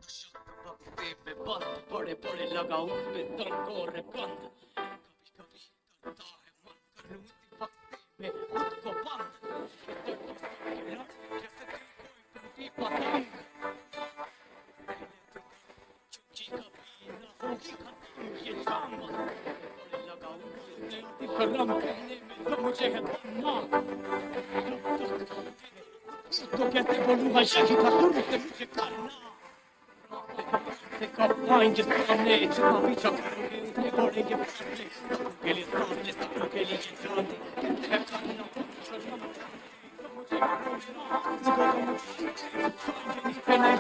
वक्ते में बंद बड़े बड़े लगाओ उसमें तंग और बंद कभी कभी करता है मन कर लूं इसी वक्ते में खुद को बंद जैसे कि कोई टूटी पतंग क्योंकि कभी न होगी खत्म ये जंग बड़े लगाओ उसमें कलम कहने में तो मुझे है धम्मा तो कैसे बोलूं भाई यही था तुमसे मुझे करना कब आएंगे सामने जितना भी चक्करोगे उतने बढ़ेंगे फैसले सबके लिए सामने सबों के लिए जानते है करना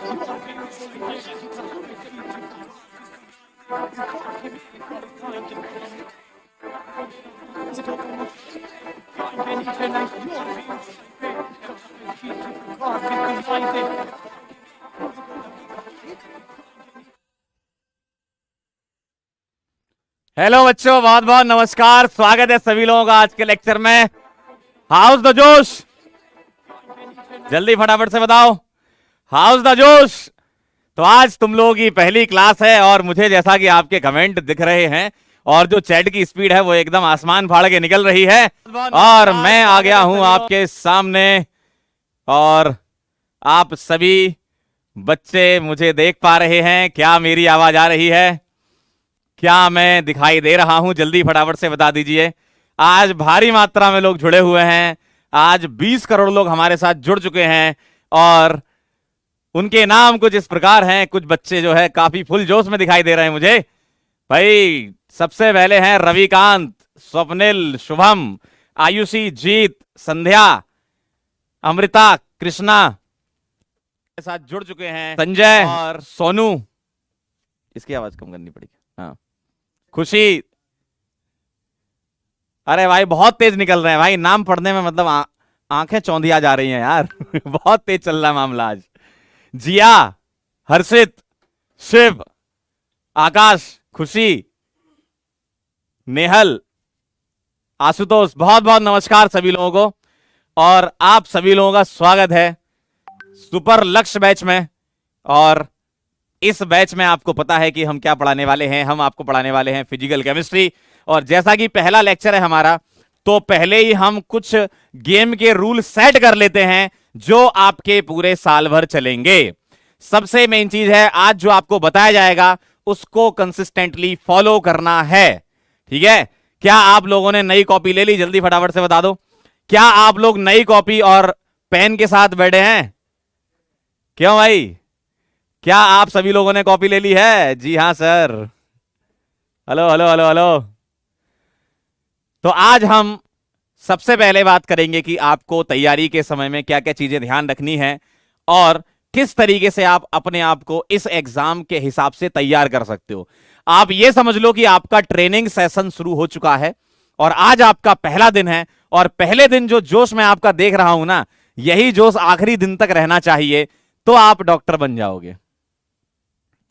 चलना मुझे हेलो बच्चों, बहुत बहुत नमस्कार। स्वागत है सभी लोगों का आज के लेक्चर में। हाउस द जोश, जल्दी फटाफट से बताओ हाउस द जोश। तो आज तुम लोगों की पहली क्लास है और मुझे जैसा कि आपके कमेंट दिख रहे हैं और जो चैट की स्पीड है वो एकदम आसमान फाड़ के निकल रही है और मैं आ गया हूं आपके सामने और आप सभी बच्चे मुझे देख पा रहे हैं। क्या मेरी आवाज आ रही है? क्या मैं दिखाई दे रहा हूं? जल्दी फटाफट से बता दीजिए। आज भारी मात्रा में लोग जुड़े हुए हैं। आज 20 करोड़ लोग हमारे साथ जुड़ चुके हैं और उनके नाम कुछ इस प्रकार हैं। कुछ बच्चे जो है काफी फुल जोश में दिखाई दे रहे हैं मुझे। भाई सबसे पहले हैं रविकांत, स्वप्निल, शुभम, आयुषी, जीत, संध्या, अमृता, कृष्णा के साथ जुड़ चुके हैं। संजय और सोनू, इसकी आवाज कम करनी पड़ेगी। हाँ, खुशी। अरे भाई बहुत तेज निकल रहे हैं भाई, नाम पढ़ने में मतलब आंखें चौंधिया जा रही हैं यार बहुत तेज चल रहा है मामला आज। जिया, हर्षित, शिव, आकाश, खुशी, नेहल, आशुतोष, बहुत बहुत नमस्कार सभी लोगों को और आप सभी लोगों का स्वागत है सुपर लक्ष्य बैच में। और इस बैच में आपको पता है कि हम क्या पढ़ाने वाले हैं। हम आपको पढ़ाने वाले हैं फिजिकल केमिस्ट्री और जैसा कि पहला लेक्चर है हमारा, तो पहले ही हम कुछ गेम के रूल सेट कर लेते हैं जो आपके पूरे साल भर चलेंगे। सबसे मेन चीज है, आज जो आपको बताया जाएगा उसको कंसिस्टेंटली फॉलो करना है। ठीक है? क्या आप लोगों ने नई कॉपी ले ली? जल्दी फटाफट से बता दो। क्या आप लोग नई कॉपी और पेन के साथ बैठे हैं? क्यों भाई, क्या आप सभी लोगों ने कॉपी ले ली है? जी हाँ sir. Hello hello hello hello. तो आज हम सबसे पहले बात करेंगे कि आपको तैयारी के समय में क्या क्या चीजें ध्यान रखनी है और किस तरीके से आप अपने आप को इस एग्जाम के हिसाब से तैयार कर सकते हो। आप ये समझ लो कि आपका ट्रेनिंग सेशन शुरू हो चुका है और आज आपका पहला दिन है और पहले दिन जो जोश मैं आपका देख रहा हूं ना, यही जोश आखिरी दिन तक रहना चाहिए, तो आप डॉक्टर बन जाओगे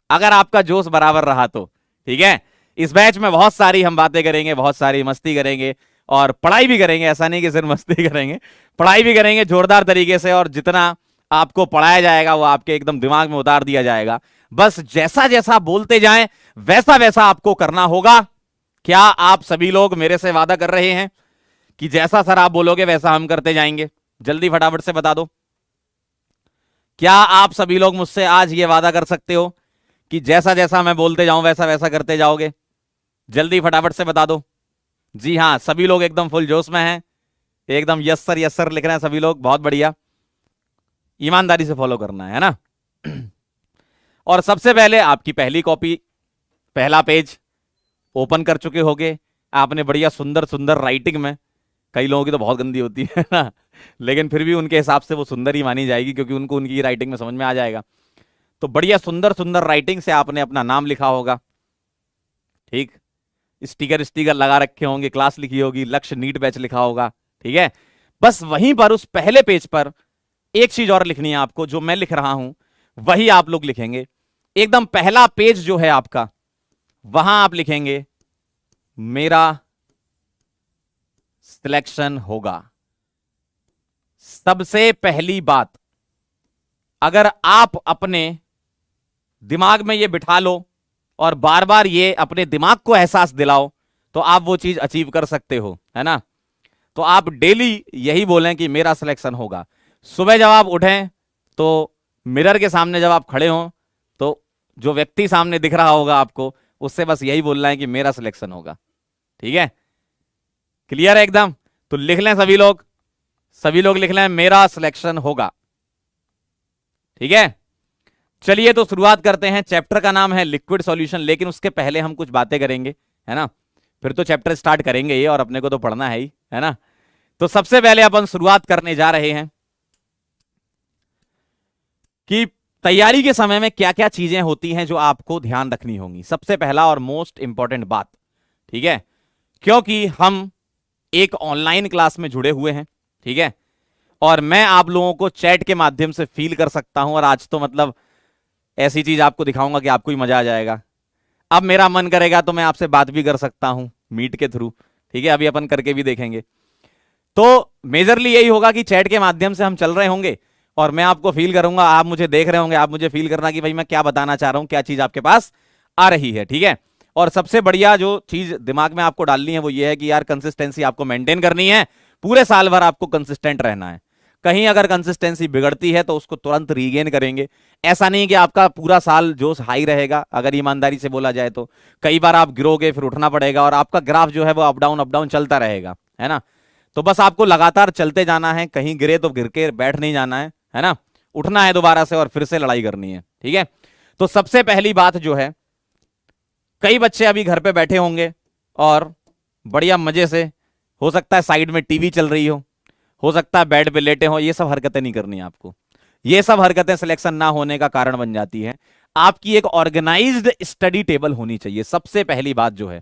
अगर आपका जोश बराबर रहा तो। ठीक है? इस बैच में बहुत सारी हम बातें करेंगे, बहुत सारी मस्ती करेंगे और पढ़ाई भी करेंगे। ऐसा नहीं कि सिर्फ मस्ती करेंगे, पढ़ाई भी करेंगे जोरदार तरीके से और जितना आपको पढ़ाया जाएगा वो आपके एकदम दिमाग में उतार दिया जाएगा। बस जैसा जैसा बोलते जाएं वैसा वैसा आपको करना होगा। क्या आप सभी लोग मेरे से वादा कर रहे हैं कि जैसा सर आप बोलोगे वैसा हम करते जाएंगे? जल्दी फटाफट से बता दो। क्या आप सभी लोग मुझसे आज ये वादा कर सकते हो कि जैसा जैसा मैं बोलते जाऊं वैसा वैसा करते जाओगे? जल्दी फटाफट से बता दो। जी हाँ, सभी लोग एकदम फुल जोश में हैं, एकदम यस सर लिख रहे हैं सभी लोग। बहुत बढ़िया, ईमानदारी से फॉलो करना है ना। और सबसे पहले आपकी पहली कॉपी, पहला पेज ओपन कर चुके होगे। आपने बढ़िया सुंदर सुंदर राइटिंग में, कई लोगों की तो बहुत गंदी होती है ना, लेकिन फिर भी उनके हिसाब से वो सुंदर ही मानी जाएगी क्योंकि उनको उनकी राइटिंग में समझ में आ जाएगा। तो बढ़िया सुंदर सुंदर राइटिंग से आपने अपना नाम लिखा होगा। ठीक, स्टिकर लगा रखे होंगे, क्लास लिखी होगी, लक्ष्य नीट बैच लिखा होगा। ठीक है? बस वहीं पर उस पहले पेज पर एक चीज और लिखनी है आपको, जो मैं लिख रहा हूं वही आप लोग लिखेंगे। एकदम पहला पेज जो है आपका, वहां आप लिखेंगे मेरा सिलेक्शन होगा। सबसे पहली बात, अगर आप अपने दिमाग में ये बिठा लो और बार बार ये अपने दिमाग को एहसास दिलाओ, तो आप वो चीज अचीव कर सकते हो, है ना। तो आप डेली यही बोलें कि मेरा सिलेक्शन होगा। सुबह जब आप उठें तो मिरर के सामने जब आप खड़े हों तो जो व्यक्ति सामने दिख रहा होगा आपको, उससे बस यही बोलना है कि मेरा सिलेक्शन होगा। ठीक है, क्लियर है एकदम। तो लिख लें सभी लोग लिख लें मेरा सिलेक्शन होगा। ठीक है, चलिए तो शुरुआत करते हैं। चैप्टर का नाम है लिक्विड सॉल्यूशन, लेकिन उसके पहले हम कुछ बातें करेंगे, है ना। फिर तो चैप्टर स्टार्ट करेंगे ये, और अपने को तो पढ़ना है ही, है ना। तो सबसे पहले अपन शुरुआत करने जा रहे हैं कि तैयारी के समय में क्या क्या चीजें होती हैं जो आपको ध्यान रखनी होंगी। सबसे पहला और मोस्ट इंपॉर्टेंट बात, ठीक है, क्योंकि हम एक ऑनलाइन क्लास में जुड़े हुए हैं, ठीक है, और मैं आप लोगों को चैट के माध्यम से फील कर सकता हूं, और आज तो मतलब ऐसी चीज आपको दिखाऊंगा कि आपको ही मजा आ जाएगा। अब मेरा मन करेगा तो मैं आपसे बात भी कर सकता हूं मीट के थ्रू, ठीक है, अभी अपन करके भी देखेंगे। तो मेजरली यही होगा कि चैट के माध्यम से हम चल रहे होंगे और मैं आपको फील करूंगा, आप मुझे देख रहे होंगे, आप मुझे फील करना कि भाई मैं क्या बताना चाह रहा हूं, क्या चीज आपके पास आ रही है। ठीक है, और सबसे बढ़िया जो चीज दिमाग में आपको डालनी है वो ये है कि यार कंसिस्टेंसी आपको मेंटेन करनी है, पूरे साल भर आपको कंसिस्टेंट रहना है। कहीं अगर कंसिस्टेंसी बिगड़ती है तो उसको तुरंत रीगेन करेंगे। ऐसा नहीं कि आपका पूरा साल जोश हाई रहेगा, अगर ईमानदारी से बोला जाए तो कई बार आप गिरोगे, फिर उठना पड़ेगा, और आपका ग्राफ जो है वो अप डाउन चलता रहेगा, है ना। तो बस आपको लगातार चलते जाना है, कहीं गिरे तो गिर के बैठ नहीं जाना है ना, उठना है दोबारा से और फिर से लड़ाई करनी है। ठीक है, तो सबसे पहली बात जो है, कई बच्चे अभी घर पे बैठे होंगे और बढ़िया मजे से, हो सकता है साइड में टीवी चल रही हो सकता है बेड पे लेटे हो, ये सब हरकतें नहीं करनी आपको। ये सब हरकतें सिलेक्शन ना होने का कारण बन जाती है। आपकी एक ऑर्गेनाइज्ड स्टडी टेबल होनी चाहिए। सबसे पहली बात जो है,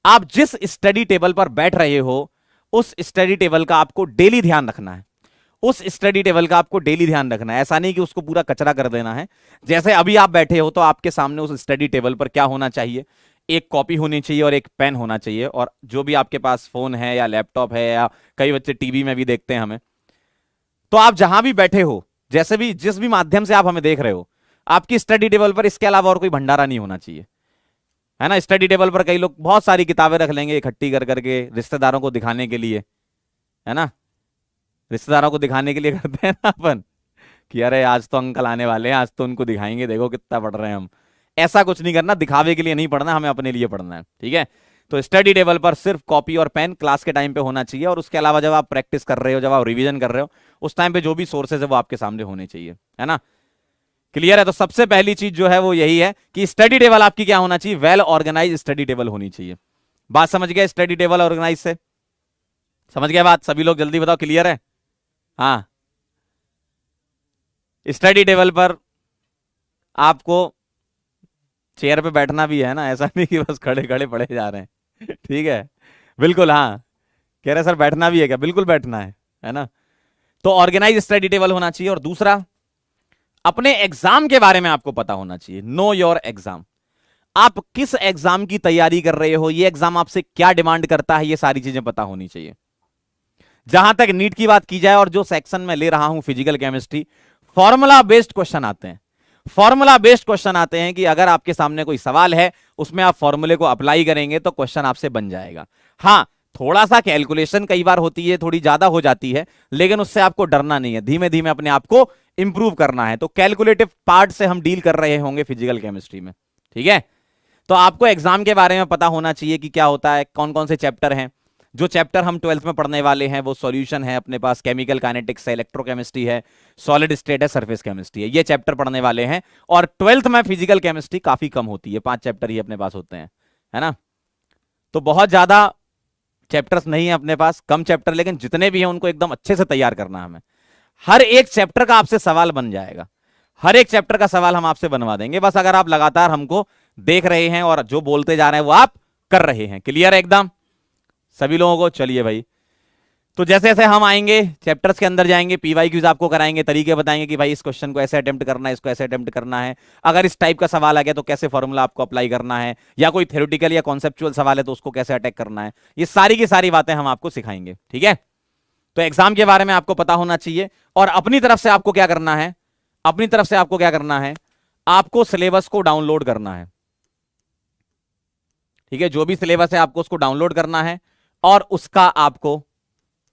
आप जिस स्टडी टेबल पर बैठ रहे हो उस स्टडी टेबल का आपको डेली ध्यान रखना है। उस स्टडी टेबल का आपको डेली ध्यान रखना है, ऐसा नहीं कि उसको पूरा कचरा कर देना है। जैसे अभी आप बैठे हो तो आपके सामने उस स्टडी टेबल पर क्या होना चाहिए, एक कॉपी होनी चाहिए और एक पेन होना चाहिए, और जो भी आपके पास फोन है या लैपटॉप है, या कई बच्चे टीवी में भी देखते हैं हमें, तो आप जहां भी बैठे हो, जैसे भी जिस भी माध्यम से आप हमें देख रहे हो, आपकी स्टडी टेबल पर इसके अलावा और कोई भंडारा नहीं होना चाहिए, है ना। स्टडी टेबल पर कई लोग बहुत सारी किताबें रख लेंगे इकट्ठी कर करके, रिश्तेदारों को दिखाने के लिए, है ना, रिश्तेदारों को दिखाने के लिए करते हैं ना अपन कि अरे आज तो अंकल आने वाले हैं, आज तो उनको दिखाएंगे, देखो कितना पढ़ रहे हैं हम। ऐसा कुछ नहीं करना, दिखावे के लिए नहीं पढ़ना, हमें अपने लिए पढ़ना है। ठीक है, तो स्टडी टेबल पर सिर्फ कॉपी और पेन क्लास के टाइम पे होना चाहिए, और उसके अलावा जब आप प्रैक्टिस कर रहे हो, जब आप रिवीजन कर रहे हो, उस टाइम पे जो भी सोर्सेज है वो आपके सामने होने चाहिए, है ना। क्लियर है। तो सबसे पहली चीज जो है वो यही है कि स्टडी टेबल आपकी क्या होना चाहिए, वेल ऑर्गेनाइज स्टडी टेबल होनी चाहिए। बात समझ गए, स्टडी टेबल ऑर्गेनाइज से समझ गए बात? सभी लोग जल्दी बताओ, क्लियर है? हाँ, स्टडी टेबल पर आपको चेयर पे बैठना भी है ना, ऐसा नहीं कि बस खड़े खड़े पड़े जा रहे हैं। ठीक है, बिल्कुल। हाँ, कह रहे सर बैठना भी है क्या? बिल्कुल बैठना है ना। तो ऑर्गेनाइज स्टडी टेबल होना चाहिए। और दूसरा, अपने एग्जाम के बारे में आपको पता होना चाहिए। नो योर एग्जाम, आप किस एग्जाम की तैयारी कर रहे हो, ये एग्जाम आपसे क्या डिमांड करता है, ये सारी चीजें पता होनी चाहिए। जहां तक नीट की बात की जाए, और जो सेक्शन में ले रहा हूं physical chemistry, formula based question आते हैं। फॉर्मूला बेस्ड क्वेश्चन आते हैं कि अगर आपके सामने कोई सवाल है, उसमें आप फॉर्मूले को अप्लाई करेंगे तो क्वेश्चन आपसे बन जाएगा। हाँ, थोड़ा सा कैलकुलेशन कई बार होती है, थोड़ी ज्यादा हो जाती है, लेकिन उससे आपको डरना नहीं है, धीमे धीमे अपने आप को इंप्रूव करना है। तो कैलकुलेटिव पार्ट से हम डील कर रहे होंगे फिजिकल केमिस्ट्री में। ठीक है, तो आपको एग्जाम के बारे में पता होना चाहिए कि क्या होता है, कौन कौन से चैप्टर हैं। जो चैप्टर हम 12th में पढ़ने वाले हैं वो सॉल्यूशन है अपने पास, केमिकल काइनेटिक्स है, इलेक्ट्रोकेमिस्ट्री है, सॉलिड स्टेट है, सरफेस केमिस्ट्री है, ये चैप्टर पढ़ने वाले हैं। और 12th में फिजिकल केमिस्ट्री काफी कम होती है, 5 चैप्टर ही अपने पास होते हैं, है ना। तो बहुत ज्यादा चैप्टर्स नहीं है अपने पास, कम चैप्टर, लेकिन जितने भी हैं उनको एकदम अच्छे से तैयार करना है हमें। हर एक चैप्टर का आपसे सवाल बन जाएगा, हर एक चैप्टर का सवाल हम आपसे बनवा देंगे, बस अगर आप लगातार हमको देख रहे हैं और जो बोलते जा रहे हैं वो आप कर रहे हैं। क्लियर है एकदम सभी लोगों को? चलिए भाई, तो जैसे जैसे हम आएंगे चैप्टर्स के अंदर जाएंगे, पीवाईक्यूज आपको कराएंगे, तरीके बताएंगे कि भाई इस क्वेश्चन को ऐसे अटेम्प्ट करना है, इसको ऐसे अटेम्प्ट करना है, अगर इस टाइप का सवाल आ गया तो कैसे फॉर्मूला आपको अप्लाई करना है, या कोई थ्योरेटिकल या कॉन्सेप्चुअल सवाल है तो उसको कैसे अटैक करना है, ये सारी की सारी बातें हम आपको सिखाएंगे। ठीक है, तो एग्जाम के बारे में आपको पता होना चाहिए। और अपनी तरफ से आपको क्या करना है, अपनी तरफ से आपको क्या करना है, आपको सिलेबस को डाउनलोड करना है। ठीक है, जो भी सिलेबस है आपको उसको डाउनलोड करना है और उसका आपको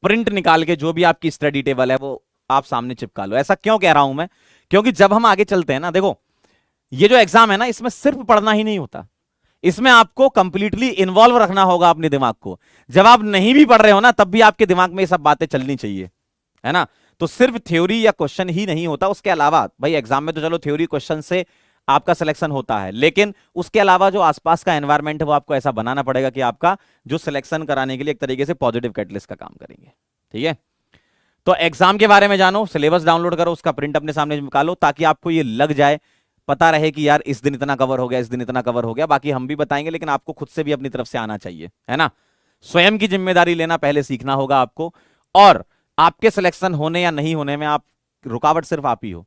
प्रिंट निकाल के जो भी आपकी स्टडी टेबल है वो आप सामने चिपका लो। ऐसा क्यों कह रहा हूं मैं, क्योंकि जब हम आगे चलते हैं ना, देखो ये जो एग्जाम है ना, इसमें सिर्फ पढ़ना ही नहीं होता, इसमें आपको कंप्लीटली इन्वॉल्व रखना होगा अपने दिमाग को। जब आप नहीं भी पढ़ रहे हो ना, तब भी आपके दिमाग में ये सब बातें चलनी चाहिए, है ना। तो सिर्फ थ्योरी या क्वेश्चन ही नहीं होता, उसके अलावा भाई एग्जाम में तो चलो थ्योरी क्वेश्चन से आपका सिलेक्शन होता है, लेकिन उसके अलावा जो आसपास का एनवायरमेंट है वो आपको ऐसा बनाना पड़ेगा कि आपका जो सिलेक्शन कराने के लिए एक तरीके से पॉजिटिव कैटलिस्ट का काम करेंगे। ठीक है, तो एग्जाम के बारे में जानो, सिलेबस डाउनलोड करो, उसका प्रिंट अपने सामने निकालो, ताकि आपको ये लग जाए, पता रहे कि यार इस दिन इतना कवर हो गया, इस दिन इतना कवर हो गया। बाकी हम भी बताएंगे, लेकिन आपको खुद से भी अपनी तरफ से आना चाहिए, है ना। स्वयं की जिम्मेदारी लेना पहले सीखना होगा आपको, और आपके सिलेक्शन होने या नहीं होने में आप रुकावट सिर्फ आप ही हो।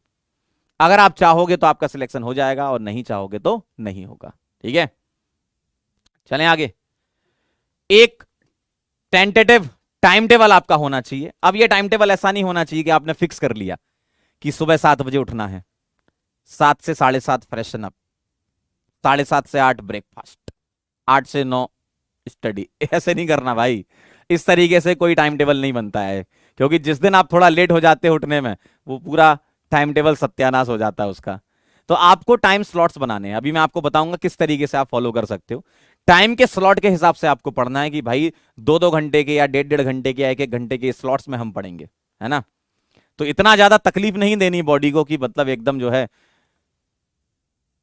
अगर आप चाहोगे तो आपका सिलेक्शन हो जाएगा, और नहीं चाहोगे तो नहीं होगा। ठीक है, चलें आगे। एक टेंटेटिव टाइम टेबल आपका होना चाहिए। अब ये टाइम टेबल ऐसा नहीं होना चाहिए कि आपने फिक्स कर लिया कि सुबह 7 बजे उठना है, 7 से 7:30 फ्रेशन अप, 7:30 से 8 ब्रेकफास्ट, 8 से 9 स्टडी। ऐसे नहीं करना भाई, इस तरीके से कोई टाइम टेबल नहीं बनता है, क्योंकि जिस दिन आप थोड़ा लेट हो जाते हो उठने में, वो पूरा टाइम टेबल सत्यानाश हो जाता है उसका। तो आपको टाइम स्लॉट्स बनाने हैं, अभी मैं आपको बताऊंगा किस तरीके से आप फॉलो कर सकते हो। टाइम के स्लॉट के हिसाब से आपको पढ़ना है कि भाई 2-2 घंटे के या 1.5 घंटे के या 1-1 घंटे के स्लॉट्स में हम पढ़ेंगे, है ना। तो इतना ज्यादा तकलीफ नहीं देनी बॉडी को कि मतलब एकदम जो है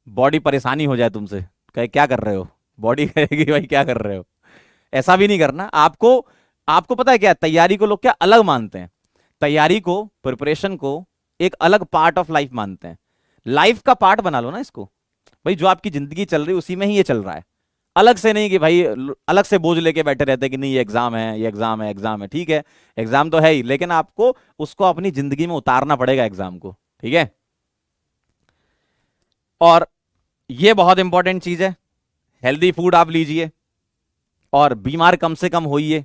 बॉडी परेशानी हो जाए तुमसे, कहे क्या कर रहे हो, बॉडी कहेगी भाई क्या कर रहे हो। ऐसा भी नहीं करना आपको। आपको पता है क्या, तैयारी को लोग क्या अलग मानते हैं, तैयारी को, प्रिपरेशन को एक अलग पार्ट ऑफ लाइफ मानते हैं। लाइफ का पार्ट बना लो ना इसको भाई, जो आपकी जिंदगी चल रही है उसी में ही ये चल रहा है, अलग से नहीं कि भाई अलग से बोझ लेके बैठे रहते कि नहीं ये एग्जाम है, ये एग्जाम है, एग्जाम है। ठीक है, एग्जाम तो है ही, लेकिन आपको उसको अपनी जिंदगी में उतारना पड़ेगा एग्जाम को। ठीक है, और ये बहुत इंपॉर्टेंट चीज है, हेल्दी फूड आप लीजिए और बीमार कम से कम होइए।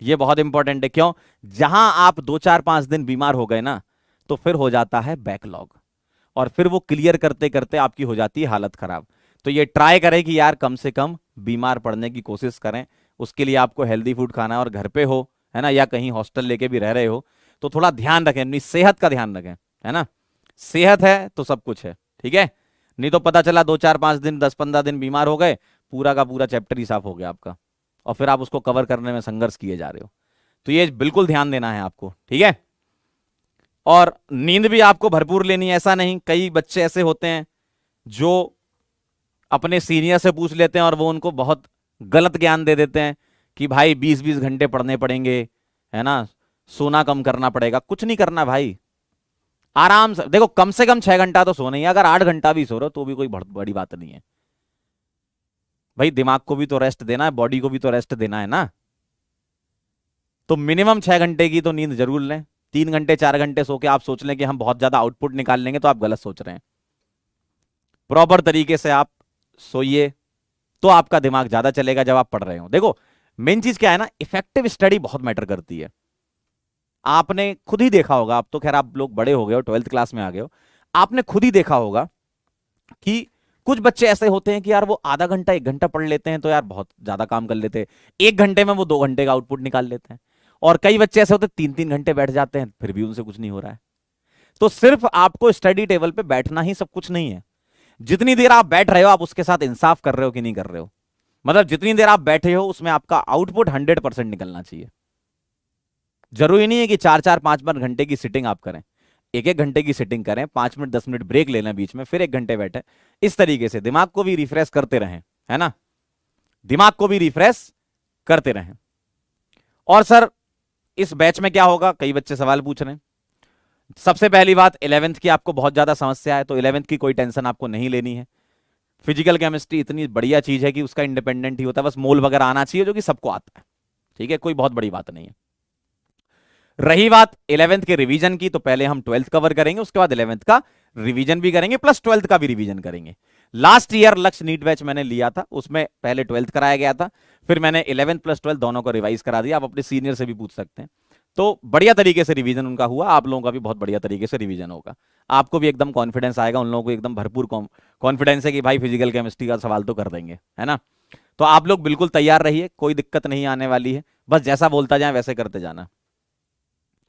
ये बहुत इंपॉर्टेंट है, क्यों, जहां आप 2-4-5 दिन बीमार हो गए ना, तो फिर हो जाता है बैकलॉग, और फिर वो क्लियर करते करते आपकी हो जाती है हालत खराब। तो ये ट्राई करें कि यार कम से कम बीमार पड़ने की कोशिश करें। उसके लिए आपको हेल्दी फूड खाना है, और घर पे हो, है ना, या कहीं हॉस्टल लेके भी रह रहे हो, तो थोड़ा ध्यान रखें, अपनी सेहत का ध्यान रखें, है ना। सेहत है तो सब कुछ है। ठीक है, नहीं तो पता चला 2-4-5 दिन, 10-15 दिन बीमार हो गए, पूरा का पूरा चैप्टर ही साफ हो गया आपका, और फिर आप उसको कवर करने में संघर्ष किए जा रहे हो। तो ये बिल्कुल ध्यान देना है आपको। ठीक है, और नींद भी आपको भरपूर लेनी है। ऐसा नहीं, कई बच्चे ऐसे होते हैं जो अपने सीनियर से पूछ लेते हैं और वो उनको बहुत गलत ज्ञान दे देते हैं कि भाई 20-20 घंटे पढ़ने पड़ेंगे, है ना, सोना कम करना पड़ेगा। कुछ नहीं करना भाई, आराम से देखो, कम से कम 6 घंटा तो सोना ही है। अगर 8 घंटा भी सो रहे हो तो भी कोई बहुत बड़ी बात नहीं है भाई, दिमाग को भी तो रेस्ट देना है, बॉडी को भी तो रेस्ट देना है ना। तो मिनिमम 6 घंटे की तो नींद जरूर लें। 3 घंटे 4 घंटे सो के आप सोच लें कि हम बहुत ज्यादा आउटपुट निकाल लेंगे, तो आप गलत सोच रहे हैं। प्रॉपर तरीके से आप सोइए तो आपका दिमाग ज्यादा चलेगा जब आप पढ़ रहे हो। देखो मेन चीज क्या है ना, इफेक्टिव स्टडी बहुत मैटर करती है। आपने खुद ही देखा होगा, आप तो खैर आप लोग बड़े हो गए हो, 12th क्लास में आ गए हो, आपने खुद ही देखा होगा कि कुछ बच्चे ऐसे होते हैं कि यार वो आधा घंटा 1 घंटा पढ़ लेते हैं तो यार बहुत ज्यादा काम कर लेते हैं, 1 घंटे में वो 2 घंटे का आउटपुट निकाल लेते हैं। और कई बच्चे ऐसे होते हैं 3-3 घंटे बैठ जाते हैं, फिर भी उनसे कुछ नहीं हो रहा है। तो सिर्फ आपको स्टडी टेबल पे बैठना ही सब कुछ नहीं है। जितनी देर आप बैठ रहे हो, आप उसके साथ इंसाफ कर रहे हो कि नहीं कर रहे हो। मतलब जितनी देर आप बैठे हो उसमें आपका आउटपुट 100% निकलना चाहिए। जरूरी नहीं है कि 4-4 5-5 घंटे की सिटिंग आप करें, 1-1 घंटे की सिटिंग करें, 5 मिनट 10 मिनट ब्रेक ले लें बीच में, फिर 1 घंटे बैठे। इस तरीके से दिमाग को भी रिफ्रेश करते रहें, है ना, दिमाग को भी रिफ्रेश करते रहें। और सर इस बैच में क्या होगा, कई बच्चे सवाल पूछ रहे हैं। सबसे पहली बात, 11th की आपको बहुत ज्यादा समस्या है, तो 11th की कोई टेंशन आपको नहीं लेनी है। फिजिकल केमिस्ट्री इतनी बढ़िया चीज है कि उसका इंडिपेंडेंट ही होता है, बस मोल वगैरह आना चाहिए जो कि सबको आता है। ठीक है, कोई बहुत बड़ी बात नहीं है। रही बात 11th के रिवीजन की, तो पहले हम 12th कवर करेंगे, उसके बाद 11th का रिवीजन भी करेंगे, प्लस 12th का भी रिवीजन करेंगे। लास्ट ईयर लक्ष्य नीट बैच मैंने लिया था, उसमें पहले 12th कराया गया था, फिर मैंने 11th प्लस 12th दोनों को रिवाइज करा दिया। आप अपने सीनियर से भी पूछ सकते हैं। तो बढ़िया तरीके से रिवीजन उनका हुआ, आप लोगों का भी बहुत बढ़िया तरीके से रिवीजन होगा। आपको भी एकदम कॉन्फिडेंस आएगा, उन लोगों को एकदम भरपूर कॉन्फिडेंस है कि भाई फिजिकल केमिस्ट्री का सवाल तो कर देंगे, है ना। तो आप लोग बिल्कुल तैयार रहिए, कोई दिक्कत नहीं आने वाली है, बस जैसा बोलता जाए वैसे करते जाना,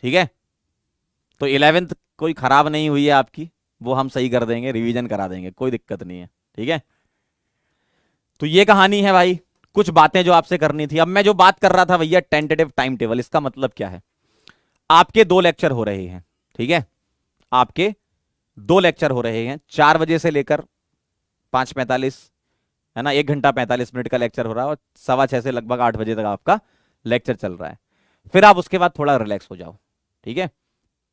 ठीक है। तो 11th कोई खराब नहीं हुई है आपकी, वो हम सही कर देंगे, रिवीजन करा देंगे, कोई दिक्कत नहीं है, ठीक है। तो ये कहानी है भाई, कुछ बातें जो आपसे करनी थी। अब मैं जो बात कर रहा था भैया टेंटेटिव टाइम टेबल, इसका मतलब क्या है, आपके 2 लेक्चर हो रहे हैं, ठीक है। आपके 2 लेक्चर हो रहे हैं, 4 बजे से लेकर 5:45, है ना, 1 घंटा 45 मिनट का लेक्चर हो रहा है, और 6:15 से लगभग 8 बजे तक आपका लेक्चर चल रहा है। फिर आप उसके बाद थोड़ा रिलैक्स हो जाओ, ठीक है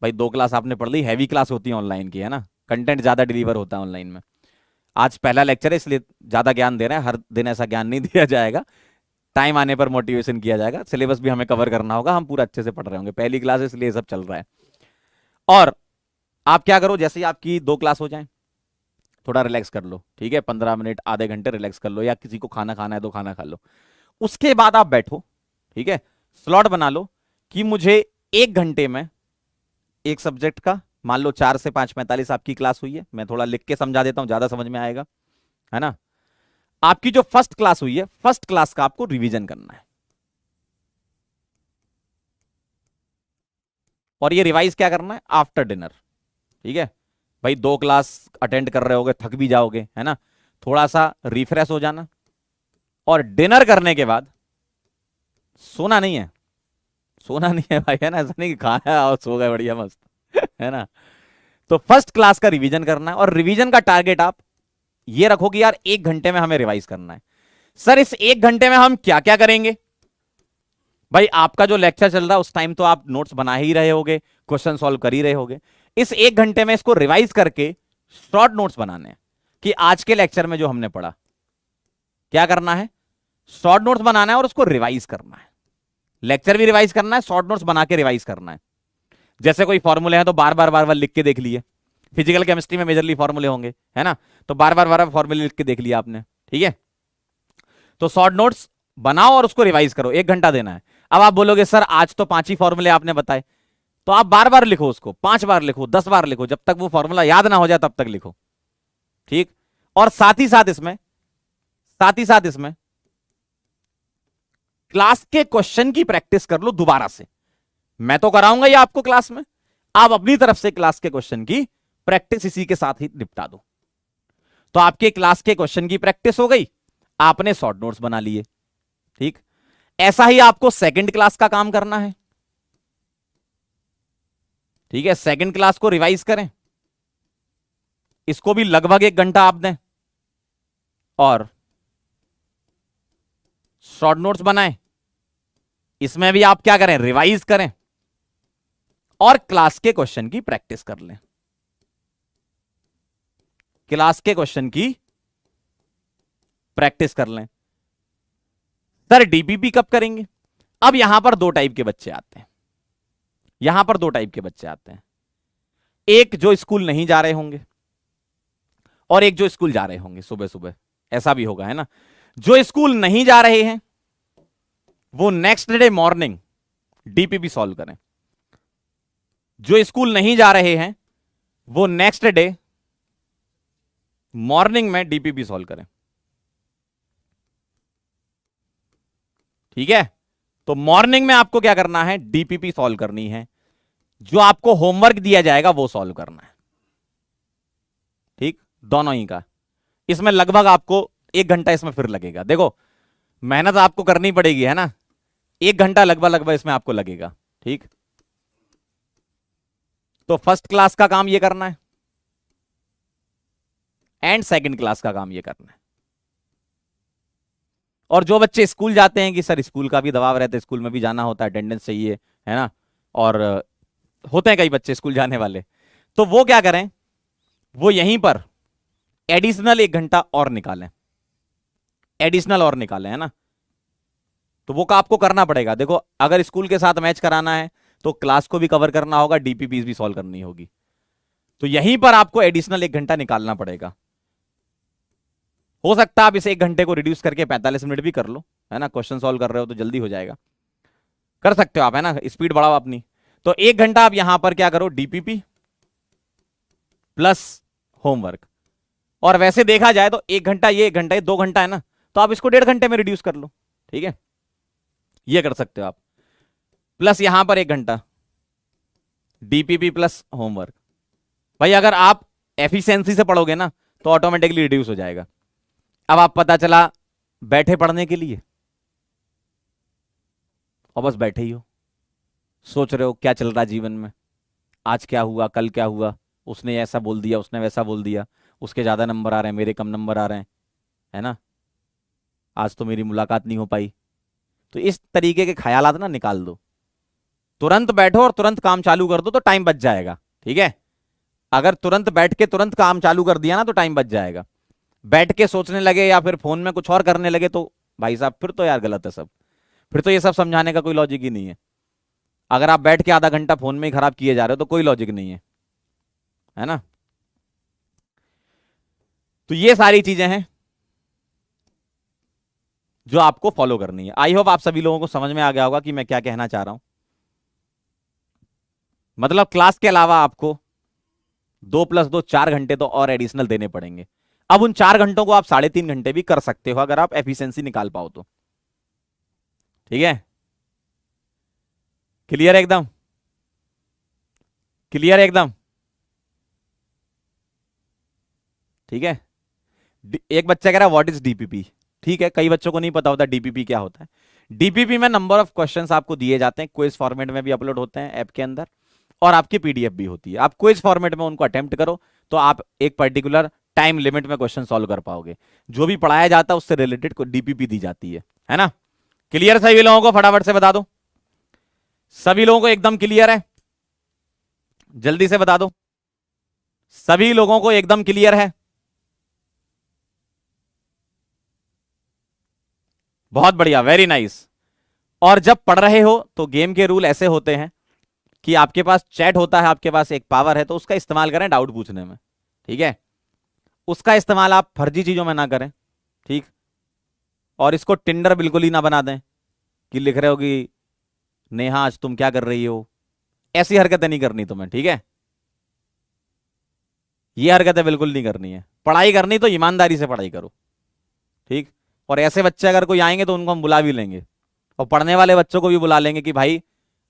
भाई। 2 क्लास आपने पढ़ ली, हैवी क्लास होती है ऑनलाइन की, है ना, कंटेंट ज्यादा डिलीवर होता है ऑनलाइन में। आज पहला लेक्चर है इसलिए ज्यादा ज्ञान दे रहे हैं, हर दिन ऐसा ज्ञान नहीं दिया जाएगा, टाइम आने पर मोटिवेशन किया जाएगा, सिलेबस भी हमें कवर करना होगा, हम पूरा अच्छे से पढ़ रहे होंगे, पहली क्लास है इसलिए सब चल रहा है। और आप क्या करो, जैसे ही आपकी 2 क्लास हो जाए थोड़ा रिलैक्स कर लो, ठीक है, 15 मिनट आधे घंटे रिलैक्स कर लो, या किसी को खाना खाना है तो खाना खा लो। उसके बाद आप बैठो, ठीक है, स्लॉट बना लो कि मुझे 1 घंटे में एक सब्जेक्ट का, मान लो 4 से 5:45 आपकी क्लास हुई है, मैं थोड़ा लिख के समझा देता हूं, ज्यादा समझ में आएगा, है ना। आपकी जो फर्स्ट क्लास हुई है, फर्स्ट क्लास का आपको रिवीजन करना है, और ये रिवाइज क्या करना है, आफ्टर डिनर, ठीक है भाई। 2 क्लास अटेंड कर रहे होगे, थक भी जाओगे, है ना, थोड़ा सा रिफ्रेश हो जाना, और डिनर करने के बाद सोना नहीं है, सोना नहीं है भाई, है ना, ऐसा नहीं कि खाया और सो गए बढ़िया मस्त है ना। तो फर्स्ट क्लास का रिवीजन करना है, और रिवीजन का टारगेट आप ये रखो कि यार 1 घंटे में हमें रिवाइज करना है। सर इस 1 घंटे में हम क्या क्या करेंगे, भाई आपका जो लेक्चर चल रहा है उस टाइम तो आप नोट्स बना ही रहे होगे, क्वेश्चन सॉल्व कर ही रहे होगे। इस 1 घंटे में इसको रिवाइज करके शॉर्ट नोट्स बनाने हैं, कि आज के लेक्चर में जो हमने पढ़ा क्या करना है, शॉर्ट नोट्स बनाना है और उसको रिवाइज करना है। लेक्चर भी रिवाइज करना है, शॉर्ट नोट्स बना के रिवाइज करना है। जैसे कोई फॉर्मूले हैं तो बार बार लिख के देख लिए, फिजिकल केमिस्ट्री में मेजरली फॉर्मूले होंगे, है ना, तो बार बार फॉर्मूले लिख के देख लिया आपने, ठीक है। तो शॉर्ट नोट्स बनाओ और उसको रिवाइज करो, 1 घंटा देना है। अब आप बोलोगे सर आज तो 5 ही फॉर्मूले आपने बताए, तो आप बार बार लिखो उसको, 5 बार लिखो, 10 बार लिखो, जब तक वो फॉर्मूला याद ना हो जाए तब तक लिखो, ठीक। और साथ ही साथ इसमें क्लास के क्वेश्चन की प्रैक्टिस कर लो दोबारा से। मैं तो कराऊंगा ये आपको क्लास में, आप अपनी तरफ से क्लास के क्वेश्चन की प्रैक्टिस इसी के साथ ही निपटा दो। तो आपके क्लास के क्वेश्चन की प्रैक्टिस हो गई, आपने शॉर्ट नोट्स बना लिए, ठीक। ऐसा ही आपको सेकंड क्लास का काम करना है, ठीक है। सेकंड क्लास को रिवाइज करें, इसको भी लगभग 1 घंटा आप दें, और शॉर्ट नोट्स बनाएं, इसमें भी आप क्या करें, रिवाइज करें, और क्लास के क्वेश्चन की प्रैक्टिस कर लें। क्लास के क्वेश्चन की प्रैक्टिस कर लें। सर डीपीपी कब करेंगे, अब यहां पर 2 टाइप के बच्चे आते हैं, यहां पर 2 टाइप के बच्चे आते हैं, एक जो स्कूल नहीं जा रहे होंगे, और एक जो स्कूल जा रहे होंगे सुबह सुबह, ऐसा भी होगा, है ना। जो स्कूल नहीं जा रहे हैं वो next day morning DPP solve करें, जो स्कूल नहीं जा रहे हैं वो नेक्स्ट डे मॉर्निंग में डीपीपी सॉल्व करें, ठीक है। तो मॉर्निंग में आपको क्या करना है, डीपीपी सॉल्व करनी है, जो आपको होमवर्क दिया जाएगा वो सॉल्व करना है, ठीक, दोनों ही का। इसमें लगभग आपको 1 घंटा इसमें फिर लगेगा, देखो मेहनत आपको करनी पड़ेगी, है ना, 1 घंटा लगभग इसमें आपको लगेगा, ठीक। तो फर्स्ट क्लास का काम ये करना है, एंड सेकंड क्लास का काम ये करना है। और जो बच्चे स्कूल जाते हैं कि सर स्कूल का भी दबाव रहता है, स्कूल में भी जाना होता है, अटेंडेंस चाहिए, है ना, और होते हैं कई बच्चे स्कूल जाने वाले, तो वो क्या करें, वो यहीं पर एडिशनल 1 घंटा और निकालें, एडिशनल और निकालें, है ना। तो वो का आपको करना पड़ेगा, देखो अगर स्कूल के साथ मैच कराना है तो क्लास को भी कवर करना होगा, डीपीपीज भी सॉल्व करनी होगी, तो यहीं पर आपको एडिशनल 1 घंटा निकालना पड़ेगा। हो सकता है आप इसे 1 घंटे को रिड्यूस करके 45 मिनट भी कर लो, है ना, क्वेश्चन सॉल्व कर रहे हो तो जल्दी हो जाएगा। कर सकते हो आप, है ना, स्पीड बढ़ाओ अपनी। तो 1 घंटा आप यहां पर क्या करो, डीपीपी प्लस होमवर्क। और वैसे देखा जाए तो 1 घंटा ये 1 घंटा ये 2 घंटा है ना, तो आप इसको 1.5 घंटे में रिड्यूस कर लो। ठीक है, ये कर सकते हो आप। प्लस यहां पर 1 घंटा डीपीपी प्लस होमवर्क। भाई अगर आप एफिशिएंसी से पढ़ोगे ना तो ऑटोमेटिकली रिड्यूस हो जाएगा। अब आप पता चला बैठे पढ़ने के लिए और बस बैठे ही हो, सोच रहे हो क्या चल रहा है जीवन में, आज क्या हुआ, कल क्या हुआ, उसने ऐसा बोल दिया, उसने वैसा बोल दिया, उसके ज्यादा नंबर आ रहे हैं, मेरे कम नंबर आ रहे हैं, है ना, आज तो मेरी मुलाकात नहीं हो पाई। तो इस तरीके के ख्यालात ना निकाल दो, तुरंत बैठो और तुरंत काम चालू कर दो तो टाइम बच जाएगा। ठीक है, अगर तुरंत बैठ के तुरंत काम चालू कर दिया ना तो टाइम बच जाएगा। बैठ के सोचने लगे या फिर फोन में कुछ और करने लगे तो भाई साहब फिर तो यार गलत है सब, फिर तो ये सब समझाने का कोई लॉजिक ही नहीं है। अगर आप बैठ के आधा घंटा फोन में ही खराब किए जा रहे हो तो कोई लॉजिक नहीं है ना। तो ये सारी चीजें हैं जो आपको फॉलो करनी है। आई होप आप सभी लोगों को समझ में आ गया होगा कि मैं क्या कहना चाह रहा हूं। मतलब क्लास के अलावा आपको 2 + 2 4 घंटे तो और एडिशनल देने पड़ेंगे। अब उन 4 घंटों को आप 3.5 घंटे भी कर सकते हो अगर आप एफिशिएंसी निकाल पाओ तो। ठीक है, क्लियर है एकदम, क्लियर है एकदम। ठीक है, एक बच्चा कह रहा है व्हाट इज डीपीपी। ठीक है, कई बच्चों को नहीं पता होता डीपीपी क्या होता है। डीपीपी में नंबर ऑफ क्वेश्चंस आपको दिए जाते हैं, क्विज फॉर्मेट में भी अपलोड होते हैं ऐप के अंदर, और आपकी पीडीएफ भी होती है। आप क्विज फॉर्मेट में उनको अटेम्प्ट करो तो आप एक पर्टिकुलर टाइम लिमिट में क्वेश्चन सॉल्व कर पाओगे। जो भी पढ़ाया जाता है उससे रिलेटेड डीपीपी दी जाती है ना। क्लियर सभी लोगों को, फटाफट से बता दो, सभी लोगों को एकदम क्लियर है, जल्दी से बता दो, सभी लोगों को एकदम क्लियर है। बहुत बढ़िया, वेरी नाइस। और जब पढ़ रहे हो तो गेम के रूल ऐसे होते हैं कि आपके पास चैट होता है, आपके पास एक पावर है, तो उसका इस्तेमाल करें डाउट पूछने में। ठीक है, उसका इस्तेमाल आप फर्जी चीजों में ना करें। ठीक, और इसको टिंडर बिल्कुल ही ना बना दें कि लिख रहे हो कि नेहा आज तुम क्या कर रही हो, ऐसी हरकतें नहीं करनी तुम्हें। ठीक है, ये हरकतें बिल्कुल नहीं करनी है। पढ़ाई करनी तो ईमानदारी से पढ़ाई करो। ठीक, और ऐसे बच्चे अगर कोई आएंगे तो उनको हम बुला भी लेंगे, और पढ़ने वाले बच्चों को भी बुला लेंगे कि भाई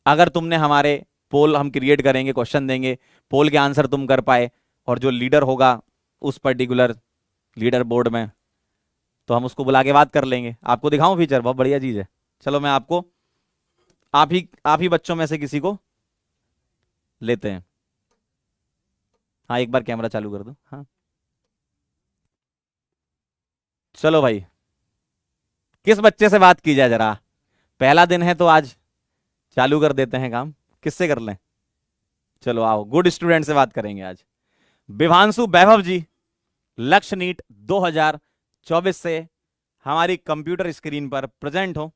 अगर तुमने हमारे पोल हम क्रिएट करेंगे, क्वेश्चन देंगे, पोल के आंसर तुम कर पाए, और जो लीडर होगा उस पर्टिकुलर लीडर बोर्ड में, तो हम उसको बुला के बात कर लेंगे। आपको दिखाऊं फीचर, बहुत बढ़िया चीज है। चलो मैं आपको आप ही बच्चों में से किसी को लेते हैं। हाँ एक बार कैमरा चालू कर दो। हाँ चलो भाई, किस बच्चे से बात की जाए जरा, पहला दिन है तो आज चालू कर देते हैं काम। किससे कर लें, चलो आओ गुड स्टूडेंट से बात करेंगे आज। विभांशु वैभव जी, लक्ष्य नीट 2024 से हमारी कंप्यूटर स्क्रीन पर प्रेजेंट हो।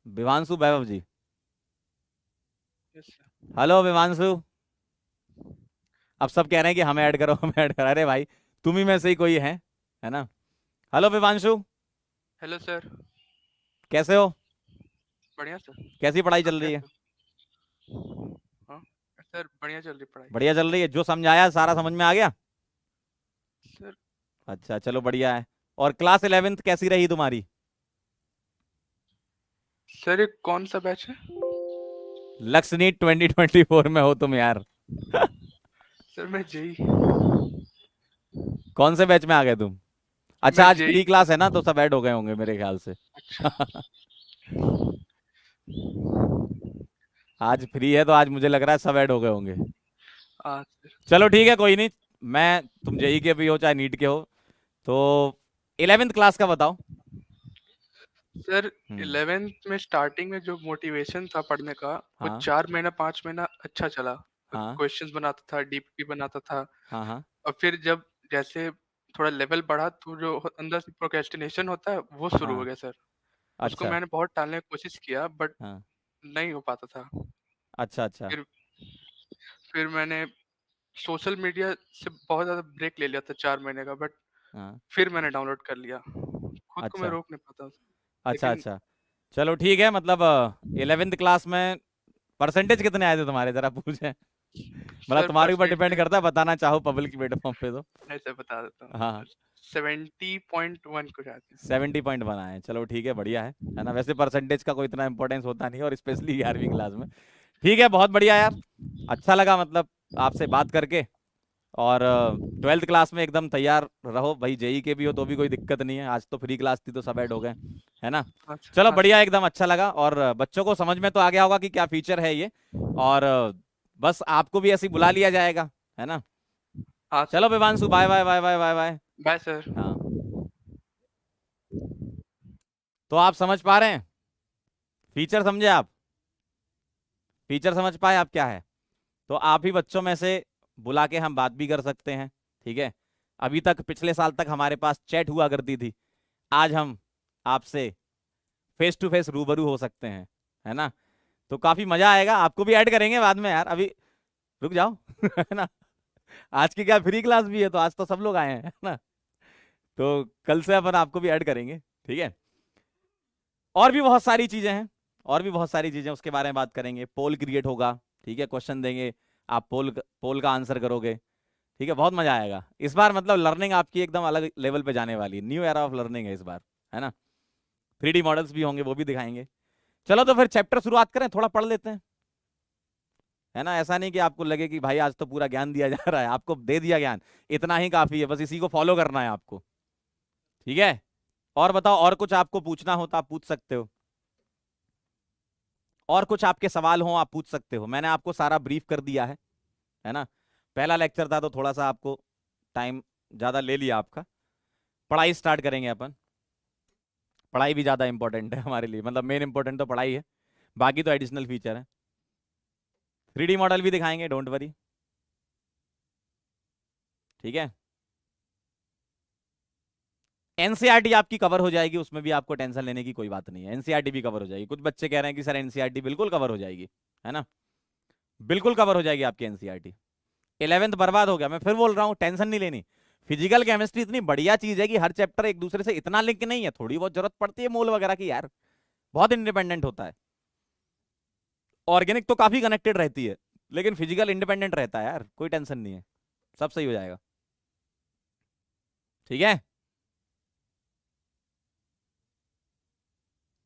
विभांशु वैभव जी, यस सर। हेलो विभांशु। अब सब कह रहे हैं कि हमें ऐड करो, हमें ऐड करो। अरे भाई तुम ही में से ही कोई है ना। Hello Vibhanshu, hello sir. कैसे हो, बढ़िया सर। कैसी पढ़ाई आप चल रही है। कैसे हो? हाँ सर, बढ़िया चल रही पढ़ाई। बढ़िया चल रही है, जो समझाया सारा समझ में आ गया। सर अच्छा चलो बढ़िया है। और क्लास 11th कैसी रही तुम्हारी। सर ये कौन सा बैच है? लक्ष्य नीट 2024 में हो तुम यार। सर मैं जेई। कौन से बैच में आ गए तुम। अच्छा मैं आज जेई। फ्री क्लास है ना तो सब ऐड हो गए होंगे मेरे ख्याल से। अच्छा। आज फ्री है तो आज मुझे लग रहा है सब ऐड हो गए होंगे। हाँ सर। चलो ठीक है कोई नहीं, मैं तुम जेई के भी हो चाहे नीट के हो, तो 11th क्लास का बताओ। सर हम्म। 11th में स्टार्टिंग में जो मोटिवेशन था पढ़ने का, वो हाँ 4 महीना 5 महीना अच्छा चला। हाँ क्वेश्चंस बनाता था, डीपीपी बनाता था। हाँ हाँ। और फिर जब जैसे थोड़ा लेवल बढ़ा तो जो अंदर से प्रोक्रेस्टिनेशन होता है वो शुरू हो हाँ गया सर। उसको अच्छा। मैंने बहुत टालने की कोशिश किया बट हाँ नहीं हो पाता था। अच्छा अच्छा। फिर फिर मैंने सोशल मीडिया से बहुत ज़्यादा ब्रेक ले लिया था 4 महीने का, बट हाँ फिर मैंने डाउनलोड कर लिया। खुद को मैं अच्छा रोक नहीं पाता। अच्छा लेकिन अच्छा। चलो ठीक है, मतलब 11th क्लास में परसेंटेज कितने आए थे तुम्हारे, जरा पूछे। मतलब सर तुम्हारे ऊपर डिपेंड परसेंटेज करता है, बताना चाहो पब्लिक प्लेटफॉर्म पे तो। ऐसे बता देता हाँ, हूँ, 70.1 कुछ आते हैं। 70 पॉइंट बनाए, चलो ठीक है, बढ़िया है ना। वैसे परसेंटेज का कोई इतना इंपॉर्टेंस होता नहीं, और स्पेशली 11वीं क्लास में। ठीक है, बहुत बढ़िया यार, अच्छा लगा मतलब आपसे बात करके। और 12th क्लास में एकदम तैयार रहो भाई, जेई के भी हो तो भी कोई दिक्कत नहीं है, आज तो फ्री क्लास थी तो सब ऐड हो गए, है ना। हाँ चलो हाँ सर। बढ़िया, एकदम अच्छा लगा, और बच्चों को समझ में तो आ गया होगा कि क्या फीचर है ये। और बस आपको भी ऐसे ही बुला लिया जाएगा, है ना। हाँ चलो sir. Vivanshu, bye bye bye bye bye bye. Bye sir. हाँ, तो आप समझ पा रहे हैं, फीचर समझे आप, फीचर समझ पाए आप क्या है। तो आप ही बच्चों में से बुला के हम बात भी कर सकते हैं, ठीक है। अभी तक पिछले साल तक हमारे पास चैट हुआ करती थी, आज हम आपसे फेस टू फेस रूबरू हो सकते हैं, है ना। तो काफी मजा आएगा, आपको भी ऐड करेंगे बाद में यार, अभी रुक जाओ है ना। आज की क्या फ्री क्लास भी है, तो आज तो सब लोग आए हैं, है ना। तो कल से अपन आपको भी ऐड करेंगे, ठीक है। और भी बहुत सारी चीजें हैं, और भी बहुत सारी चीजें, उसके बारे में बात करेंगे। पोल क्रिएट होगा, ठीक है, क्वेश्चन देंगे, आप पोल पोल का आंसर करोगे, ठीक है। बहुत मजा आएगा इस बार, मतलब लर्निंग आपकी एकदम अलग लेवल पे जाने वाली है, न्यू एरा ऑफ लर्निंग है इस बार, है ना। 3D मॉडल्स भी होंगे, वो भी दिखाएंगे। चलो तो फिर चैप्टर शुरुआत करें, थोड़ा पढ़ लेते हैं, है ना। ऐसा नहीं कि आपको लगे कि भाई आज तो पूरा ज्ञान दिया जा रहा है, आपको दे दिया ज्ञान, इतना ही काफी है, बस इसी को फॉलो करना है आपको, ठीक है। और बताओ, और कुछ आपको पूछना हो तो आप पूछ सकते हो, और कुछ आपके सवाल हो आप पूछ सकते हो। मैंने आपको सारा ब्रीफ कर दिया है ना। पहला लेक्चर था तो थोड़ा सा आपको टाइम ज्यादा ले लिया आपका। पढ़ाई स्टार्ट करेंगे अपन, पढ़ाई भी ज्यादा इंपॉर्टेंट है हमारे लिए, मतलब मेन इंपॉर्टेंट तो पढ़ाई है, बाकी तो एडिशनल फीचर है। 3D मॉडल भी दिखाएंगे, डोंट वरी, ठीक है। एनसीईआरटी आपकी कवर हो जाएगी, उसमें भी आपको टेंशन लेने की कोई बात नहीं है, एनसीईआरटी भी कवर हो जाएगी। कुछ बच्चे कह रहे हैं कि सर एनसीईआरटी बिल्कुल कवर हो जाएगी, है ना। बिल्कुल कवर हो जाएगी आपकी एनसीईआरटी। 11th बर्बाद हो गया, मैं फिर बोल रहा हूं, टेंशन नहीं लेनी। फिजिकल केमिस्ट्री इतनी बढ़िया चीज है कि हर चैप्टर एक दूसरे से इतना लिंक नहीं है, थोड़ी बहुत जरूरत पड़ती है मोल वगैरह की यार, बहुत इंडिपेंडेंट होता है। ऑर्गेनिक तो काफी कनेक्टेड रहती है, लेकिन फिजिकल इंडिपेंडेंट रहता है यार, कोई टेंशन नहीं है, सब सही हो जाएगा, ठीक है।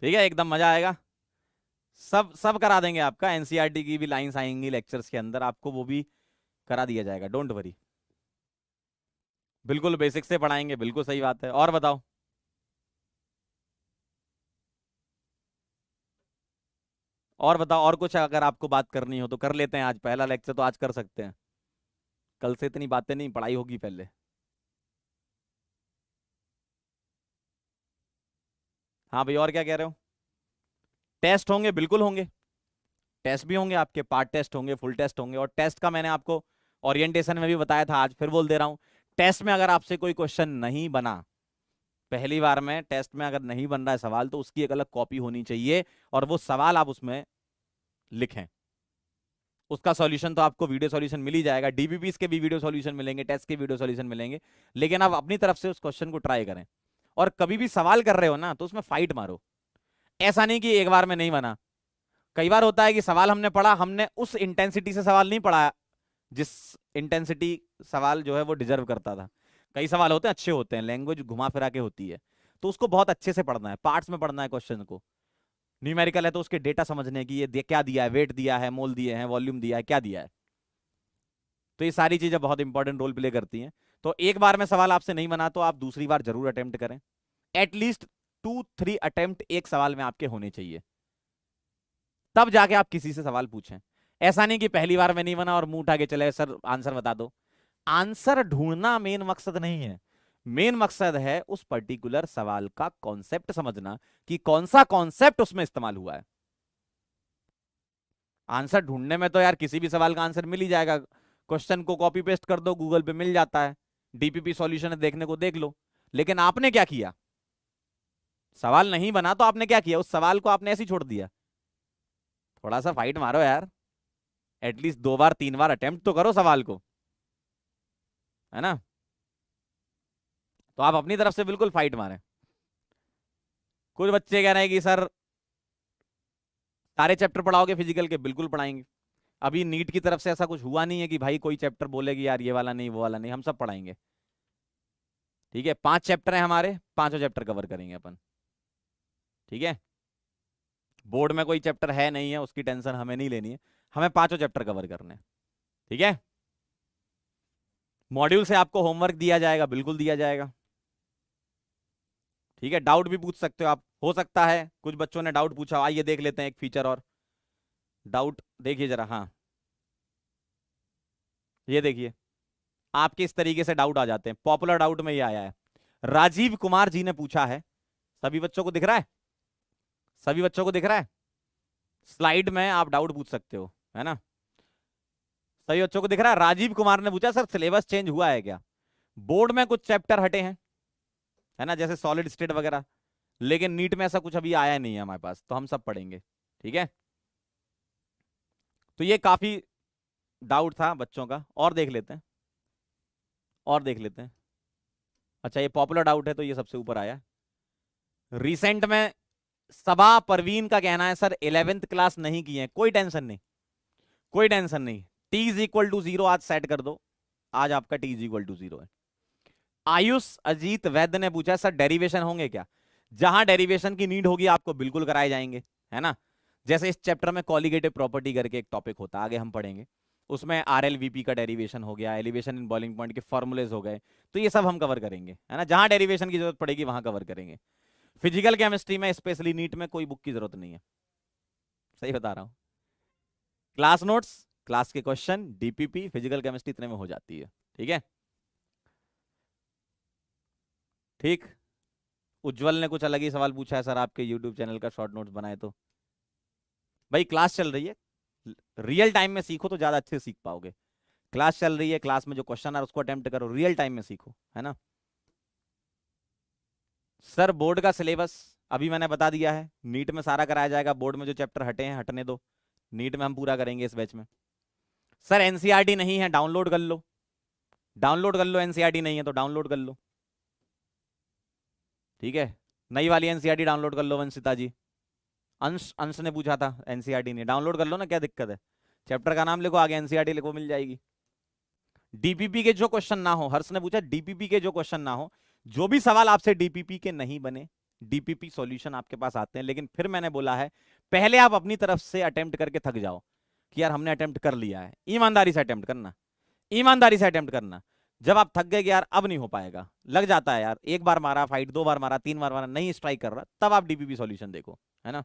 ठीक है, एकदम मजा आएगा, सब सब करा देंगे आपका। एनसीईआरटी की भी लाइंस आएंगी लेक्चर्स के अंदर, आपको वो भी करा दिया जाएगा, डोंट वरी। बिल्कुल बेसिक से पढ़ाएंगे, बिल्कुल सही बात है। और बताओ, और बताओ, और कुछ अगर आपको बात करनी हो तो कर लेते हैं, आज पहला लेक्चर तो आज कर सकते हैं, कल से इतनी बातें नहीं, पढ़ाई होगी पहले। हाँ भाई, और क्या कह रहे हो। टेस्ट होंगे, बिल्कुल होंगे, टेस्ट भी होंगे आपके, पार्ट टेस्ट होंगे, फुल टेस्ट होंगे। और टेस्ट का मैंने आपको ओरिएंटेशन में भी बताया था, आज फिर बोल दे रहा हूं। टेस्ट में अगर आपसे कोई क्वेश्चन नहीं बना, पहली बार में टेस्ट में अगर नहीं बन रहा है सवाल, तो उसकी एक अलग कॉपी होनी चाहिए, और वो सवाल आप उसमें लिखें। उसका सॉल्यूशन तो आपको वीडियो सॉल्यूशन मिल ही जाएगा, डीबीपीस के भी वीडियो सॉल्यूशन मिलेंगे, टेस्ट के वीडियो सॉल्यूशन मिलेंगे, लेकिन आप अपनी तरफ से उस क्वेश्चन को ट्राई करें। और कभी भी सवाल कर रहे हो ना, तो उसमें फाइट मारो, ऐसा नहीं कि एक बार में नहीं बना। कई बार होता है कि सवाल हमने पढ़ा, हमने उस इंटेंसिटी से सवाल नहीं पढ़ा जिस इंटेंसिटी सवाल जो है वो डिजर्व करता था। कई सवाल होते हैं अच्छे होते हैं, लैंग्वेज घुमा फिरा के होती है, तो उसको बहुत अच्छे से पढ़ना है, पार्ट्स में पढ़ना है क्वेश्चन को। न्यूमेरिकल है तो उसके डेटा समझने की, ये क्या दिया है, वेट दिया है, मोल दिए हैं, वॉल्यूम दिया है, क्या दिया है। तो ये सारी चीजें बहुत इंपॉर्टेंट रोल प्ले करती हैं। तो एक बार में सवाल आपसे नहीं बना तो आप दूसरी बार जरूर अटेम्प्ट करें, एटलीस्ट 2-3 अटेम्प्ट एक सवाल में आपके होने चाहिए, तब जाके आप किसी से सवाल पूछें। ऐसा नहीं कि पहली बार में नहीं बना और मुंह उठा के चले सर आंसर बता दो। आंसर ढूंढना मेन मकसद नहीं है, मेन मकसद है उस पर्टिकुलर सवाल का कॉन्सेप्ट समझना, कि कौन सा कॉन्सेप्ट उसमें इस्तेमाल हुआ है। आंसर ढूंढने में तो यार किसी भी सवाल का आंसर मिल ही जाएगा, क्वेश्चन को कॉपी पेस्ट कर दो, गूगल पे मिल जाता है, डीपीपी सॉल्यूशन है, देखने को देख लो। लेकिन आपने क्या किया, सवाल नहीं बना तो आपने क्या किया, उस सवाल को आपने ऐसे ही छोड़ दिया। थोड़ा सा फाइट मारो यार, एटलीस्ट 2 बार 3 बार अटेम्प्ट तो करो सवाल को, है ना। तो आप अपनी तरफ से बिल्कुल फाइट मारें। कुछ बच्चे कह रहे हैं कि सर सारे चैप्टर पढ़ाओगे फिजिकल के? बिल्कुल पढ़ाएंगे। अभी नीट की तरफ से ऐसा कुछ हुआ नहीं है कि भाई कोई चैप्टर बोलेगी यार ये वाला नहीं वो वाला नहीं, हम सब पढ़ाएंगे। ठीक है, 5 चैप्टर हैं हमारे, 5 चैप्टर कवर करेंगे अपन। ठीक है, बोर्ड में कोई चैप्टर है नहीं है उसकी टेंशन हमें नहीं लेनी है, हमें 5 चैप्टर कवर करने हैं। ठीक है, मॉड्यूल से आपको होमवर्क दिया जाएगा, बिल्कुल दिया जाएगा। ठीक है, डाउट भी पूछ सकते हो आप, हो सकता है कुछ बच्चों ने डाउट पूछा, आइए देख लेते हैं एक फीचर और। डाउट देखिए जरा, हाँ ये देखिए, आपके इस तरीके से डाउट आ जाते हैं। पॉपुलर डाउट में ये आया है, राजीव कुमार जी ने पूछा है। सभी बच्चों को दिख रहा है? सभी बच्चों को दिख रहा है? स्लाइड में आप डाउट पूछ सकते हो, है ना? सभी बच्चों को दिख रहा है? राजीव कुमार ने पूछा सर सिलेबस चेंज हुआ है क्या? बोर्ड में कुछ चैप्टर हटे हैं, है ना, जैसे सॉलिड स्टेट वगैरह, लेकिन नीट में ऐसा कुछ अभी आया नहीं है हमारे पास, तो हम सब पढ़ेंगे। ठीक है, तो ये काफी डाउट था बच्चों का, और देख लेते हैं, और देख लेते हैं। अच्छा ये पॉपुलर डाउट है तो ये सबसे ऊपर आया। रिसेंट में सबा परवीन का कहना है सर 11th क्लास नहीं की है। कोई टेंशन नहीं, कोई टेंशन नहीं, टी इज इक्वल टू 0 आज सेट कर दो, आज आपका टी इज इक्वल टू 0 है। आयुष अजीत वैद्य ने पूछा सर डेरिवेशन होंगे क्या? जहां डेरिवेशन की नीड होगी आपको बिल्कुल कराए जाएंगे, है ना। जैसे इस चैप्टर में कॉलिगेटिव प्रॉपर्टी करके एक टॉपिक होता है, आगे हम पढ़ेंगे, उसमें आरएलवीपी का डेरिवेशन हो गया, एलिवेशन इन बॉइलिंग पॉइंट के फॉर्मूलेज हो गए, तो ये सब हम कवर करेंगे, है ना। जहां डेरिवेशन की जरूरत पड़ेगी वहां कवर करेंगे। फिजिकल केमिस्ट्री में स्पेशली नीट में कोई बुक की जरूरत नहीं है, सही बता रहा हूं। क्लास नोट्स, क्लास के क्वेश्चन, डीपीपी, फिजिकल केमिस्ट्री इतने में हो जाती है। ठीक है, ठीक। उज्जवल ने कुछ अलग ही सवाल पूछा है सर, आपके यूट्यूब चैनल का शॉर्ट नोट्स बनाए तो। भाई क्लास चल रही है, रियल टाइम में सीखो तो ज्यादा अच्छे सीख पाओगे। क्लास चल रही है, क्लास में जो क्वेश्चन आ रहा है उसको अटेम्प्ट करो, रियल टाइम में सीखो, है ना। सर बोर्ड का सिलेबस अभी मैंने बता दिया है, नीट में सारा कराया जाएगा, बोर्ड में जो चैप्टर हटे हैं हटने दो, नीट में हम पूरा करेंगे इस बैच में। सर एनसीईआरटी नहीं है, डाउनलोड कर लो, डाउनलोड कर लो, एनसीईआरटी नहीं है तो डाउनलोड कर लो। ठीक है, नई वाली एनसीईआरटी डाउनलोड कर लो वंशिता जी। अंश अंश ने पूछा था एनसीईआरटी नहीं, डाउनलोड कर लो ना, क्या दिक्कत है। चैप्टर का नाम लिखो, आगे एनसीईआरटी लिखो, मिल जाएगी। डीपीपी के जो क्वेश्चन ना हो, हर्ष ने पूछा डीपीपी के जो क्वेश्चन ना हो, जो भी सवाल आपसे डीपीपी के नहीं बने, डीपीपी सॉल्यूशन आपके पास आते हैं, लेकिन फिर मैंने बोला है पहले आप अपनी तरफ से अटेम्प्ट करके थक जाओ कि यार हमने अटेम्प्ट कर लिया है। ईमानदारी से अटेम्प्ट करना, ईमानदारी से अटेम्प्ट करना। जब आप थक गए कि यार अब नहीं हो पाएगा, लग जाता है यार, एक बार मारा फाइट, 2 बार मारा, 3 बार मारा, नहीं स्ट्राइक कर रहा, तब आप डीपीपी सॉल्यूशन देखो, है ना।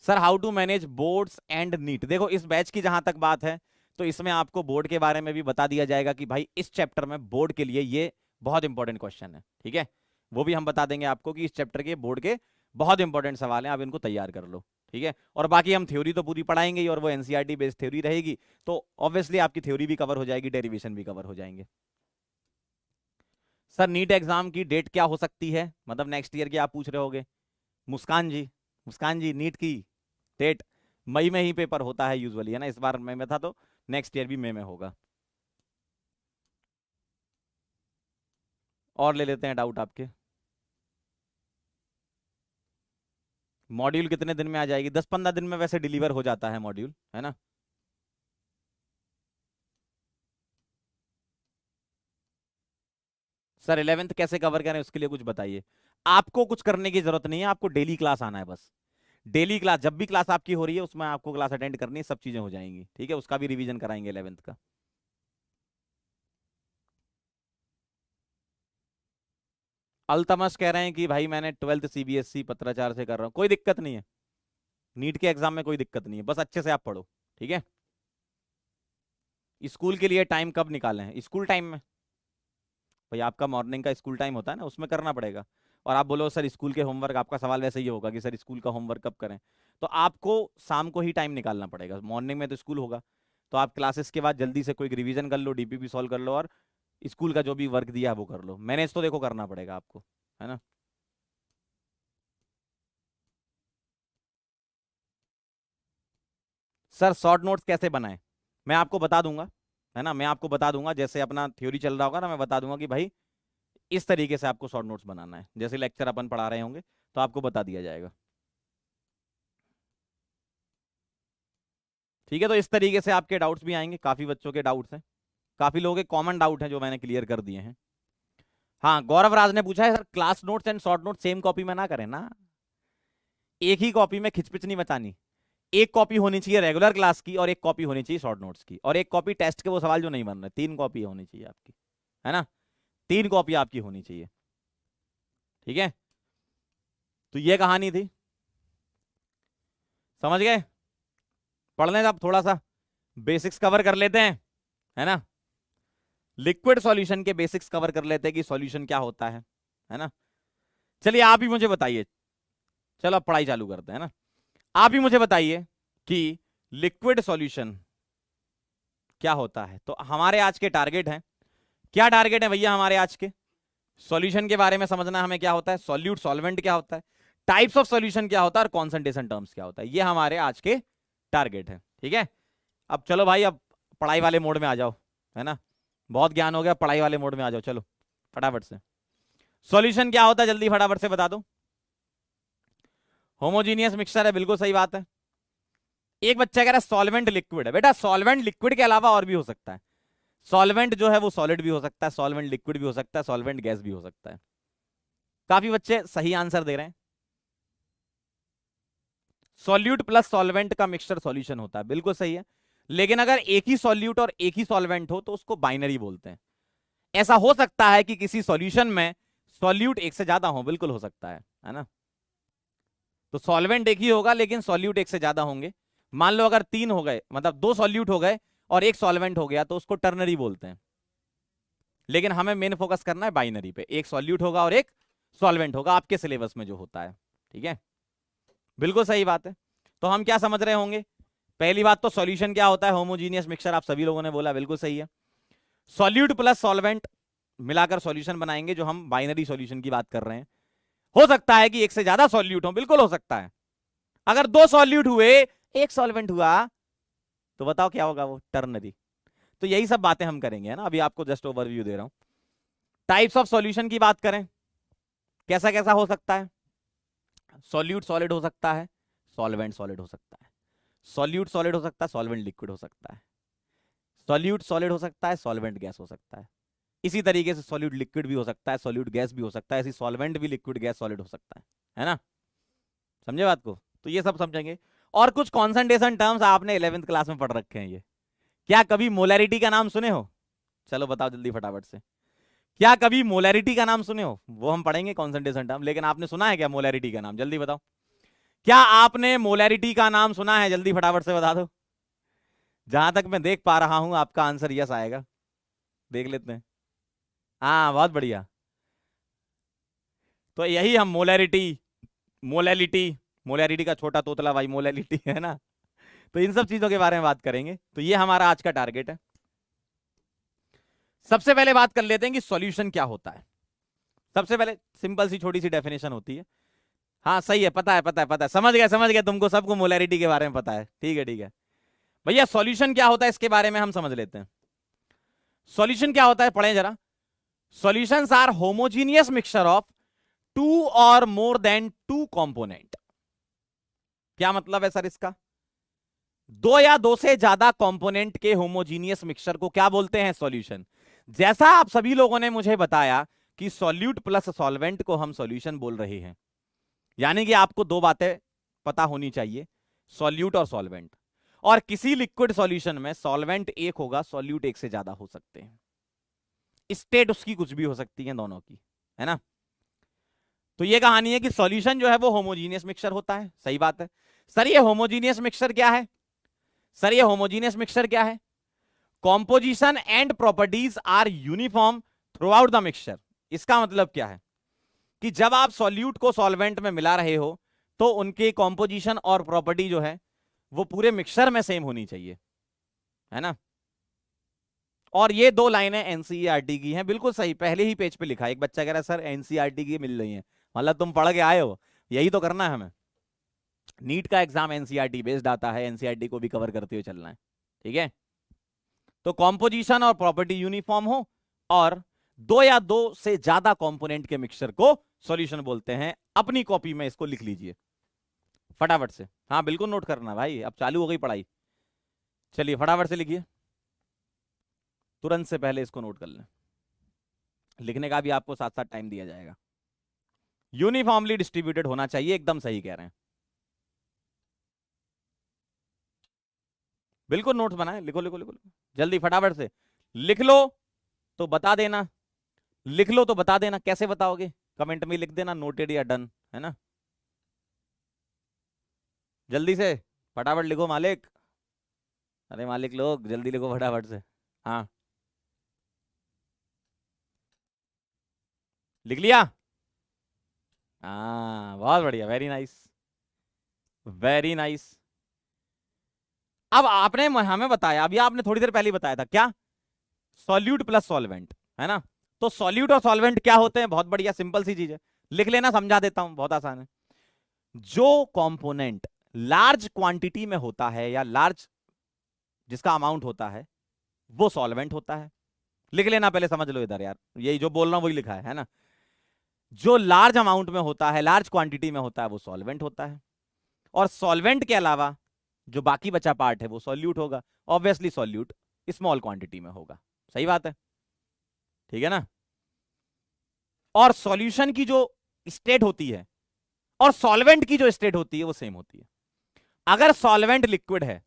Sir how to manage boards and NEET, देखो इस बैच की जहां तक बात है तो इसमें आपको बोर्ड के बारे में भी बता दिया जाएगा कि भाई इस चैप्टर में बोर्ड के लिए ये बहुत इंपॉर्टेंट क्वेश्चन है। ठीक है, वो भी हम बता देंगे आपको कि इस चैप्टर के बोर्ड के बहुत इंपॉर्टेंट सवाल हैं, आप इनको तैयार कर लो। ठीक है, और बाकी हम थ्योरी तो पूरी पढ़ाएंगे ही, और वो एनसीईआरटी बेस्ड थ्योरी रहेगी, तो ऑब्वियसली आपकी थ्योरी भी कवर हो जाएगी, डेरिवेशन भी कवर हो जाएंगे। सर नीट एग्जाम की डेट क्या हो सकती है, मतलब नेक्स्ट ईयर की आप पूछ रहे होगे। मुस्कान जी, मुस्कान जी नीट की डेट मई में ही पेपर होता है यूजुअली, है ना, इस बार मई में था तो नेक्स्ट ईयर भी मई में होगा। और ले लेते हैं डाउट आपके। मॉड्यूल कितने दिन में आ जाएगी? 10-15 दिन में वैसे डिलीवर हो जाता है मॉड्यूल, है ना। सर 11th कैसे कवर करें उसके लिए कुछ बताइए। आपको कुछ करने की जरूरत नहीं है, आपको डेली क्लास आना है बस। डेली क्लास, जब भी क्लास आपकी हो रही है उसमें आपको क्लास अटेंड करनी है, सब चीजें हो जाएंगी। ठीक है, उसका भी रिवीजन कराएंगे 11th का। अल्तमश कह रहे हैं कि भाई मैंने 12th सीबीएसई पत्राचार से कर रहा हूं, कोई दिक्कत नहीं है, नीट के एग्जाम में कोई दिक्कत नहीं है, बस अच्छे से आप पढ़ो। ठीक है, स्कूल के लिए टाइम कब निकालें हैं? स्कूल टाइम में भाई आपका मॉर्निंग का स्कूल टाइम होता है ना, उसमें करना पड़ेगा। और आप बोलो सर स्कूल के होमवर्क, आपका सवाल वैसे ही होगा कि सर स्कूल का होमवर्क कब करें, तो आपको शाम को ही टाइम निकालना पड़ेगा, मॉर्निंग में तो स्कूल होगा, तो आप क्लासेस के बाद जल्दी से कोई रिवीजन कर लो, डीपीपी सॉल्व कर लो, और स्कूल का जो भी वर्क दिया है वो कर लो। मैनेज तो देखो करना पड़ेगा आपको, है ना। सर शॉर्ट नोट्स कैसे बनाएं, मैं आपको बता दूंगा, है ना, मैं आपको बता दूंगा, जैसे अपना थ्योरी चल रहा होगा ना, मैं बता दूंगा कि भाई इस तरीके से आपको शॉर्ट नोट्स बनाना है, जैसे लेक्चर अपन पढ़ा रहे होंगे तो आपको बता दिया जाएगा। ठीक है, तो इस तरीके से आपके डाउट्स भी आएंगे, काफी बच्चों के डाउट्स हैं, काफी लोगों के कॉमन डाउट हैं जो मैंने क्लियर कर दिए हैं। हाँ, गौरव राज ने पूछा है sir class notes and short note same copy में ना करें ना, एक ही कॉपी में खिचपिच नहीं मचानी। एक कॉपी होनी चाहिए रेगुलर क्लास की और एक कॉपी होनी चाहिए शॉर्ट नोट्स की, और एक कॉपी टेस्ट के वो सवाल जो नहीं बन रहे। 3 कॉपी होनी चाहिए आपकी, है ना, 3 कॉपी आपकी होनी चाहिए। ठीक है, तो ये कहानी थी, समझ गए। पढ़ लें अब, थोड़ा सा बेसिक्स कवर कर लेते हैं, है ना, लिक्विड सॉल्यूशन के बेसिक्स कवर कर लेते हैं कि सॉल्यूशन क्या होता है ना। चलिए आप ही मुझे बताइए, चलो अब पढ़ाई चालू करते हैं ना। आप ही मुझे बताइए कि लिक्विड सॉल्यूशन क्या होता है। तो हमारे आज के टारगेट हैं, क्या टारगेट है भैया हमारे आज के? सॉल्यूशन के बारे में समझना हमें, क्या होता है सॉल्यूट, सॉल्वेंट क्या होता है, टाइप्स ऑफ सॉल्यूशन क्या होता है, और कॉन्सेंट्रेशन टर्म्स क्या होता है। ये हमारे आज के टारगेट है। ठीक है, अब चलो भाई, अब पढ़ाई वाले मोड में आ जाओ, है ना, बहुत ज्ञान हो गया, पढ़ाई वाले मोड में आ जाओ। चलो फटाफट से, सॉल्यूशन क्या होता है जल्दी फटाफट से बता दो। होमोजीनियस मिक्सचर है, बिल्कुल सही बात है। एक बच्चा कह रहा है सॉल्वेंट लिक्विड है। बेटा सॉल्वेंट लिक्विड के अलावा और भी हो सकता है। सॉल्वेंट जो है वो सॉलिड भी हो सकता है, सॉल्वेंट लिक्विड भी हो सकता है, सॉल्वेंट गैस भी हो सकता है। काफी बच्चे सही आंसर दे रहे हैं। सॉल्यूट प्लस सॉल्वेंट का मिक्सचर सॉल्यूशन होता है, बिल्कुल सही है। लेकिन अगर एक ही सॉल्यूट और एक ही सॉल्वेंट हो तो उसको बाइनरी बोलते हैं। ऐसा हो सकता है कि किसी सॉल्यूशन में सॉल्यूट एक से ज्यादा हो, बिल्कुल हो सकता है ना। तो सॉल्वेंट एक ही होगा लेकिन सॉल्यूट एक से ज्यादा होंगे। मान लो अगर 3 हो गए, मतलब 2 सॉल्यूट हो गए और एक सॉल्वेंट हो गया, तो उसको टर्नरी बोलते हैं। लेकिन हमें मेन फोकस करना है बाइनरी पे, एक सॉल्यूट होगा और एक सॉल्वेंट होगा, आपके सिलेबस में जो होता है। ठीक है, बिल्कुल सही बात है। तो हम क्या समझ रहे होंगे, पहली बात तो सॉल्यूशन क्या होता है, होमोजीनियस मिक्सचर, आप सभी लोगों ने बोला, बिल्कुल सही है। सॉल्यूट प्लस सॉल्वेंट मिलाकर सॉल्यूशन बनाएंगे, जो हम बाइनरी सॉल्यूशन की बात कर रहे हैं। हो सकता है कि एक से ज्यादा सॉल्यूट हो, बिल्कुल हो सकता है। अगर 2 सॉल्यूट हुए, एक सॉल्वेंट हुआ, तो बताओ क्या होगा, वो टर्नरी। तो यही सब बातें हम करेंगे, है ना। अभी आपको जस्ट ओवरव्यू दे रहा हूं। टाइप्स ऑफ सॉल्यूशन की बात करें, कैसा कैसा हो सकता है। सॉल्यूट सॉलिड हो सकता है, सॉल्वेंट सॉलिड हो सकता है, सॉल्यूट सॉलिड हो सकता है, सॉल्वेंट लिक्विड हो सकता है, सॉल्यूट सॉलिड हो सकता है, सॉल्वेंट गैस हो सकता है। इसी तरीके से सॉल्यूट लिक्विड भी हो सकता है, सॉल्यूट गैस भी हो सकता है, ऐसी सॉल्वेंट भी लिक्विड गैस सॉलिड हो सकता है ना। समझे बात को, तो ये सब समझेंगे। और कुछ कॉन्सेंट्रेशन टर्म्स आपने 11th क्लास में पढ़ रखे हैं। ये क्या कभी मोलैरिटी का नाम सुने हो? चलो बताओ जल्दी फटाफट से, क्या कभी मोलैरिटी का नाम सुने हो? वो हम पढ़ेंगे कॉन्सेंट्रेशन टर्म, लेकिन आपने सुना है क्या मोलैरिटी का नाम? जल्दी बताओ, क्या आपने मोलैरिटी का नाम सुना है? जल्दी फटाफट से बता दो। जहां तक मैं देख पा रहा हूं आपका आंसर यस आएगा, देख लेते हैं। हाँ बहुत बढ़िया। तो यही हम मोलैरिटी, मोलैलिटी, मोलैरिटी का छोटा तोतला भाई मोलैलिटी, है ना। तो इन सब चीजों के बारे में बात करेंगे। तो ये हमारा आज का टारगेट है। सबसे पहले बात कर लेते हैं कि सॉल्यूशन क्या होता है। सबसे पहले सिंपल सी छोटी सी डेफिनेशन होती है। हाँ सही है, पता है पता है पता है, समझ गए तुमको, सबको मोलैरिटी के बारे में पता है। ठीक है भैया, सॉल्यूशन क्या होता है इसके बारे में हम समझ लेते हैं। सॉल्यूशन क्या होता है पढ़ें जरा। Solutions are homogeneous mixture of 2 और मोर देन 2 कंपोनेंट। क्या मतलब है सर इसका? 2 या 2 से ज्यादा कंपोनेंट के होमोजीनियस मिक्सचर को क्या बोलते हैं? सॉल्यूशन। जैसा आप सभी लोगों ने मुझे बताया कि सॉल्यूट प्लस सॉल्वेंट को हम सॉल्यूशन बोल रहे हैं, यानी कि आपको 2 बातें पता होनी चाहिए, सॉल्यूट और सॉल्वेंट। और किसी लिक्विड सॉल्यूशन में सॉल्वेंट एक होगा, सॉल्यूट एक से ज्यादा हो सकते हैं। स्टेट उसकी कुछ भी हो सकती है दोनों की, है ना। तो ये कहानी है कि सॉल्यूशन जो है वो होमोजीनियस मिक्सचर होता है। सही बात है सर। ये होमोजीनियस मिक्सचर क्या है? सर ये होमोजीनियस मिक्सचर क्या है? Composition and properties are uniform throughout the mixture. इसका मतलब क्या है कि जब आप सॉल्यूट को सॉल्वेंट में मिला रहे हो तो उनके कॉम्पोजिशन और प्रॉपर्टी जो है वो पूरे मिक्सचर में सेम होनी चाहिए, है ना। और ये 2 लाइनें एनसीईआरटी की हैं, बिल्कुल सही, पहले ही पेज पे लिखा है। एक बच्चा कह रहा है सर एनसीईआरटी की मिल रही है, मतलब तुम पढ़ के आए हो, यही तो करना है हमें। नीट का एग्जाम एनसीईआरटी बेस्ड आता है, एनसीईआरटी को भी कवर करते हुए चलना है। ठीक है, तो कॉम्पोजिशन और प्रॉपर्टी यूनिफॉर्म हो और 2 या 2 से ज्यादा कंपोनेंट के मिक्सचर को सॉल्यूशन बोलते हैं। अपनी कॉपी में इसको लिख लीजिए फटाफट से। हाँ बिल्कुल नोट करना भाई, अब चालू हो गई पढ़ाई। चलिए फटाफट से लिखिए, तुरंत से पहले इसको नोट कर लें। लिखने का भी आपको साथ साथ टाइम दिया जाएगा। यूनिफॉर्मली डिस्ट्रीब्यूटेड होना चाहिए, एकदम सही कह रहे हैं। बिल्कुल नोट्स बनाए, लिखो लिखो लिखो लिखो। जल्दी फटाफट से लिख लो तो बता देना, लिख लो तो बता देना। कैसे बताओगे? कमेंट में लिख देना नोटेड या डन, है ना। जल्दी से फटाफट लिखो मालिक। अरे मालिक लोग जल्दी लिखो फटाफट से। हाँ लिख लिया? हाँ बहुत बढ़िया, वेरी नाइस वेरी नाइस। अब आपने हमें बताया, अभी आपने थोड़ी देर पहले ही बताया था क्या, सॉल्यूट प्लस सॉल्वेंट, है ना। तो सॉल्यूट और सॉल्वेंट क्या होते हैं? बहुत बढ़िया सिंपल सी चीज है, लिख लेना, समझा देता हूं, बहुत आसान है। जो कंपोनेंट लार्ज क्वांटिटी में होता है या लार्ज जिसका अमाउंट होता है वो सॉल्वेंट होता है। लिख लेना पहले, समझ लो इधर यार, यही जो बोल रहा हूं वही लिखा है ना। जो लार्ज अमाउंट में होता है, लार्ज क्वांटिटी में होता है, वो सॉल्वेंट होता है। और सॉल्वेंट के अलावा जो बाकी बचा पार्ट है वो सॉल्यूट होगा। ऑब्वियसली सॉल्यूट स्मॉल क्वांटिटी में होगा, सही बात है, ठीक है ना। और सॉल्यूशन की जो स्टेट होती है और सॉल्वेंट की जो स्टेट होती है वो सेम होती है। अगर सॉल्वेंट लिक्विड है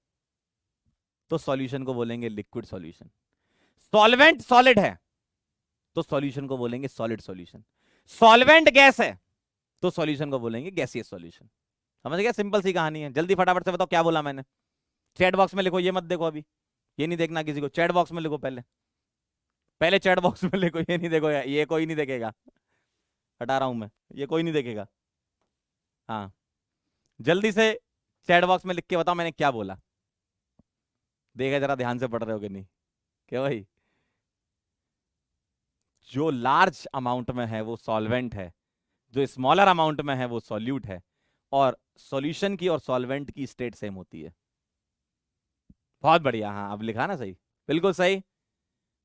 तो सॉल्यूशन को बोलेंगे लिक्विड सॉल्यूशन। सॉल्वेंट सॉलिड है तो सॉल्यूशन को बोलेंगे सॉलिड सॉल्यूशन। सॉल्वेंट गैस है तो सॉल्यूशन को बोलेंगे गैसियस सॉल्यूशन। समझ गया? सिंपल सी कहानी है। जल्दी फटाफट से बताओ क्या बोला मैंने। चैट बॉक्स में लिखो, ये मत देखो अभी, ये नहीं देखना किसी को। चैट बॉक्स में लिखो, पहले पहले चैट बॉक्स में लिखो, ये नहीं देखो, ये कोई नहीं देखेगा, हटा रहा हूं मैं, ये कोई नहीं देखेगा। हाँ जल्दी से चैट बॉक्स में लिख के बताओ मैंने क्या बोला। देखा जरा ध्यान से पढ़ रहे हो कि नहीं? क्या भाई, जो लार्ज अमाउंट में है वो सॉल्वेंट है, जो स्मॉलर अमाउंट में है वो सॉल्यूट है, और सॉल्यूशन की और सॉल्वेंट की स्टेट सेम होती है। बहुत बढ़िया, हाँ अब लिखा ना सही, बिल्कुल सही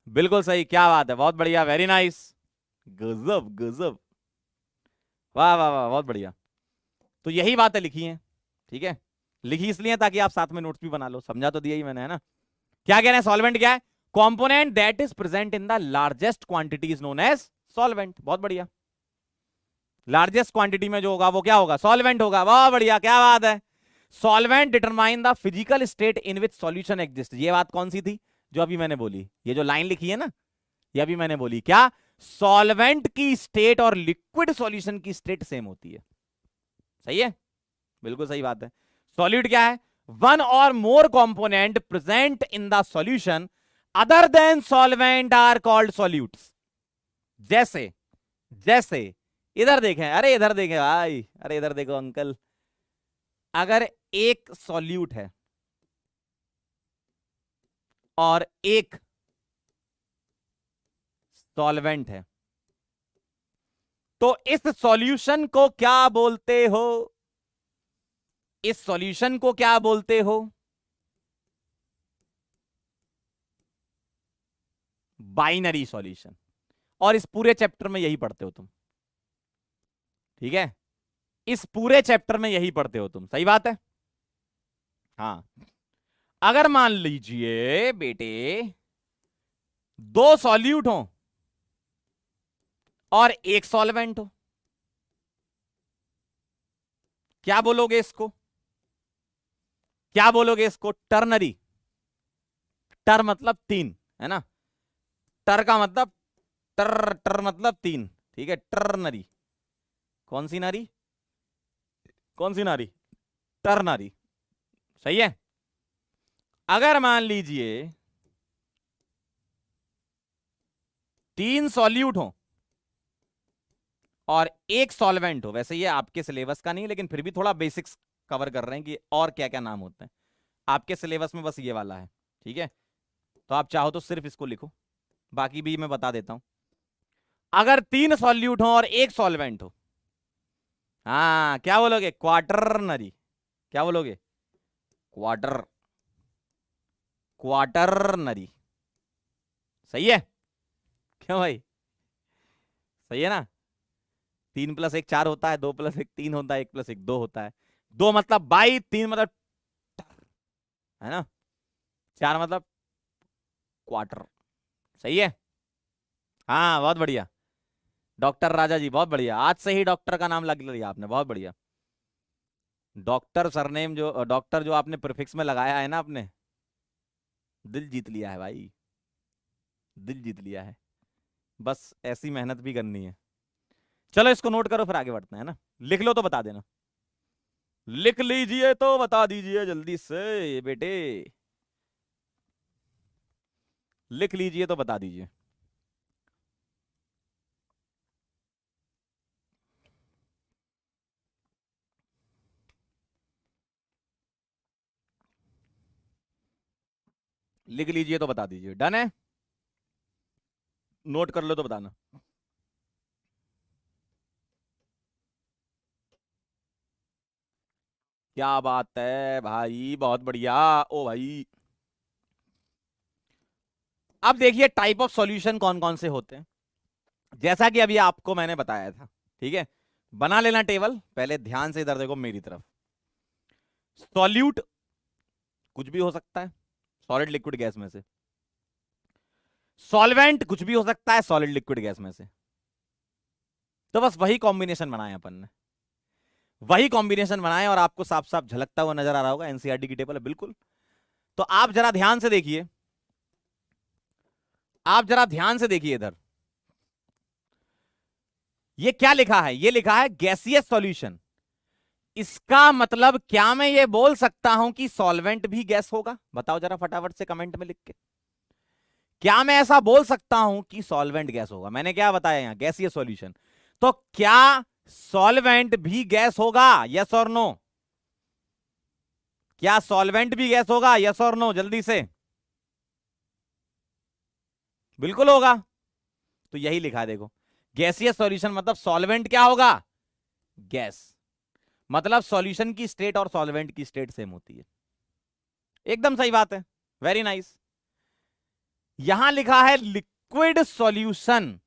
बिल्कुल सही, क्या बात है, बहुत बढ़िया, वेरी नाइस, गजब गजब, वाह वाह वाह, बहुत बढ़िया। तो यही बातें लिखी हैं, ठीक है। लिखी इसलिए ताकि आप साथ में नोट्स भी बना लो, समझा तो दिया ही मैंने, है ना। क्या कह रहे हैं? सॉल्वेंट क्या है? Component that is present in the largest quantity is known as solvent. बहुत बढ़िया, लार्जेस्ट क्वांटिटी में जो होगा वो क्या होगा? सॉल्वेंट होगा। बहुत बढ़िया, क्या बात है। Solvent determine the physical state in which solution exist. ये बात कौन सी थी जो अभी मैंने बोली? ये जो लाइन लिखी है ना, ये अभी मैंने बोली। क्या सॉल्वेंट की स्टेट और लिक्विड सॉल्यूशन की स्टेट सेम होती है? सही है, बिल्कुल सही बात है। सॉल्यूट क्या है? One or more component present in the solution other than solvent are called solutes. जैसे जैसे इधर देखें, अरे इधर देखें भाई, अरे इधर देखो अंकल, अगर एक सॉल्यूट है और एक सॉल्वेंट है तो इस सॉल्यूशन को क्या बोलते हो? इस सॉल्यूशन को क्या बोलते हो? Binary solution. और इस पूरे चैप्टर में यही पढ़ते हो तुम, ठीक है, इस पूरे चैप्टर में यही पढ़ते हो तुम, सही बात है। हाँ, अगर मान लीजिए बेटे दो सॉल्यूट हो और एक सॉल्वेंट हो, क्या बोलोगे इसको? क्या बोलोगे इसको? टर्नरी। टर मतलब तीन, है ना। टर का मतलब टर, टर मतलब तीन, ठीक है। टर्नरी, कौन सी नारी? कौन सी नारी? टर्नरी, सही है। अगर मान लीजिए तीन सॉल्यूट हो और एक सॉल्वेंट हो, वैसे ये आपके सिलेबस का नहीं है लेकिन फिर भी थोड़ा बेसिक्स कवर कर रहे हैं कि और क्या क्या नाम होते हैं। आपके सिलेबस में बस ये वाला है, ठीक है। तो आप चाहो तो सिर्फ इसको लिखो, बाकी भी मैं बता देता हूं। अगर तीन सॉल्यूट हो और एक सॉल्वेंट हो, हाँ क्या बोलोगे? क्वाटरनरी। क्या बोलोगे? क्वार्टर, क्वाटरनरी, सही है। क्यों भाई, सही है ना। 3+1 4 होता है, 2+1 3 होता है, 1+1 2 होता है। 2 मतलब 22, 3 मतलब, है ना। 4 मतलब क्वार्टर। सही है। हाँ बहुत बढ़िया डॉक्टर राजा जी, बहुत बढ़िया। आज से ही डॉक्टर का नाम लग लिया आपने, बहुत बढ़िया। डॉक्टर सरनेम जो डॉक्टर जो आपने प्रीफिक्स में लगाया है ना, आपने दिल जीत लिया है भाई, दिल जीत लिया है। बस ऐसी मेहनत भी करनी है। चलो इसको नोट करो फिर आगे बढ़ते हैं ना। लिख लो तो बता देना, लिख लीजिए तो बता दीजिए जल्दी से बेटे, लिख लीजिए तो बता दीजिए। लिख लीजिए तो बता दीजिए। डन है, नोट कर लो तो बताना। क्या बात है भाई, बहुत बढ़िया। ओ भाई अब देखिए टाइप ऑफ सॉल्यूशन कौन कौन से होते हैं, जैसा कि अभी आपको मैंने बताया था। ठीक है, बना लेना टेबल। पहले ध्यान से इधर देखो मेरी तरफ। सॉल्यूट कुछ भी हो सकता है सॉलिड लिक्विड गैस में से। सॉल्वेंट कुछ भी हो सकता है सॉलिड लिक्विड गैस में से। तो बस वही कॉम्बिनेशन बनाए अपन ने, वही कॉम्बिनेशन बनाए, और आपको साफ साफ झलकता हुआ नजर आ रहा होगा। एनसीईआरटी की टेबल है बिल्कुल। तो आप जरा ध्यान से देखिए, आप जरा ध्यान से देखिए इधर। ये क्या लिखा है, ये लिखा है गैसियस सॉल्यूशन। इसका मतलब क्या मैं ये बोल सकता हूं कि सॉल्वेंट भी गैस होगा? बताओ जरा फटाफट से कमेंट में लिख के। क्या मैं ऐसा बोल सकता हूं कि सॉल्वेंट गैस होगा? मैंने क्या बताया यहां, गैसियस सॉल्यूशन। तो क्या सॉल्वेंट भी गैस होगा? यस और नो? क्या सॉल्वेंट भी गैस होगा? यस और नो जल्दी से। बिल्कुल होगा। तो यही लिखा है देखो, गैसियस सॉल्यूशन मतलब सॉल्वेंट क्या होगा? गैस। मतलब सॉल्यूशन की स्टेट और सॉल्वेंट की स्टेट सेम होती है। एकदम सही बात है, वेरी नाइस। यहां लिखा है लिक्विड सॉल्यूशन,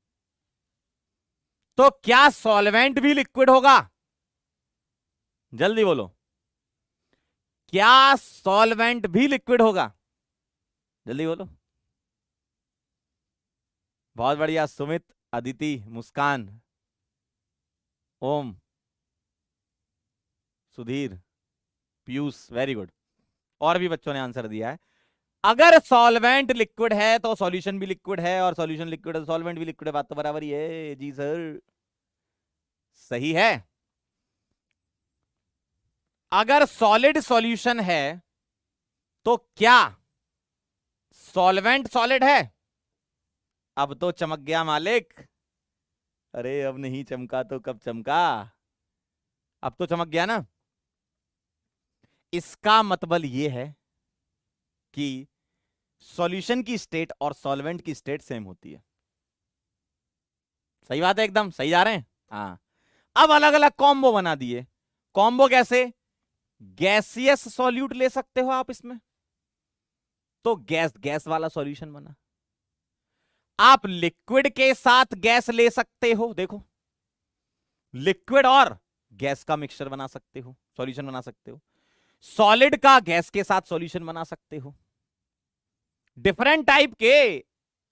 तो क्या सॉल्वेंट भी लिक्विड होगा? जल्दी बोलो, क्या सॉल्वेंट भी लिक्विड होगा? जल्दी बोलो। बहुत बढ़िया सुमित, अदिति, मुस्कान, ओम, सुधीर, पीयूष, वेरी गुड। और भी बच्चों ने आंसर दिया है। अगर सॉल्वेंट लिक्विड है तो सॉल्यूशन भी लिक्विड है, और सॉल्यूशन लिक्विड है तो सॉल्वेंट भी लिक्विड है। बात तो बराबर ही है जी सर, सही है। अगर सॉलिड सॉल्यूशन है तो क्या सॉल्वेंट सॉलिड है? अब तो चमक गया मालिक। अरे अब नहीं चमका तो कब चमका? अब तो चमक गया ना। इसका मतलब यह है कि सॉल्यूशन की स्टेट और सॉल्वेंट की स्टेट सेम होती है। सही बात है, एकदम सही जा रहे हैं। हाँ, अब अलग अलग कॉम्बो बना दिए। कॉम्बो कैसे? गैसियस सॉल्यूट ले सकते हो आप इसमें, तो गैस गैस वाला सॉल्यूशन बना। आप लिक्विड के साथ गैस ले सकते हो, देखो लिक्विड और गैस का मिक्सचर बना सकते हो, सॉल्यूशन बना सकते हो। सॉलिड का गैस के साथ सॉल्यूशन बना सकते हो। डिफरेंट टाइप के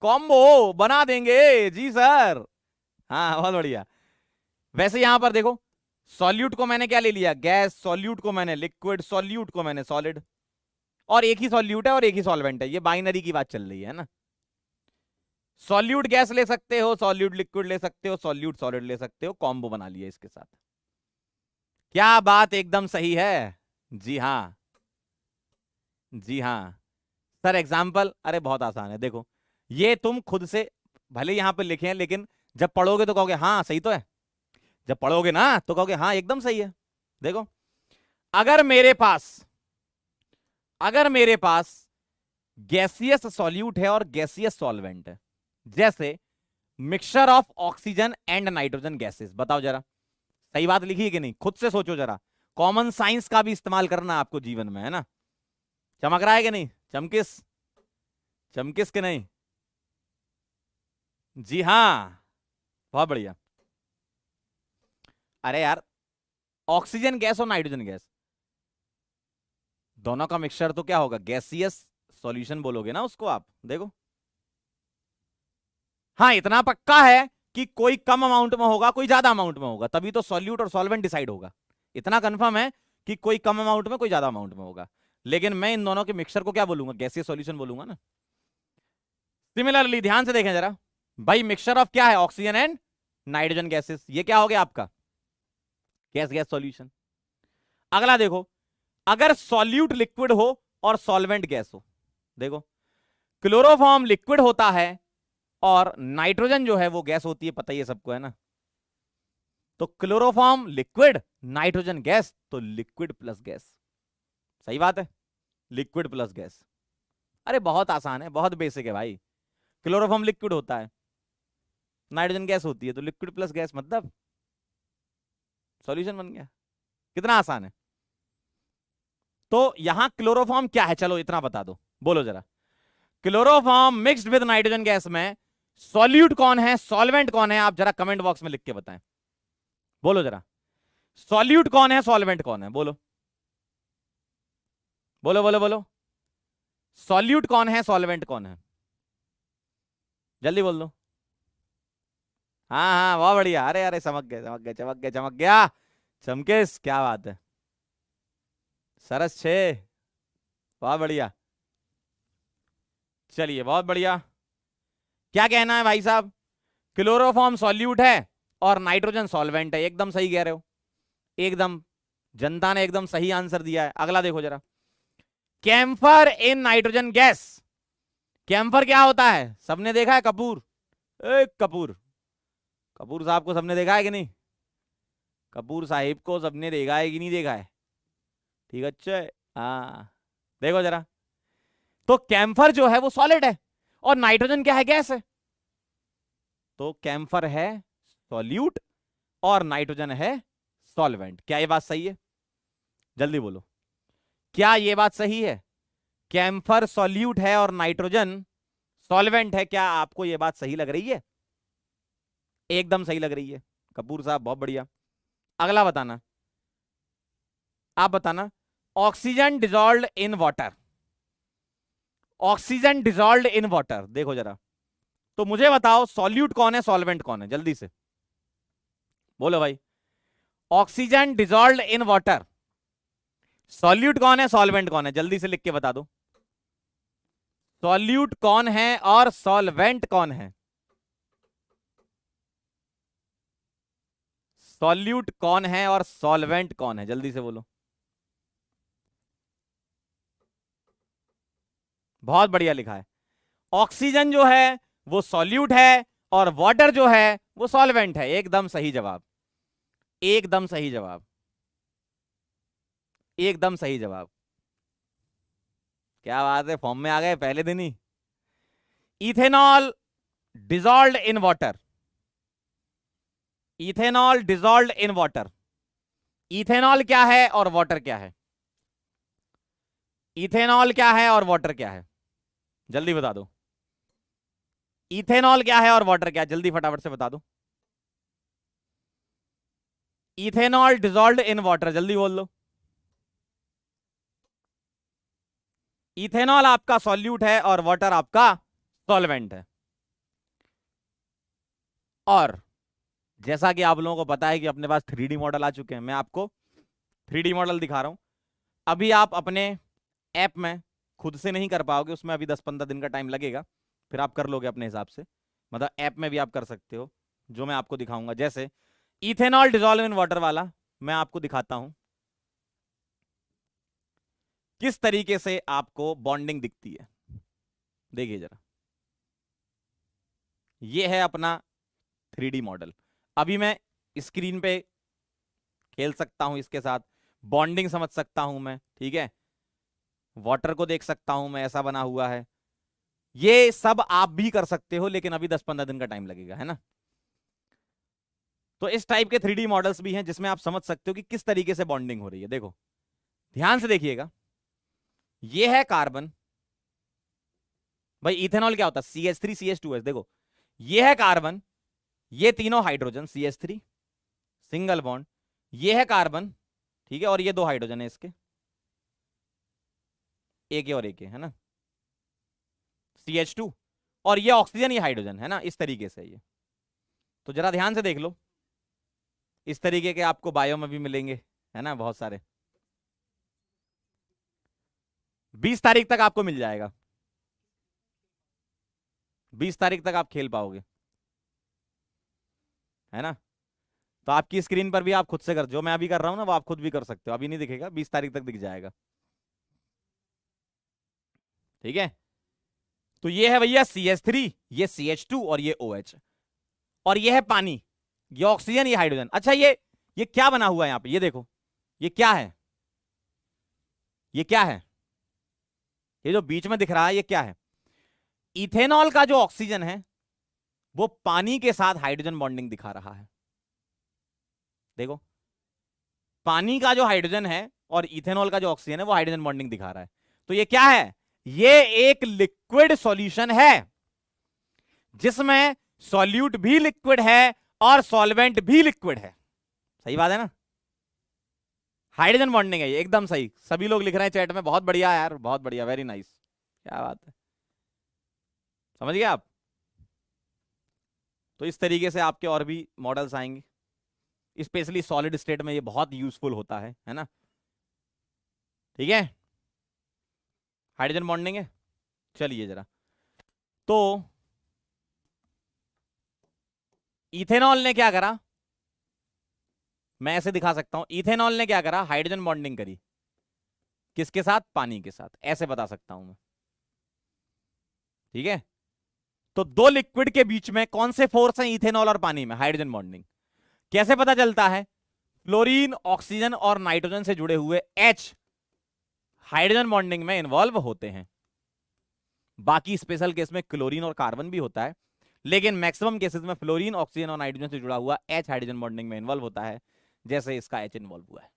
कॉम्बो बना देंगे जी सर। हाँ बहुत बढ़िया। वैसे यहां पर देखो, सॉल्यूट को मैंने क्या ले लिया? गैस। सॉल्यूट को मैंने लिक्विड, सॉल्यूट को मैंने सॉलिड। और एक ही सॉल्यूट है और एक ही सॉल्वेंट है, ये बाइनरी की बात चल रही है ना। सॉल्यूट गैस ले सकते हो, सॉल्यूट लिक्विड ले सकते हो, सॉल्यूट सॉलिड ले सकते हो, कॉम्बो बना लिया इसके साथ। क्या बात एकदम सही है। जी हाँ, जी हाँ सर। एग्जाम्पल, अरे बहुत आसान है, देखो ये तुम खुद से भले यहां पर लिखे हैं, लेकिन जब पढ़ोगे तो कहोगे हाँ सही तो है। जब पढ़ोगे ना तो कहोगे हाँ एकदम सही है। देखो, अगर मेरे पास गैसियस सॉल्यूट है और गैसियस सॉल्वेंट है, जैसे mixture of oxygen and nitrogen gases, बताओ जरा सही बात लिखी है कि नहीं? खुद से सोचो जरा। कॉमन साइंस का भी इस्तेमाल करना आपको जीवन में, है ना। चमक रहा है कि नहीं? चमकिस, चमकिस के नहीं? जी हाँ, बहुत बढ़िया। अरे यार, ऑक्सीजन गैस और नाइट्रोजन गैस दोनों का मिक्सचर तो क्या होगा? गैसियस सॉल्यूशन बोलोगे ना उसको आप। देखो, हाँ इतना पक्का है कि कोई कम अमाउंट में होगा, कोई ज्यादा अमाउंट में होगा, तभी तो सॉल्यूट और सॉल्वेंट डिसाइड होगा। इतना कंफर्म है कि कोई कम अमाउंट में, कोई ज्यादा अमाउंट में होगा। लेकिन मैं इन दोनों के मिक्सचर को क्या बोलूंगा? गैसीय सॉल्यूशन बोलूंगा ना। सिमिलरली ध्यान से देखें जरा भाई, मिक्सचर ऑफ क्या है? Oxygen and nitrogen gases. ये क्या हो गया आपका? Gas gas solution. अगला देखो, अगर सॉल्यूट लिक्विड हो और सॉल्वेंट गैस हो। देखो, क्लोरोफॉर्म लिक्विड होता है और नाइट्रोजन जो है वो गैस होती है, पता ही है सबको, है ना। तो क्लोरोफॉर्म लिक्विड, नाइट्रोजन गैस, तो लिक्विड प्लस गैस। सही बात है, लिक्विड प्लस गैस। अरे बहुत आसान है, बहुत बेसिक है भाई। क्लोरोफॉर्म लिक्विड होता है, नाइट्रोजन गैस होती है, तो लिक्विड प्लस गैस मतलब सॉल्यूशन बन गया। कितना आसान है। तो यहां क्लोरोफॉर्म क्या है, चलो इतना बता दो, बोलो जरा। Chloroform mixed with nitrogen gas में सॉल्यूट कौन है, सॉल्वेंट कौन है? आप जरा कमेंट बॉक्स में लिख के बताएं, बोलो जरा। सॉल्यूट कौन है, सॉल्वेंट कौन है? बोलो बोलो बोलो बोलो। सॉल्यूट कौन है, सॉल्वेंट कौन है? जल्दी बोल दो। हाँ हाँ, बहुत बढ़िया। अरे अरे, समझ गए समझ गए, चमक गए चमक गया। चमकेश, क्या बात है, सरस छे, बहुत बढ़िया। चलिए, बहुत बढ़िया। क्या कहना है भाई साहब? क्लोरोफॉर्म सॉल्यूट है और नाइट्रोजन सॉल्वेंट है। एकदम सही कह रहे हो, एकदम। जनता ने एकदम सही आंसर दिया है। अगला देखो जरा, camphor in nitrogen gas. Camphor क्या होता है? सबने देखा है कपूर, कपूर, कपूर साहब को सबने देखा है कि नहीं? कपूर साहिब को सबने देखा है कि नहीं देखा है? ठीक, अच्छा। हाँ, देखो जरा, तो कैम्फर जो है वो सॉलिड है और नाइट्रोजन क्या है? गैस है। तो कैम्फर है सॉल्यूट और नाइट्रोजन है सॉल्वेंट। क्या ये बात सही है? जल्दी बोलो, क्या ये बात सही है? कैम्फर सॉल्यूट है और नाइट्रोजन सॉल्वेंट है। क्या आपको ये बात सही लग रही है? एकदम सही लग रही है, कपूर साहब, बहुत बढ़िया। अगला बताना, आप बताना। Oxygen dissolved in water, oxygen dissolved in water. देखो जरा, तो मुझे बताओ सॉल्यूट कौन है, सॉल्वेंट कौन है? जल्दी से बोलो भाई। Oxygen dissolved in water, solute कौन है, सॉल्वेंट कौन है? जल्दी से लिख के बता दो। सॉल्यूट कौन है और सॉल्वेंट कौन है? सॉल्यूट कौन है और सॉल्वेंट कौन है? जल्दी से बोलो। बहुत बढ़िया लिखा है। ऑक्सीजन जो है वो सॉल्यूट है और वाटर जो है वो सॉल्वेंट है। एकदम सही जवाब, एकदम सही जवाब, एकदम सही जवाब। क्या बात है, फॉर्म में आ गए पहले दिन ही। Ethanol dissolved in water, ethanol dissolved in water. Ethanol क्या है और वाटर क्या है? इथेनॉल क्या है और वाटर क्या है? जल्दी बता दो। इथेनॉल क्या है और वाटर क्या है? जल्दी फटाफट से बता दो। इथेनॉल डिजॉल्व्ड इन वाटर, जल्दी बोल दो। इथेनॉल आपका सॉल्यूट है और वाटर आपका सॉल्वेंट है। और जैसा कि आप लोगों को पता है कि अपने पास 3D मॉडल आ चुके हैं, मैं आपको 3D मॉडल दिखा रहा हूं। अभी आप अपने ऐप में खुद से नहीं कर पाओगे, उसमें अभी 10-15 दिन का टाइम लगेगा, फिर आप कर लोगे अपने हिसाब से। मतलब ऐप में भी आप कर सकते हो, जो मैं आपको दिखाऊंगा। जैसे इथेनॉल डिजॉल्व इन वाटर वाला मैं आपको दिखाता हूं किस तरीके से आपको बॉन्डिंग दिखती है। देखिए जरा, ये है अपना 3D मॉडल। अभी मैं स्क्रीन पे खेल सकता हूं इसके साथ, बॉन्डिंग समझ सकता हूं मैं, ठीक है। वाटर को देख सकता हूं मैं, ऐसा बना हुआ है। ये सब आप भी कर सकते हो, लेकिन अभी 10-15 दिन का टाइम लगेगा, है ना। तो इस टाइप के 3D मॉडल्स भी हैं जिसमें आप समझ सकते हो कि किस तरीके से बॉन्डिंग हो रही है। देखो ध्यान से देखिएगा, ये है कार्बन। भाई इथेनॉल क्या होता है? CH3 CH2S। देखो ये है कार्बन, ये तीनों हाइड्रोजन CH3 सिंगल बॉन्ड, ये है कार्बन, ठीक है, और ये 2 हाइड्रोजन है इसके, एक और एक है ना। CH2 और ये ऑक्सीजन, ये हाइड्रोजन, है ना, इस तरीके से ये। तो जरा ध्यान से देख लो, इस तरीके के आपको बायो में भी मिलेंगे, है ना, बहुत सारे। 20 तारीख तक आपको मिल जाएगा, 20 तारीख तक आप खेल पाओगे, है ना। तो आपकी स्क्रीन पर भी आप खुद से कर, जो मैं अभी कर रहा हूं ना वो आप खुद भी कर सकते हो, अभी नहीं दिखेगा, 20 तारीख तक दिख जाएगा, ठीक है। तो ये है भैया CH3, ये CH2 और ये OH, और ये है पानी, ये ऑक्सीजन, ये हाइड्रोजन। अच्छा ये क्या बना हुआ है यहां पे, ये देखो, ये क्या है, ये क्या है, ये जो बीच में दिख रहा है ये क्या है? इथेनॉल का जो ऑक्सीजन है वो पानी के साथ हाइड्रोजन बॉन्डिंग दिखा रहा है। देखो, पानी का जो हाइड्रोजन है और इथेनॉल का जो ऑक्सीजन है वो हाइड्रोजन बॉन्डिंग दिखा रहा है। तो ये क्या है? ये एक लिक्विड सॉल्यूशन है जिसमें सॉल्यूट भी लिक्विड है और सॉल्वेंट भी लिक्विड है। सही बात है ना? हाइड्रोजन बॉन्डिंग है ये, एकदम सही। सभी लोग लिख रहे हैं चैट में, बहुत बढ़िया यार, बहुत बढ़िया, वेरी नाइस, क्या बात है, समझ गए आप? तो इस तरीके से आपके और भी मॉडल्स आएंगे, स्पेशली सॉलिड स्टेट में ये बहुत यूजफुल होता है ना। ठीक है, हाइड्रोजन बॉन्डिंग है। चलिए जरा, तो इथेनॉल ने क्या करा, मैं ऐसे दिखा सकता हूं, इथेनॉल ने क्या करा, हाइड्रोजन बॉन्डिंग करी, किसके साथ? पानी के साथ, ऐसे बता सकता हूं मैं, ठीक है। तो दो लिक्विड के बीच में कौन से फोर्स हैं इथेनॉल और पानी में? Hydrogen bonding. कैसे पता चलता है? फ्लोरीन, ऑक्सीजन और नाइट्रोजन से जुड़े हुए H हाइड्रोजन बॉन्डिंग में इन्वॉल्व होते हैं। बाकी स्पेशल केस में क्लोरीन और कार्बन भी होता है, लेकिन मैक्सिमम केसेस में फ्लोरीन, ऑक्सीजन और नाइट्रोजन से जुड़ा हुआ H हाइड्रोजन बॉन्डिंग में इन्वॉल्व होता है, जैसे इसका H इन्वॉल्व हुआ है।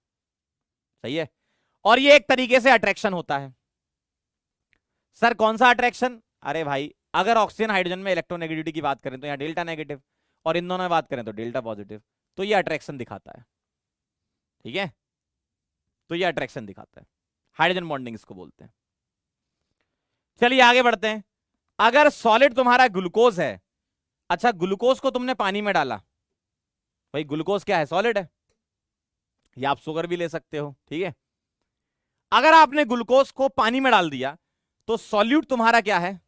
सही है। और ये एक तरीके से अट्रैक्शन होता है। सर कौन सा अट्रैक्शन? अरे भाई, अगर ऑक्सीजन हाइड्रोजन में इलेक्ट्रोनेगेटिविटी की बात करें तो यहाँ डेल्टा नेगेटिव, और इन दोनों में बात करें तो डेल्टा पॉजिटिव, तो ये अट्रैक्शन दिखाता है। ठीक है, तो ये अट्रैक्शन दिखाता है, हाइड्रोजन बॉन्डिंग इसको बोलते हैं। चलिए आगे बढ़ते हैं। अगर सॉलिड तुम्हारा ग्लूकोज है, अच्छा ग्लूकोज को तुमने पानी में डाला, भाई ग्लूकोज क्या है? सॉलिड है, या आप शुगर भी ले सकते हो, ठीक है। अगर आपने ग्लूकोज को पानी में डाल दिया तो सॉल्यूट तुम्हारा क्या है?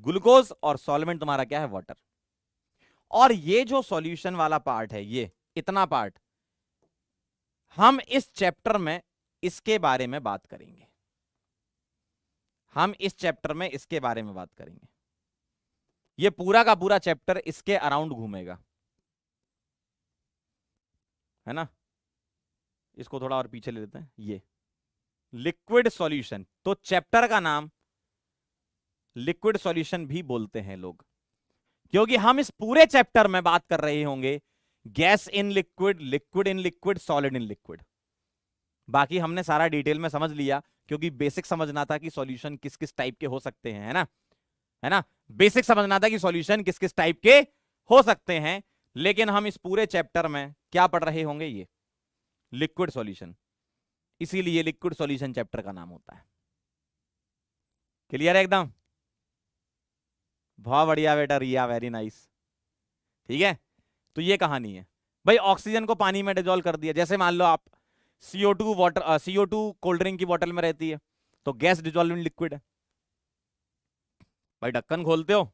ग्लूकोज, और सॉल्वेंट तुम्हारा क्या है? वाटर। और ये जो सॉल्यूशन वाला पार्ट है, ये इतना पार्ट, हम इस चैप्टर में इसके बारे में बात करेंगे, हम इस चैप्टर में इसके बारे में बात करेंगे। ये पूरा का पूरा चैप्टर इसके अराउंड घूमेगा, है ना। इसको थोड़ा और पीछे ले लेते हैं। ये लिक्विड सॉल्यूशन, तो चैप्टर का नाम लिक्विड सॉल्यूशन भी बोलते हैं लोग, क्योंकि हम इस पूरे चैप्टर में बात कर रहे होंगे gas in liquid, liquid in liquid, solid in liquid. बाकी हमने सारा डिटेल में समझ लिया, क्योंकि बेसिक समझना था कि सॉल्यूशन किस किस टाइप के हो सकते हैं, है ना। बेसिक समझना था कि सॉल्यूशन किस किस टाइप के हो सकते हैं। लेकिन हम इस पूरे चैप्टर में क्या पढ़ रहे होंगे? ये लिक्विड सॉल्यूशन, इसीलिए लिक्विड सॉल्यूशन चैप्टर का नाम होता है। क्लियर है एकदम? बहुत बढ़िया बेटा रिया, वेरी नाइस। ठीक है, तो ये कहानी है भाई। ऑक्सीजन को पानी में डिसॉल्व कर दिया, जैसे मान लो आप CO2 water, CO2 cold drink की बोतल में रहती है, तो गैस डिसॉल्विंग लिक्विड है भाई। ढक्कन खोलते हो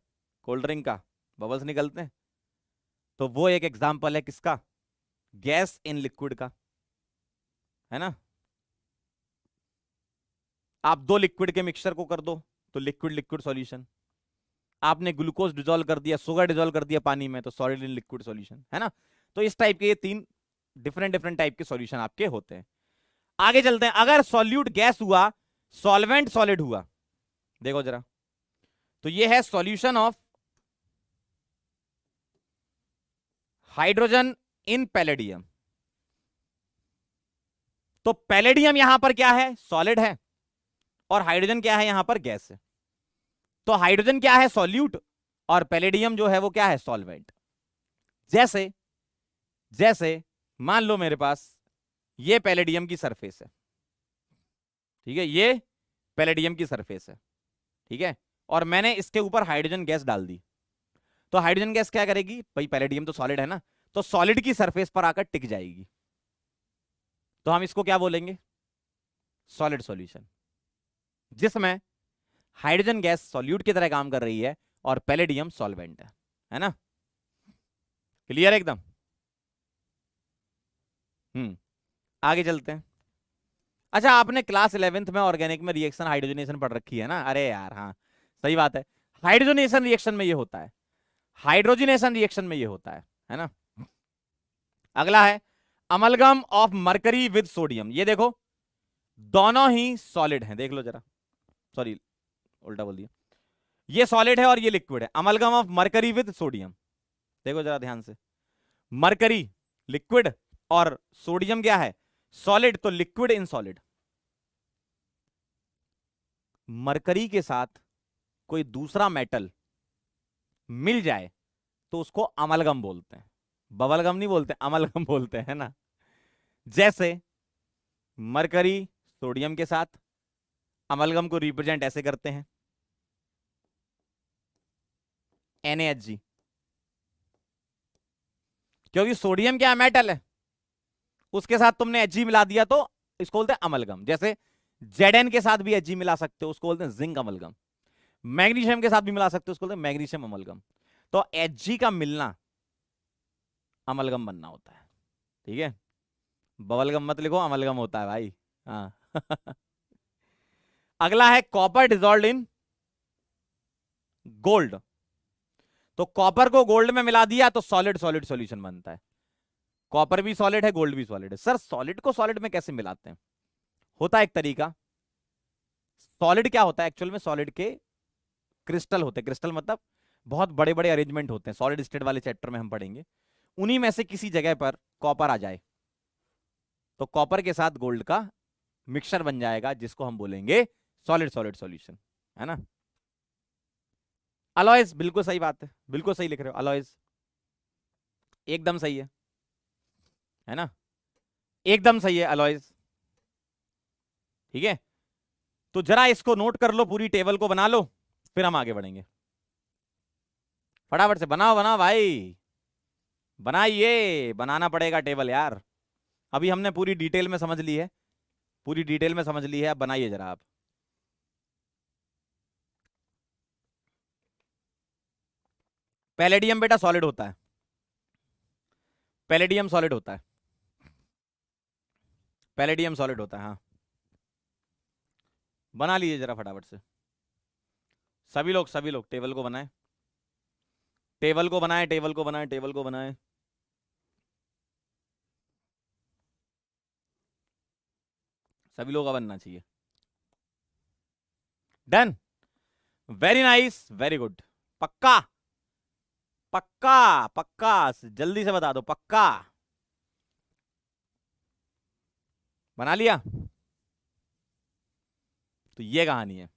कोल्ड ड्रिंक का, बबल्स निकलते हैं, तो वो एक एग्जांपल है किसका? गैस इन लिक्विड का, है ना। आप दो लिक्विड के मिक्सचर को कर दो तो लिक्विड लिक्विड सॉल्यूशन। आपने ग्लूकोज डिसॉल्व कर दिया, शुगर डिसॉल्व कर दिया पानी में, तो सॉलिड इन लिक्विड सॉल्यूशन, है ना। तो इस टाइप के ये तीन डिफरेंट डिफरेंट टाइप के सॉल्यूशन आपके होते हैं। आगे चलते हैं। अगर सॉल्यूट गैस हुआ, सॉल्वेंट सॉलिड हुआ, देखो जरा, तो ये है solution of hydrogen in palladium. तो पैलेडियम यहां पर क्या है? सॉलिड है, और हाइड्रोजन क्या है? यहां पर गैस है। तो हाइड्रोजन क्या है? सॉल्यूट, और पैलेडियम जो है वो क्या है? सॉल्वेंट। जैसे जैसे मान लो मेरे पास ये पैलेडियम की सरफेस है, ठीक है, ये पैलेडियम की सरफेस है, ठीक है, और मैंने इसके ऊपर हाइड्रोजन गैस डाल दी, तो हाइड्रोजन गैस क्या करेगी भाई, पैलेडियम तो सॉलिड है ना, तो सॉलिड की सरफेस पर आकर टिक जाएगी, तो हम इसको क्या बोलेंगे, सॉलिड सॉल्यूशन, जिसमें हाइड्रोजन गैस सॉल्यूट की तरह काम कर रही है और पैलेडियम सॉल्वेंट है ना। क्लियर एकदम। आगे चलते हैं। अच्छा, आपने क्लास 11th में ऑर्गेनिक में रिएक्शन हाइड्रोजनेशन पढ़ रखी है ना, अरे यार हाँ सही बात है, हाइड्रोजनेशन रिएक्शन में ये होता है, हाइड्रोजनेशन रिएक्शन में ये होता है ना। अगला है amalgam of mercury with sodium, ये देखो दोनों ही सॉलिड हैं, देख लो जरा, सॉरी उल्टा बोल दिया, ये सॉलिड है और ये लिक्विड है, amalgam of mercury with sodium, देखो जरा ध्यान से, मरकरी लिक्विड और सोडियम क्या है, सॉलिड, तो लिक्विड इन सॉलिड। मरकरी के साथ कोई दूसरा मेटल मिल जाए तो उसको अमलगम बोलते हैं, बबलगम नहीं बोलते, अमलगम बोलते हैं ना। जैसे मरकरी सोडियम के साथ अमलगम को रिप्रेजेंट ऐसे करते हैं NaHg, क्योंकि सोडियम क्या मेटल है, उसके साथ तुमने Hg मिला दिया तो इसको बोलते हैं अमलगम। जैसे Zn के साथ भी Hg मिला सकते हो, उसको बोलते हैं जिंक अमलगम। मैग्नीशियम के साथ भी मिला सकते हो, उसको बोलते हैं मैग्नीशियम अमलगम। तो Hg का मिलना अमलगम बनना होता है, ठीक है, बबलगम मत लिखो, अमलगम होता है भाई, हाँ। अगला है कॉपर डिजॉल्व इन गोल्ड, तो कॉपर को गोल्ड में मिला दिया तो सॉलिड सॉलिड सॉल्यूशन बनता है। कॉपर भी सॉलिड है, गोल्ड भी सॉलिड है। सर सॉलिड को सॉलिड में कैसे मिलाते हैं, होता है एक तरीका। सॉलिड क्या होता है एक्चुअल में, सॉलिड के क्रिस्टल होते हैं, क्रिस्टल मतलब बहुत बड़े बड़े अरेंजमेंट होते हैं, सॉलिड स्टेट वाले चैप्टर में हम पढ़ेंगे, उन्हीं में से किसी जगह पर कॉपर आ जाए तो कॉपर के साथ गोल्ड का मिक्सचर बन जाएगा, जिसको हम बोलेंगे सॉलिड सॉलिड सॉल्यूशन, है ना। अलॉयज, बिल्कुल सही बात है, बिल्कुल सही लिख रहे हो, अलॉयज एकदम सही है ना, एकदम सही है अलॉयज, ठीक है। तो जरा इसको नोट कर लो, पूरी टेबल को बना लो, फिर हम आगे बढ़ेंगे। फटाफट से बनाओ बनाओ भाई, बनाइए, बनाना पड़ेगा टेबल यार, अभी हमने पूरी डिटेल में समझ ली है, पूरी डिटेल में समझ ली है, अब बनाइए जरा आप। पैलेडियम बेटा सॉलिड होता है, पैलेडियम सॉलिड होता है, पैलेडियम सॉलिड होता है, हाँ। बना लीजिए जरा फटाफट से, सभी लोग टेबल को बनाएं, टेबल को बनाएं, टेबल को बनाएं, टेबल को बनाएं। सभी लोगों का बनना चाहिए। Done, very nice, very good, पक्का पक्का पक्का, जल्दी से बता दो, पक्का बना लिया। तो ये कहानी है।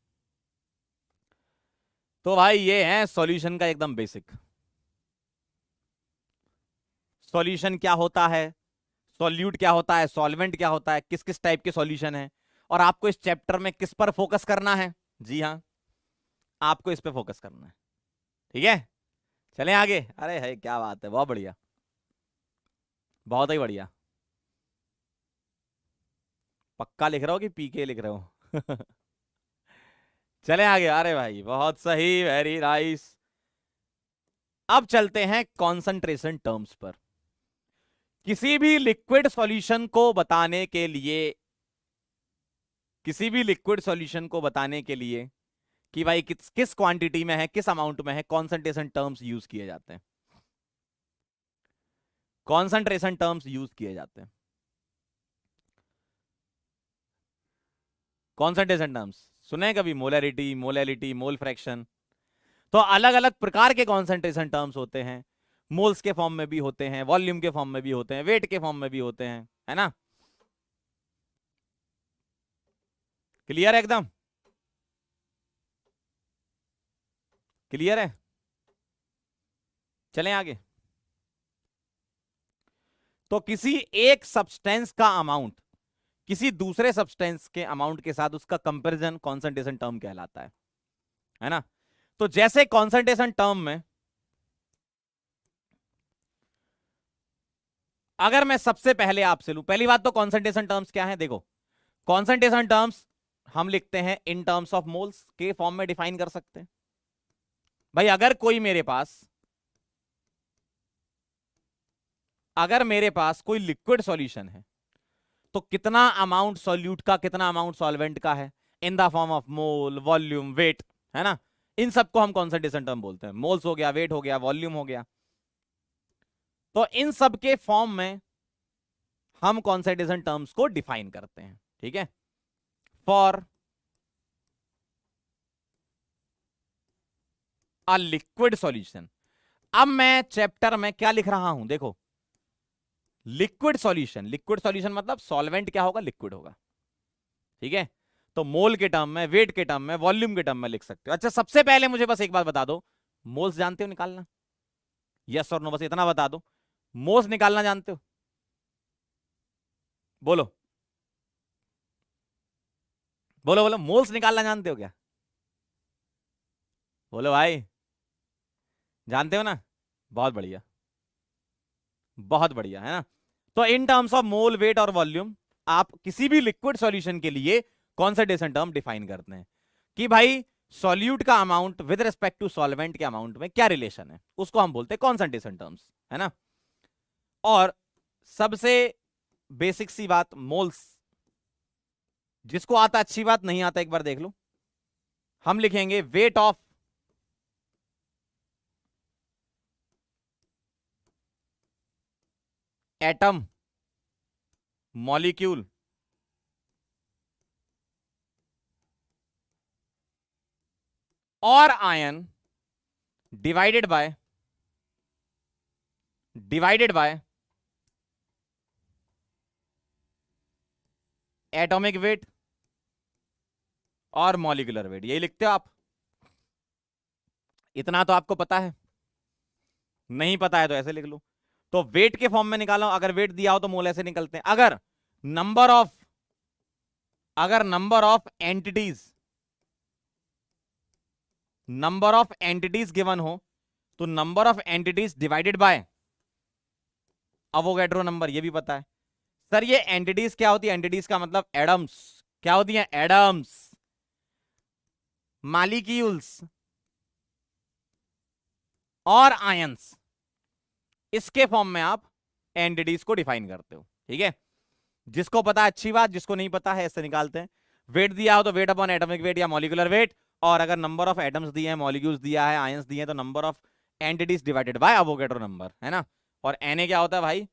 तो भाई ये है सॉल्यूशन का एकदम बेसिक, सॉल्यूशन क्या होता है, सॉल्यूट क्या होता है, सॉल्वेंट क्या होता है, किस किस टाइप के सॉल्यूशन है, और आपको इस चैप्टर में किस पर फोकस करना है। जी हाँ, आपको इस पे फोकस करना है, ठीक है। चलें आगे। अरे है, क्या बात है, बहुत बढ़िया, बहुत ही बढ़िया। पक्का लिख रहे हो कि पीके लिख रहे हो? चलें आगे। अरे भाई बहुत सही, वेरी नाइस। अब चलते हैं कॉन्सेंट्रेशन टर्म्स पर। किसी भी लिक्विड सॉल्यूशन को बताने के लिए, किसी भी लिक्विड सॉल्यूशन को बताने के लिए कि भाई किस किस क्वांटिटी में है, किस अमाउंट में है, कॉन्सेंट्रेशन टर्म्स यूज किए जाते हैं, कॉन्सेंट्रेशन टर्म्स यूज किए जाते हैं। कॉन्सेंट्रेशन टर्म्स सुने कभी, मोलैरिटी, मोलैलिटी, मोल फ्रैक्शन, तो अलग अलग प्रकार के कॉन्सेंट्रेशन टर्म्स होते हैं, मोल्स के फॉर्म में भी होते हैं, वॉल्यूम के फॉर्म में भी होते हैं, वेट के फॉर्म में भी होते हैं, है ना। क्लियर है एकदम, क्लियर है। चलें आगे। तो किसी एक सब्सटेंस का अमाउंट किसी दूसरे सब्सटेंस के अमाउंट के साथ उसका कंपैरिजन कॉन्सेंट्रेशन टर्म कहलाता है ना। तो जैसे कॉन्सेंट्रेशन टर्म में अगर मैं सबसे पहले आपसे लूं, पहली बात तो कॉन्सेंट्रेशन टर्म्स क्या है, देखो कॉन्सेंट्रेशन टर्म्स हम लिखते हैं इन टर्म्स ऑफ मोल्स के फॉर्म में डिफाइन कर सकते हैं। भाई अगर मेरे पास कोई लिक्विड सॉल्यूशन है तो कितना अमाउंट सॉल्यूट का, कितना अमाउंट सॉल्वेंट का है, in the form of mole, volume, weight, है ना। इन सबको हम कॉन्सेंट्रेशन टर्म बोलते हैं। मोल्स हो गया, वेट हो गया, वॉल्यूम हो गया। तो इन सब के फॉर्म में हम कॉन्सेंट्रेशन टर्म्स को डिफाइन करते हैं, ठीक है। फॉर अ लिक्विड सॉल्यूशन, अब मैं चैप्टर में क्या लिख रहा हूं, देखो लिक्विड सॉल्यूशन, लिक्विड सॉल्यूशन मतलब सॉल्वेंट क्या होगा, लिक्विड होगा, ठीक है। तो मोल के टर्म में, वेट के टर्म में, वॉल्यूम के टर्म में लिख सकते हो। अच्छा, सबसे पहले मुझे बस एक बात बता दो, मोल्स जानते हो निकालना? यस और नो, बस इतना बता दो। मोल्स निकालना जानते हो? बोलो बोलो बोलो, मोल्स निकालना जानते हो क्या? बोलो भाई, जानते हो ना? बहुत बढ़िया, बहुत बढ़िया, है ना। तो in terms of mole, weight और वॉल्यूम आप किसी भी लिक्विड सॉल्यूशन के लिए कॉन्सेंट्रेशन टर्म डिफाइन करते हैं कि भाई सॉल्यूट का amount with respect to solvent के अमाउंट में क्या रिलेशन है, उसको हम बोलते हैं कॉन्सेंट्रेशन टर्म्स, है ना। और सबसे बेसिक सी बात, मोल्स, जिसको आता अच्छी बात, नहीं आता एक बार देख लो। हम लिखेंगे वेट ऑफ एटम, मॉलिक्यूल और ion divided by atomic weight और मॉलिक्यूलर वेट। यही लिखते हो आप? इतना तो आपको पता है, नहीं पता है तो ऐसे लिख लो। तो वेट के फॉर्म में निकालो, अगर वेट दिया हो तो मोल ऐसे निकलते हैं। अगर नंबर ऑफ एंटिटीज गिवन हो तो number of entities divided by Avogadro number, ये भी पता है। सर ये एंटिटीज क्या होती है? एंटिटीज का मतलब एडम्स। क्या होती है? एडम्स, मॉलिक्यूल्स और आयंस। इसके फॉर्म में आप एंटिटीज को डिफाइन करते हो, ठीक है। जिसको पता है अच्छी बात, जिसको नहीं पता है ऐसे निकालते हैं। वेट दिया हो तो वेट अपॉन एटॉमिक वेट या मॉलिक्यूलर वेट, और अगर नंबर ऑफ एटम्स दिए हैं, मॉलिक्यूल्स दिया है, आयंस दिए हैं, तो number of entities divided by Avogadro number, है ना। और Na क्या होता है भाई?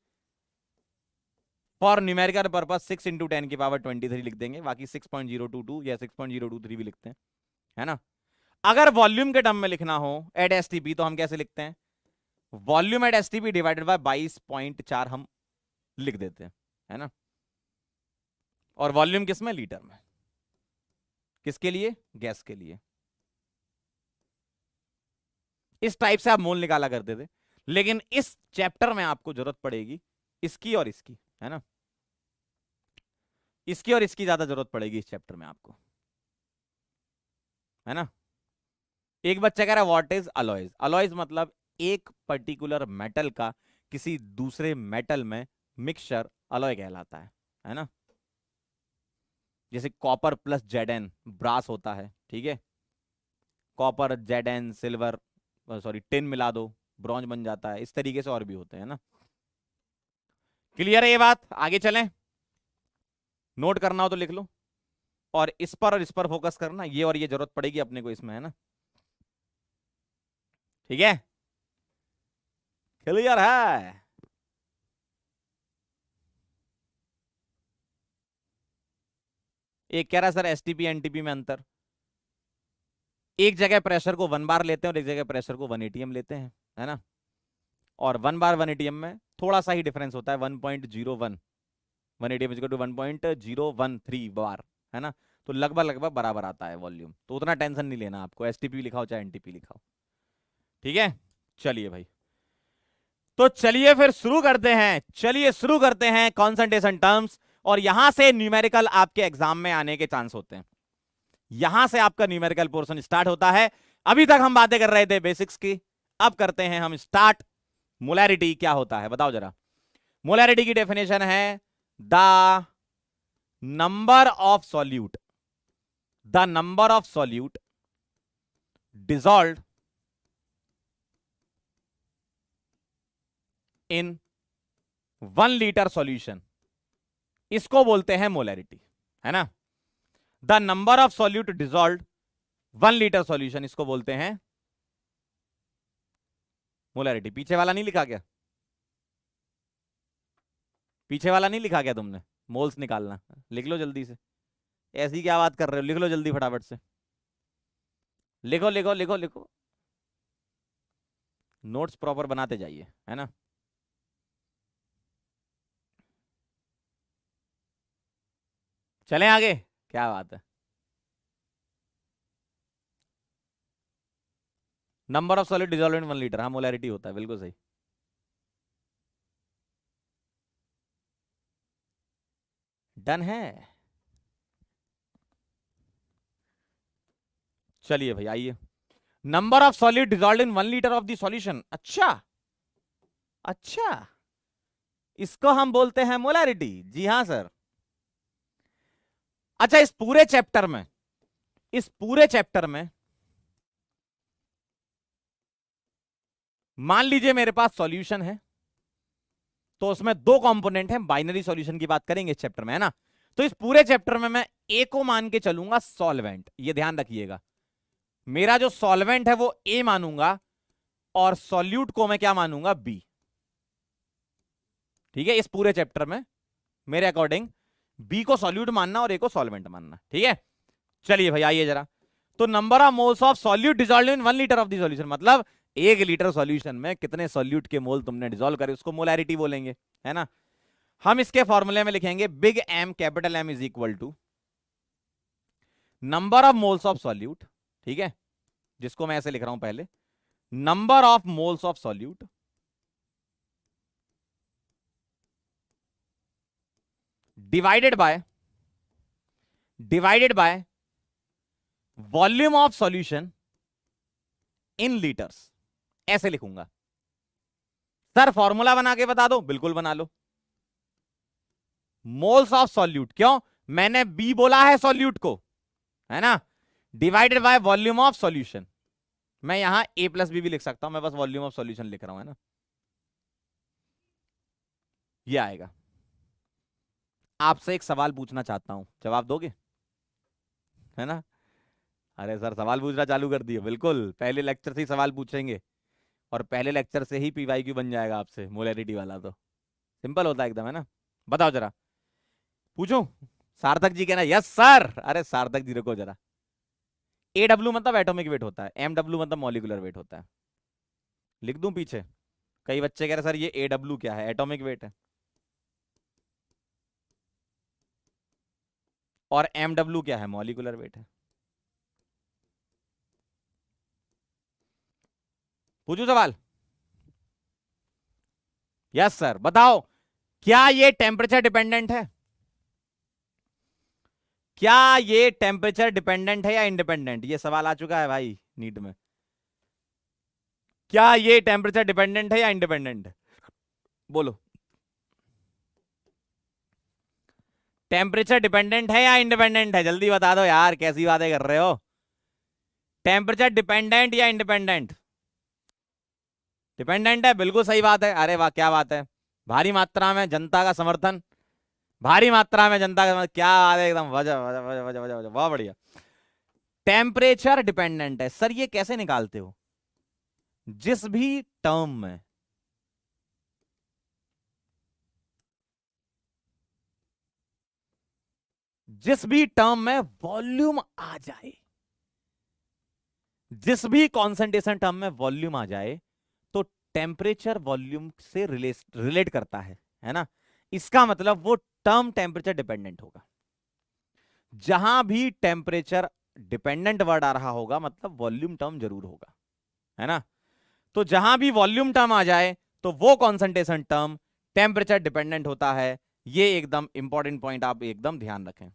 फॉर न्यूमेरिकल पर्पस 6 × 10⁻23 लिख देंगे, बाकी 6.022 या 6.023 भी लिखते हैं, है ना। अगर वॉल्यूम के टर्म में लिखना हो एट एसटीपी तो हम कैसे लिखते हैं? Volume at STP divided by 22.4 हम लिख देते हैं, है ना। और वॉल्यूम किस में? लीटर में। किसके लिए? गैस के लिए। इस टाइप से आप मोल निकाला करते थे, लेकिन इस चैप्टर में आपको जरूरत पड़ेगी इसकी और इसकी, है ना। इसकी और इसकी ज्यादा जरूरत पड़ेगी इस चैप्टर में आपको, है ना। एक बच्चा कह रहा है व्हाट इज अलॉयज? अलॉयज मतलब एक पर्टिकुलर मेटल का किसी दूसरे मेटल में मिक्सचर अलॉय कहलाता है ना। जैसे कॉपर प्लस जेडन ब्रास होता है, ठीक है। कॉपर, जेडन, सिल्वर, सॉरी टिन मिला दो, ब्रॉन्ज बन जाता है। इस तरीके से और भी होते हैं ना। क्लियर है ये बात? आगे चलें। नोट करना हो तो लिख लो, और इस पर फोकस करना। ये और ये जरूरत पड़ेगी अपने को इसमें, है ना। ठीक है, क्लियर है? एक कह रहा है सर एसटीपी एनटीपी में अंतर। एक जगह प्रेशर को 1 बार लेते हैं और एक जगह प्रेशर को 1 atm लेते हैं, है ना। और 1 बार 1 atm में थोड़ा सा ही डिफरेंस होता है, 1.01 1 atm इक्वल टू 1.013 बार, है ना। तो लगभग बराबर आता है वॉल्यूम, तो उतना टेंशन नहीं लेना आपको, एसटीपी लिखाओ चाहे एनटीपी लिखाओ, ठीक है। चलिए भाई, तो चलिए फिर शुरू करते हैं कॉन्सेंट्रेशन टर्म्स। और यहां से न्यूमेरिकल आपके एग्जाम में आने के चांस होते हैं। यहां से आपका न्यूमेरिकल पोर्शन स्टार्ट होता है। अभी तक हम बातें कर रहे थे बेसिक्स की, अब करते हैं हम स्टार्ट। मोलैरिटी क्या होता है बताओ जरा। मोलैरिटी की डेफिनेशन है the number of solute, the number of solute dissolved in 1 litre solution, इसको बोलते हैं मोलैरिटी, है ना। The number of solute dissolve 1 litre solution, इसको बोलते हैं मोलैरिटी। पीछे वाला नहीं लिखा क्या? पीछे वाला नहीं लिखा क्या तुमने? मोल्स निकालना, लिख लो जल्दी से। ऐसी क्या बात कर रहे हो, लिख लो जल्दी फटाफट से, लिखो लिखो लिखो लिखो, नोट्स प्रॉपर बनाते जाइए, है ना। चलें आगे, क्या बात है। Number of solid dissolve in 1 litre, हाँ मोलैरिटी होता है, बिल्कुल सही। डन है। चलिए भाई आइए, number of solid dissolve in 1 litre of the solution. अच्छा अच्छा, इसको हम बोलते हैं मोलैरिटी। जी हाँ सर। अच्छा, इस पूरे चैप्टर में, इस पूरे चैप्टर में मान लीजिए मेरे पास सॉल्यूशन है, तो उसमें 2 कंपोनेंट हैं, बाइनरी सॉल्यूशन की बात करेंगे इस चैप्टर में, है ना। तो इस पूरे चैप्टर में मैं ए को मान के चलूंगा सॉल्वेंट, ये ध्यान रखिएगा। मेरा जो सॉल्वेंट है वो ए मानूंगा और सॉल्यूट को मैं क्या मानूंगा, बी। ठीक है, इस पूरे चैप्टर में मेरे अकॉर्डिंग बी को सॉल्यूट मानना और ए को सॉल्वेंट मानना। ठीक है, चलिए भाई आइए जरा। तो number of moles of solute dissolve in 1 litre of the solution, मतलब 1 लीटर सॉल्यूशन में कितने सॉल्यूट के मोल तुमने डिसॉल्व करे, उसको मोलैरिटी बोलेंगे, है ना। हम इसके फॉर्मूले में लिखेंगे big M capital M is equal to number of moles of solute, ठीक है, जिसको मैं ऐसे लिख रहा हूं पहले, number of moles of solute divided by volume of solution in litres, ऐसे लिखूंगा। सर फॉर्मूला बना के बता दो, बिल्कुल बना लो। मोल्स ऑफ सॉल्यूट, क्यों, मैंने बी बोला है सॉल्यूट को, है ना, divided by volume of solution. मैं यहां ए प्लस बी भी लिख सकता हूं, मैं बस वॉल्यूम ऑफ सॉल्यूशन लिख रहा हूं, है ना। ये आएगा। आपसे एक सवाल पूछना चाहता हूं, जवाब दोगे, है ना। अरे सर सवाल पूछना चालू कर दिए, बिल्कुल पहले लेक्चर से ही सवाल पूछेंगे और पहले लेक्चर से ही पीवाईक्यू बन जाएगा आपसे मोलैरिटी वाला, तो सिंपल होता है एकदम, है ना। बताओ जरा, पूछूं। सार्थक जी कहना यस सर। अरे सार्थक जी रुको जरा, AW मतलब एटॉमिक वेट होता है, MW मतलब मॉलिक्यूलर वेट होता है। लिख दूं पीछे, कई बच्चे कह रहे सर ये AW क्या है, एटॉमिक वेट है, और MW क्या है, मॉलिक्यूलर वेट है। पूछू सवाल? Yes sir. बताओ क्या ये टेम्परेचर डिपेंडेंट है, क्या ये टेम्परेचर डिपेंडेंट है या इंडिपेंडेंट? ये सवाल आ चुका है भाई नीट में। क्या ये टेम्परेचर डिपेंडेंट है या इंडिपेंडेंट? बोलो, टेम्परेचर डिपेंडेंट है या इंडिपेंडेंट है? जल्दी बता दो यार, कैसी बातें कर रहे हो। टेम्परेचर डिपेंडेंट या इंडिपेंडेंट? डिपेंडेंट है, बिल्कुल सही बात है। अरे वाह क्या बात है, भारी मात्रा में जनता का समर्थन, भारी मात्रा में जनता का, क्या बात है एकदम, वजह वजह वजह वजह वजह वजह, बहुत बढ़िया। टेम्परेचर डिपेंडेंट है सर, ये कैसे निकालते हो? जिस भी टर्म में वॉल्यूम आ जाए, जिस भी कॉन्सेंट्रेशन टर्म में वॉल्यूम आ जाए, तो टेम्परेचर वॉल्यूम से रिलेट करता है ना। इसका मतलब वो टर्म टेम्परेचर डिपेंडेंट होगा। जहां भी टेम्परेचर डिपेंडेंट वर्ड आ रहा होगा मतलब वॉल्यूम टर्म जरूर होगा, है ना। तो जहां भी वॉल्यूम टर्म आ जाए तो वो कॉन्सेंट्रेशन टर्म टेम्परेचर डिपेंडेंट होता है। ये एकदम इंपॉर्टेंट पॉइंट आप एकदम ध्यान रखें,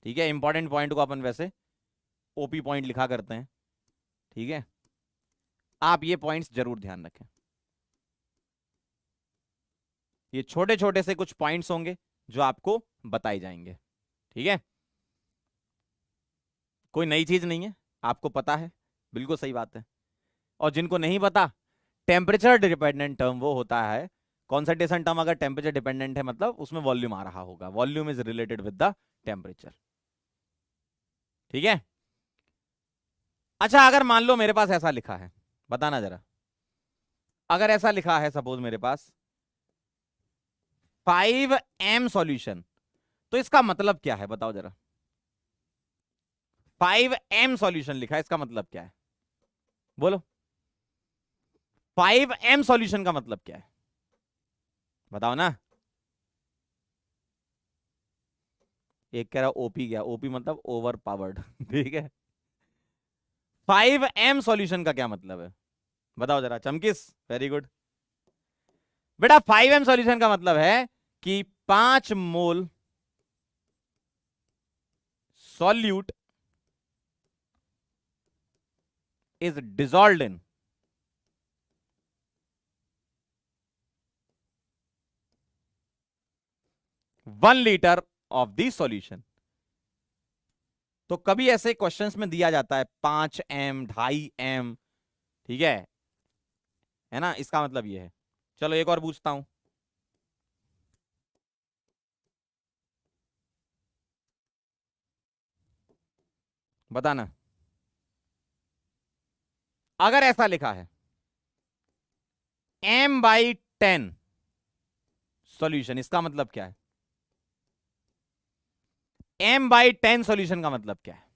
ठीक है। इंपॉर्टेंट पॉइंट को अपन वैसे ओपी पॉइंट लिखा करते हैं, ठीक है, आप ये पॉइंट्स जरूर ध्यान रखें। ये छोटे छोटे से कुछ पॉइंट्स होंगे जो आपको बताए जाएंगे। ठीक है, कोई नई चीज नहीं है, आपको पता है, बिल्कुल सही बात है। और जिनको नहीं पता, टेम्परेचर डिपेंडेंट टर्म वो होता है, कॉन्सेंट्रेशन टर्म अगर टेम्परेचर डिपेंडेंट है मतलब उसमें वॉल्यूम आ रहा होगा, volume is related with the temperature. ठीक है, अच्छा अगर मान लो मेरे पास ऐसा लिखा है, बताना जरा, अगर ऐसा लिखा है सपोज मेरे पास 5m सॉल्यूशन, तो इसका मतलब क्या है बताओ जरा। 5m सॉल्यूशन लिखा है, इसका मतलब क्या है बोलो। 5m सॉल्यूशन का मतलब क्या है बताओ ना। एक कह रहा ओपी, क्या ओपी मतलब ओवर पावर्ड। ठीक है, 5m सॉल्यूशन का क्या मतलब है बताओ जरा चमकिस, वेरी गुड बेटा। 5m सॉल्यूशन का मतलब है कि 5 मोल solute is dissolved in 1 litre of the solution. तो कभी ऐसे क्वेश्चंस में दिया जाता है 5m 2.5m, ठीक है ना, इसका मतलब ये है। चलो एक और पूछता हूं, बताना। अगर ऐसा लिखा है m/10 सॉल्यूशन, इसका मतलब क्या है। m/10 सॉल्यूशन का मतलब क्या है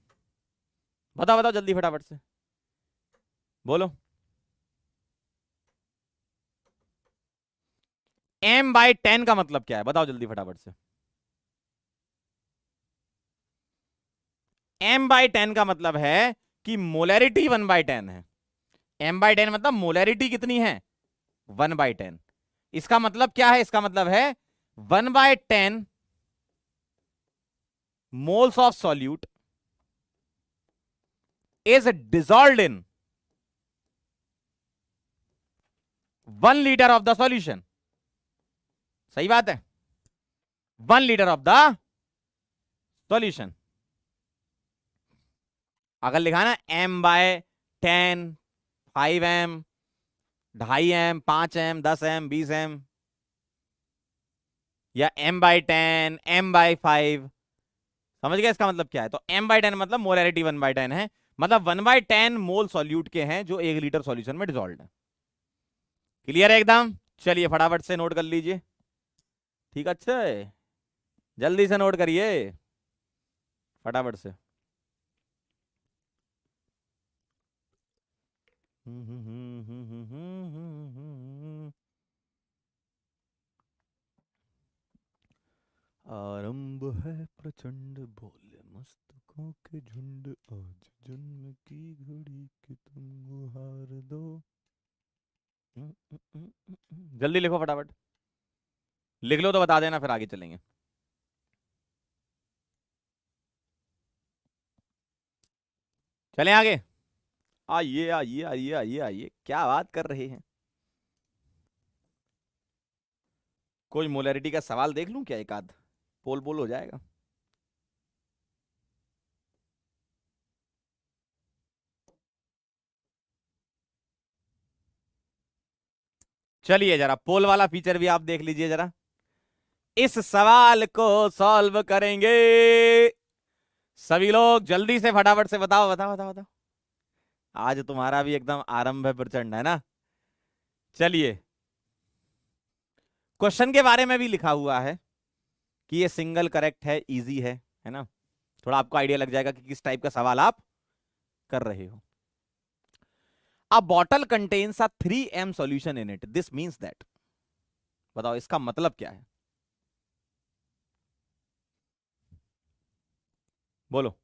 बताओ बताओ जल्दी फटाफट से बोलो। m/10 का मतलब क्या है बताओ जल्दी फटाफट से। m/10 का मतलब है कि मोलैरिटी 1/10 है। m/10 मतलब मोलैरिटी कितनी है 1/10। इसका मतलब क्या है, इसका मतलब है 1/10 moles of solute is dissolved in 1 liter of the solution। सही बात है, 1 liter of the solution। अगर लिखा ना m/10 5m 2.5m 5m 10m 20m, या m/10 m/5, समझ गए इसका मतलब क्या है। तो m/10 मतलब मोलैरिटी 1/10 है, मतलब 1/10 मोल सॉल्यूट के हैं जो 1 लीटर सॉल्यूशन में डिसॉल्व है। क्लियर है एकदम। चलिए फटाफट से नोट कर लीजिए, ठीक अच्छा है, जल्दी से नोट करिए फटाफट से। आरंभ है प्रचंड बोले मस्तकों के झुंड, आज जन्म की घड़ी कि तुम गुहार दो। जल्दी लिखो फटाफट, लिख लो तो बता देना फिर आगे चलेंगे। चलें आगे, आइए आइए आइए आइए आइए, क्या बात कर रहे हैं। कोई मोलैरिटी का सवाल देख लूं क्या, एक आध पोल पोल हो जाएगा। चलिए जरा पोल वाला फीचर भी आप देख लीजिए जरा। इस सवाल को सॉल्व करेंगे सभी लोग, जल्दी से फटाफट से बताओ बताओ बताओ बताओ। आज तुम्हारा भी एकदम आरंभ है प्रचंड, है ना। चलिए, क्वेश्चन के बारे में भी लिखा हुआ है कि ये सिंगल करेक्ट है, इजी है ना। थोड़ा आपको आइडिया लग जाएगा कि किस टाइप का सवाल आप कर रहे हो। अ bottle contains a 3m solution in it, this means that, बताओ इसका मतलब क्या है बोलो।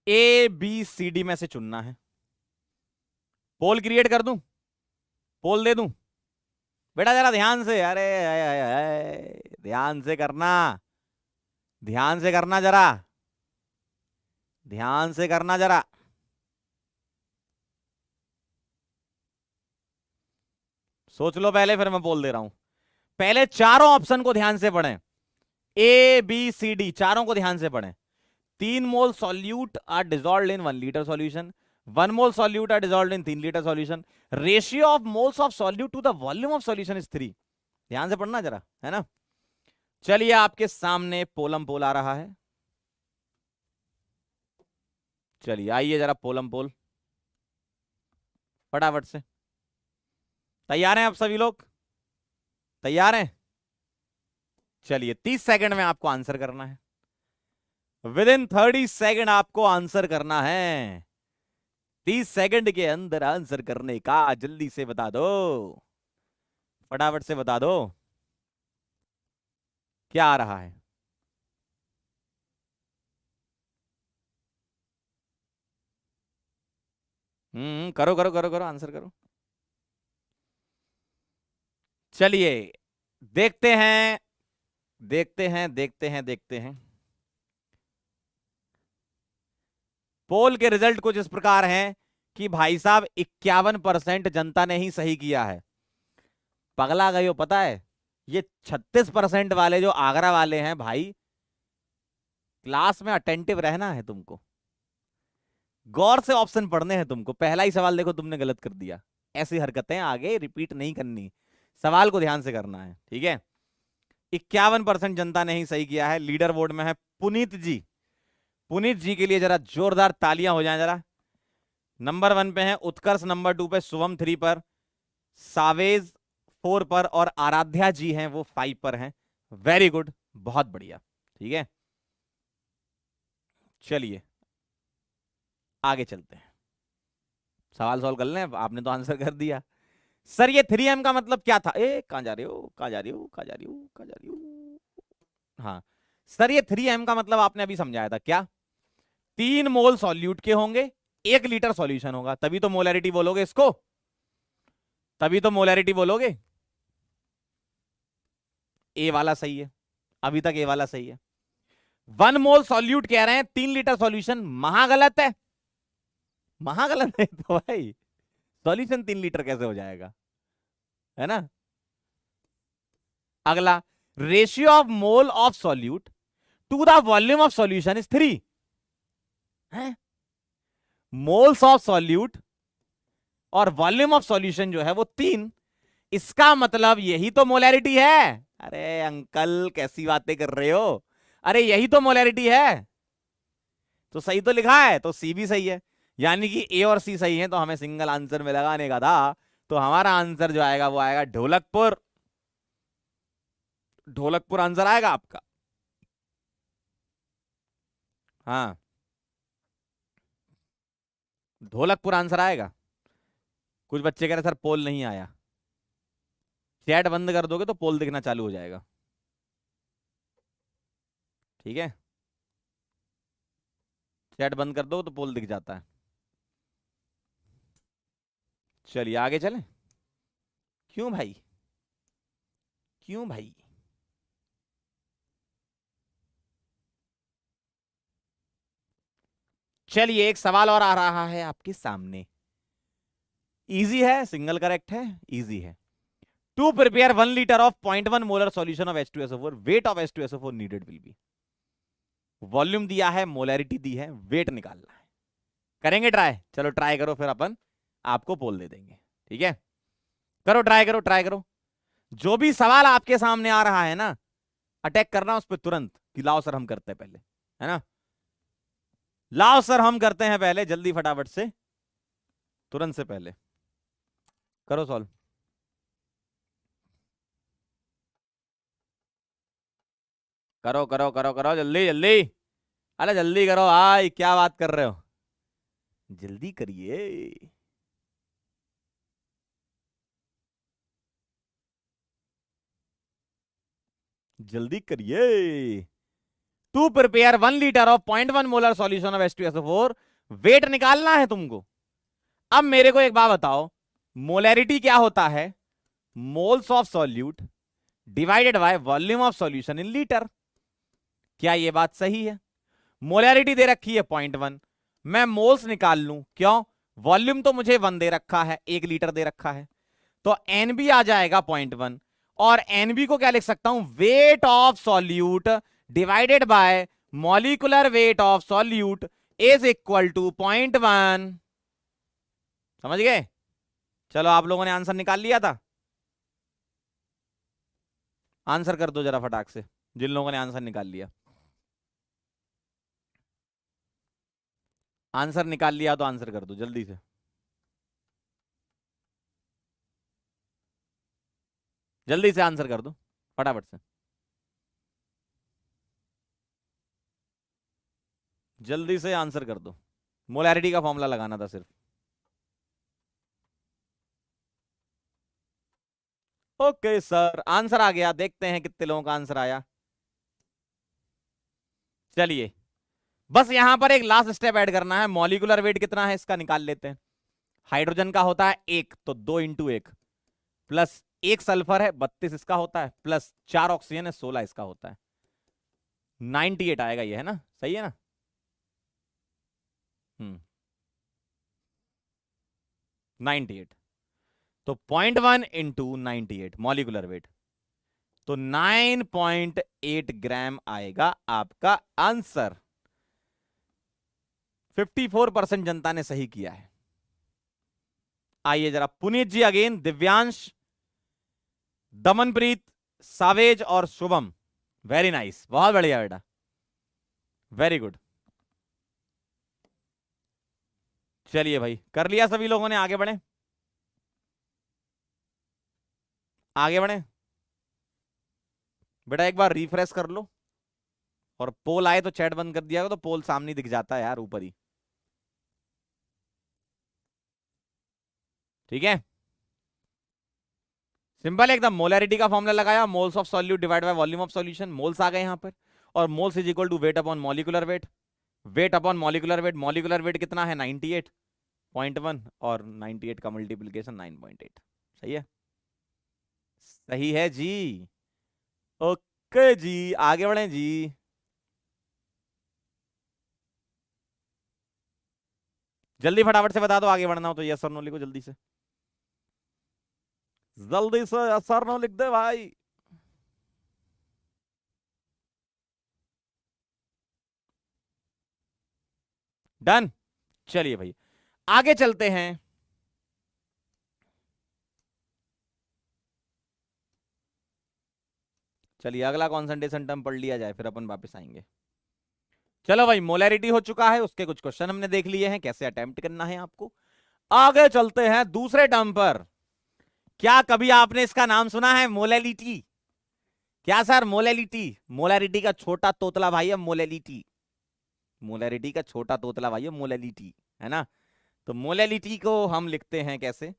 ABCD में से चुनना है। पोल क्रिएट कर दूं, पोल दे दूं बेटा, जरा ध्यान से, अरे ध्यान से करना, ध्यान से करना जरा। ध्यान से करना जरा। सोच लो पहले, फिर मैं बोल दे रहा हूं। पहले चारों ऑप्शन को ध्यान से पढ़ें, ए बी सी डी चारों को ध्यान से पढ़ें। 3 mole solute are dissolved in 1 litre solution, 1 mole solute are dissolved in 3 litre solution, ratio of moles of solute to the volume of solution is 3। ध्यान से पढ़ना जरा, है ना। चलिए आपके सामने पोलम पोल आ रहा है। चलिए आइए जरा पोलम पोल फटाफट से। तैयार हैं आप सभी लोग? तैयार हैं? चलिए 30 सेकंड में आपको आंसर करना है। विद इन 30 सेकंड आपको आंसर करना है। 30 सेकंड के अंदर आंसर करने का, जल्दी से बता दो, फटाफट से बता दो क्या आ रहा है। करो करो करो करो, आंसर करो। चलिए देखते हैं देखते हैं देखते हैं देखते हैं। पोल के रिजल्ट कुछ इस प्रकार हैं कि भाई साहब 51% जनता ने ही सही किया है। पगला गए हो, पता है ये 36% वाले जो आगरा वाले हैं भाई, क्लास में अटेंटिव रहना है तुमको, गौर से ऑप्शन पढ़ने हैं तुमको। पहला ही सवाल देखो तुमने गलत कर दिया। ऐसी हरकतें आगे रिपीट नहीं करनी, सवाल को ध्यान से करना है, ठीक है। 51% जनता ने ही सही किया है। लीडर बोर्ड में है पुनीत जी। पुनीत जी के लिए जरा जोरदार तालियां हो जाएं जरा। नंबर 1 पे है उत्कर्ष, नंबर 2 पे शुभम 3 पर, सावेज 4 पर और आराध्या जी हैं वो 5 पर हैं। वेरी गुड, बहुत बढ़िया, ठीक है। चलिए आगे चलते हैं, सवाल सॉल्व कर लें। आपने तो आंसर कर दिया। सर ये 3M का मतलब क्या था? कहां जा रहे हो, कहां जा रही हो, कहां जा रही हो, कहां जा रही हो? हाँ सर, ये 3M का मतलब आपने अभी समझाया था क्या? 3 मोल सॉल्यूट के होंगे, 1 लीटर सॉल्यूशन होगा, तभी तो मोलैरिटी बोलोगे इसको, तभी तो मोलैरिटी बोलोगे। ए वाला सही है, अभी तक ए वाला सही है। 1 मोल सॉल्यूट कह रहे हैं, 3 लीटर सॉल्यूशन, महागलत है। महागलत है तो भाई सॉल्यूशन 3 लीटर कैसे हो जाएगा, है ना। अगला, ratio of mole of solute to the volume of solution is 3 है। मोल्स ऑफ सॉल्यूट और वॉल्यूम ऑफ सॉल्यूशन जो है वो 3, इसका मतलब यही तो मोलैरिटी है। अरे अंकल कैसी बातें कर रहे हो, अरे यही तो मोलैरिटी है। तो सही तो लिखा है, तो सी भी सही है, यानी कि ए और सी सही है। तो हमें सिंगल आंसर में लगाने का था, तो हमारा आंसर जो आएगा वो आएगा ढोलकपुर। ढोलकपुर आंसर आएगा आपका। हाँ ढोलकपुर आंसर आएगा। कुछ बच्चे कह रहे सर पोल नहीं आया। चैट बंद कर दोगे तो पोल दिखना चालू हो जाएगा, ठीक है। चैट बंद कर दो तो पोल दिख जाता है। चलिए आगे चलें। क्यों भाई, क्यों भाई? चलिए एक सवाल और आ रहा है आपके सामने। इजी है, सिंगल करेक्ट है, इजी है। To prepare 1 litre of 0.1 molar solution of H2SO4, weight of H2SO4 needed will be. Volume दिया है, मोलैरिटी दी है, वेट निकालना है। करेंगे ट्राई? चलो ट्राई करो, फिर अपन आपको पोल दे देंगे, ठीक है। करो ट्राई करो, ट्राई करो। जो भी सवाल आपके सामने आ रहा है ना, अटैक करना उस पर तुरंत कि लाओ सर हम करते हैं पहले, है ना। लाओ सर हम करते हैं पहले, जल्दी फटाफट से, तुरंत से पहले करो सॉल्व। करो करो करो करो, जल्दी जल्दी, अरे जल्दी करो भाई, क्या बात कर रहे हो, जल्दी करिए। जल्दी करिए। To prepare 1 litre of 0.1 molar solution of H2SO4, weight निकालना है तुमको। अब मेरे को एक बात बताओ, मोलैरिटी क्या होता है? Moles of solute divided by volume of solution in litre. क्या ये बात सही है? मोलैरिटी दे रखी है 0.1, मैं मोल्स निकाल लूं, क्यों? वॉल्यूम तो मुझे 1 दे रखा है, 1 लीटर दे रखा है, तो एनबी आ जाएगा 0.1, और एनबी को क्या लिख सकता हूं? Weight of solute divided by molecular weight of solute is equal to 0.1। समझ गए? चलो, आप लोगों ने आंसर निकाल लिया था? आंसर कर दो जरा फटाक से, जिन लोगों ने आंसर निकाल लिया। आंसर निकाल लिया तो आंसर कर दो जल्दी से। जल्दी से आंसर कर दो फटाफट से, जल्दी से आंसर कर दो। मोलैरिटी का फॉर्मूला लगाना था सिर्फ। ओके सर, आंसर आ गया, देखते हैं कितने लोगों का आंसर आया। चलिए, बस यहां पर एक लास्ट स्टेप ऐड करना है। मॉलिक्यूलर वेट कितना है इसका निकाल लेते हैं। हाइड्रोजन का होता है 1, तो 2 इंटू 1, प्लस 1 सल्फर है 32 इसका होता है, प्लस 4 ऑक्सीजन है 16 इसका होता है। 98 आएगा ये, है ना? सही है ना? 98, तो 0.1 इंटू 98 मॉलिक्यूलर वेट, तो 9.8 ग्राम आएगा आपका आंसर। 54% जनता ने सही किया है। आइए जरा पुनीत जी अगेन, दिव्यांश, दमनप्रीत, सावेज और शुभम, वेरी नाइस, बहुत बढ़िया बेटा, वेरी गुड। चलिए भाई, कर लिया सभी लोगों ने, आगे बढ़े, आगे बढ़े बेटा। एक बार रिफ्रेश कर लो, और पोल आए तो चैट बंद कर दिया, तो पोल सामने दिख जाता है यार, ऊपर ही। ठीक है, सिंपल एकदम। मोलैरिटी का फॉर्मूला लगाया, moles of solute divide by volume of solution, moles आ गए यहां पर, और moles is equal to weight upon molecular weight, weight upon molecular weight, molecular weight कितना है? 98.1, और 98 का मल्टीप्लीकेशन 9.8। सही है? सही है जी। ओके जी, आगे बढ़े जी। जल्दी फटाफट से बता दो, आगे बढ़ना हो तो यस और नो लिखो जल्दी से, जल्दी से यस और नो लिख दे भाई। डन। चलिए भाई, आगे चलते हैं। चलिए, अगला कॉन्सेंट्रेशन टर्म पढ़ लिया जाए, फिर अपन वापस आएंगे। चलो भाई, मोलैरिटी हो चुका है, उसके कुछ क्वेश्चन हमने देख लिए हैं, कैसे अटेम्प्ट करना है आपको। आगे चलते हैं दूसरे टर्म पर। क्या कभी आपने इसका नाम सुना है? मोलैलिटी। क्या सर? मोलैलिटी, मोलैरिटी का छोटा तोतला भाई है मोलैलिटी, मोलैरिटी का छोटा तोतला भाई है मोलैलिटी, है ना? तो मोलैलिटी को हम लिखते हैं कैसे?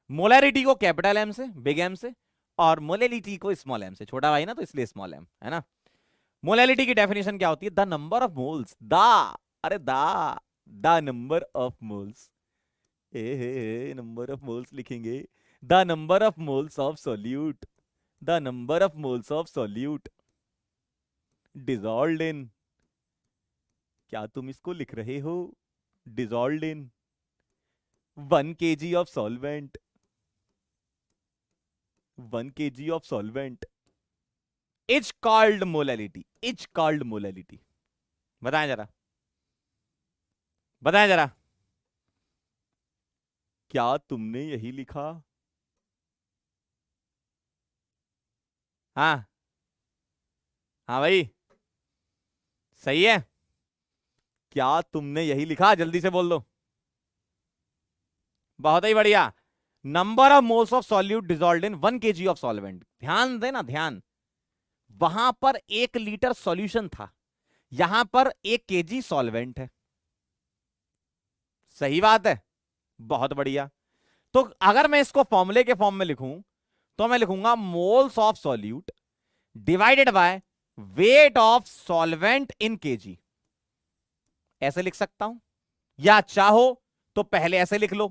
मोलैरिटी को कैपिटल एम से, बिग एम से, और मोलैलिटी को स्मॉल एम से, छोटा भाई ना तो इसलिए स्मॉल एम, है ना? मोलैलिटी की डेफिनेशन क्या होती है? द नंबर ऑफ मोल्स, अरे the number of moles, number of moles लिखेंगे, the number of moles of solute, the number of moles of solute dissolved in, क्या तुम इसको लिख रहे हो? Dissolved in 1 kg of solvent, 1 kg of solvent is called molality, is called molality. बताएं जरा, बताएं जरा, क्या तुमने यही लिखा? हाँ, हाँ भाई, सही है। क्या तुमने यही लिखा? जल्दी से बोल दो। बहुत ही बढ़िया। Number of moles of solute dissolved in 1 kg of solvent. ध्यान देना, ध्यान, वहां पर 1 लीटर सॉल्यूशन था, यहां पर 1 kg सॉल्वेंट है। सही बात है, बहुत बढ़िया। तो अगर मैं इसको फॉर्मूले के फॉर्म में लिखूं, तो मैं लिखूंगा moles of solute divided by weight of solvent in KG. ऐसे लिख सकता हूं, या चाहो तो पहले ऐसे लिख लो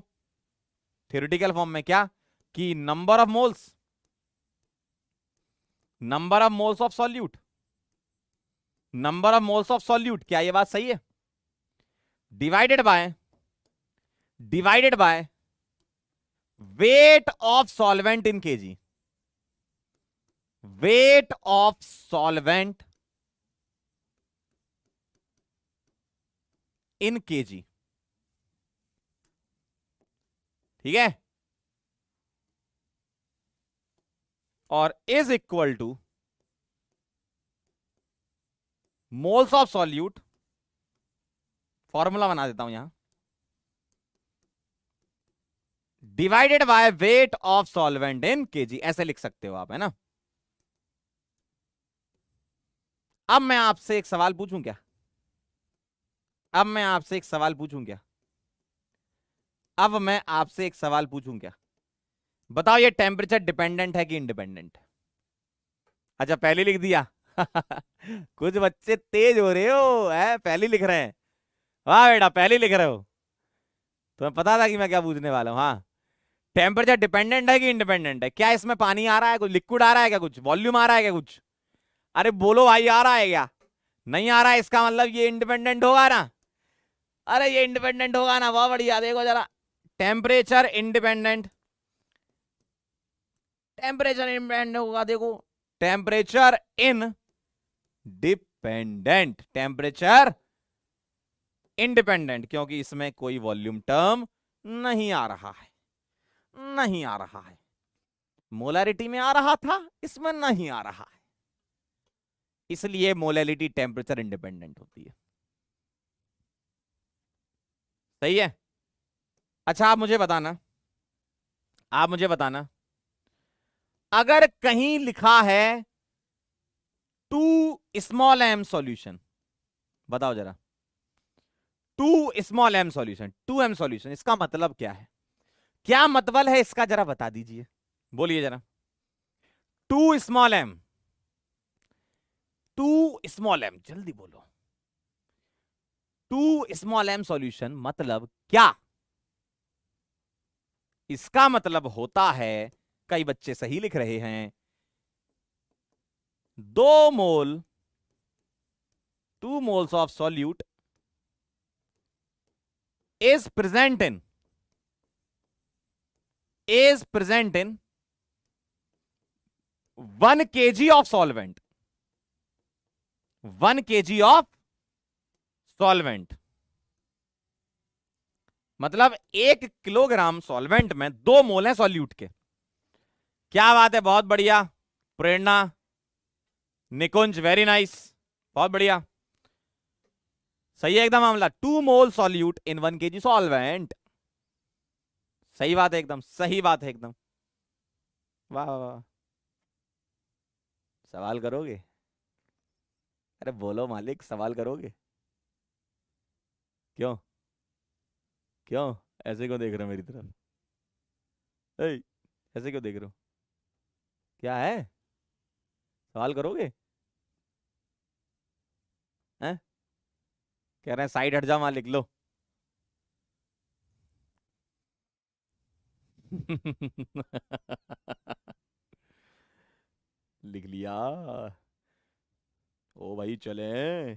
थ्योरेटिकल फॉर्म में, क्या कि number of moles of solute number of moles of solute, क्या ये बात सही है? Divided by weight of solvent in KG, wait of solvent in KG, ठीक है, और is equal two moles of solute, formula बना देता हूं यहां, divided by weight of solvent in KG, ऐसे लिख सकते हो आप, है ना। अब मैं आपसे एक सवाल पूछूं क्या? अब मैं आपसे एक सवाल पूछूं क्या? अब मैं आपसे एक सवाल पूछूं क्या? बताओ ये टेम्परेचर डिपेंडेंट है कि इंडिपेंडेंट? अच्छा पहले लिख दिया कुछ बच्चे तेज हो रहे हो, है पहले लिख रहे हैं। वाह बेटा पहले लिख रहे हो, तुम्हें पता था कि मैं क्या पूछने वाला हूं। हाँ, टेम्परेचर डिपेंडेंट है कि इंडिपेंडेंट है? क्या इसमें पानी आ रहा है, कुछ लिक्विड आ रहा है क्या, कुछ वॉल्यूम आ रहा है क्या कुछ? अरे बोलो भाई, आ रहा है क्या? नहीं आ रहा है, इसका मतलब ये इंडिपेंडेंट होगा ना। अरे ये इंडिपेंडेंट होगा ना, बहुत बढ़िया। देखो जरा, टेम्परेचर इंडिपेंडेंट, टेम्परेचर इंडिपेंडेंट होगा। देखो temperature in dependent, temperature independent, क्योंकि इसमें कोई वॉल्यूम टर्म नहीं आ रहा है, नहीं आ रहा है। मोलैरिटी में आ रहा था, इसमें नहीं आ रहा है, इसलिए मोलैलिटी टेम्परेचर इंडिपेंडेंट होती है। सही है। अच्छा आप मुझे बताना, आप मुझे बताना, अगर कहीं लिखा है 2 स्मॉल एम सॉल्यूशन, बताओ जरा, 2 small M solution, 2m solution, इसका मतलब क्या है? क्या मतलब है इसका, जरा बता दीजिए, बोलिए जरा। 2 स्मॉल एम, 2 स्मॉल एम, जल्दी बोलो। 2 स्मॉल एम सॉल्यूशन मतलब क्या? इसका मतलब होता है, कई बच्चे सही लिख रहे हैं, 2 मोल, 2 moles of solute is present in 1 kg of solvent, 1 kg of solvent, मतलब 1 किलोग्राम सॉल्वेंट में 2 मोल है सॉल्यूट के। क्या बात है, बहुत बढ़िया प्रेरणा, निकुंज, वेरी नाइस, बहुत बढ़िया, सही है एकदम मामला। 2 मोल सॉल्यूट इन 1 kg सॉल्वेंट, सही बात है एकदम, सही बात है एकदम, वाह वाह वाह। सवाल करोगे? अरे बोलो मालिक, सवाल करोगे? क्यों क्यों ऐसे क्यों देख रहे हो मेरी तरफ? ए, ऐसे क्यों देख रहे हो? क्या है, सवाल करोगे? हैं? कह रहे हैं साइड हट जा मालिक, लो लिख लिया। ओ भाई चले,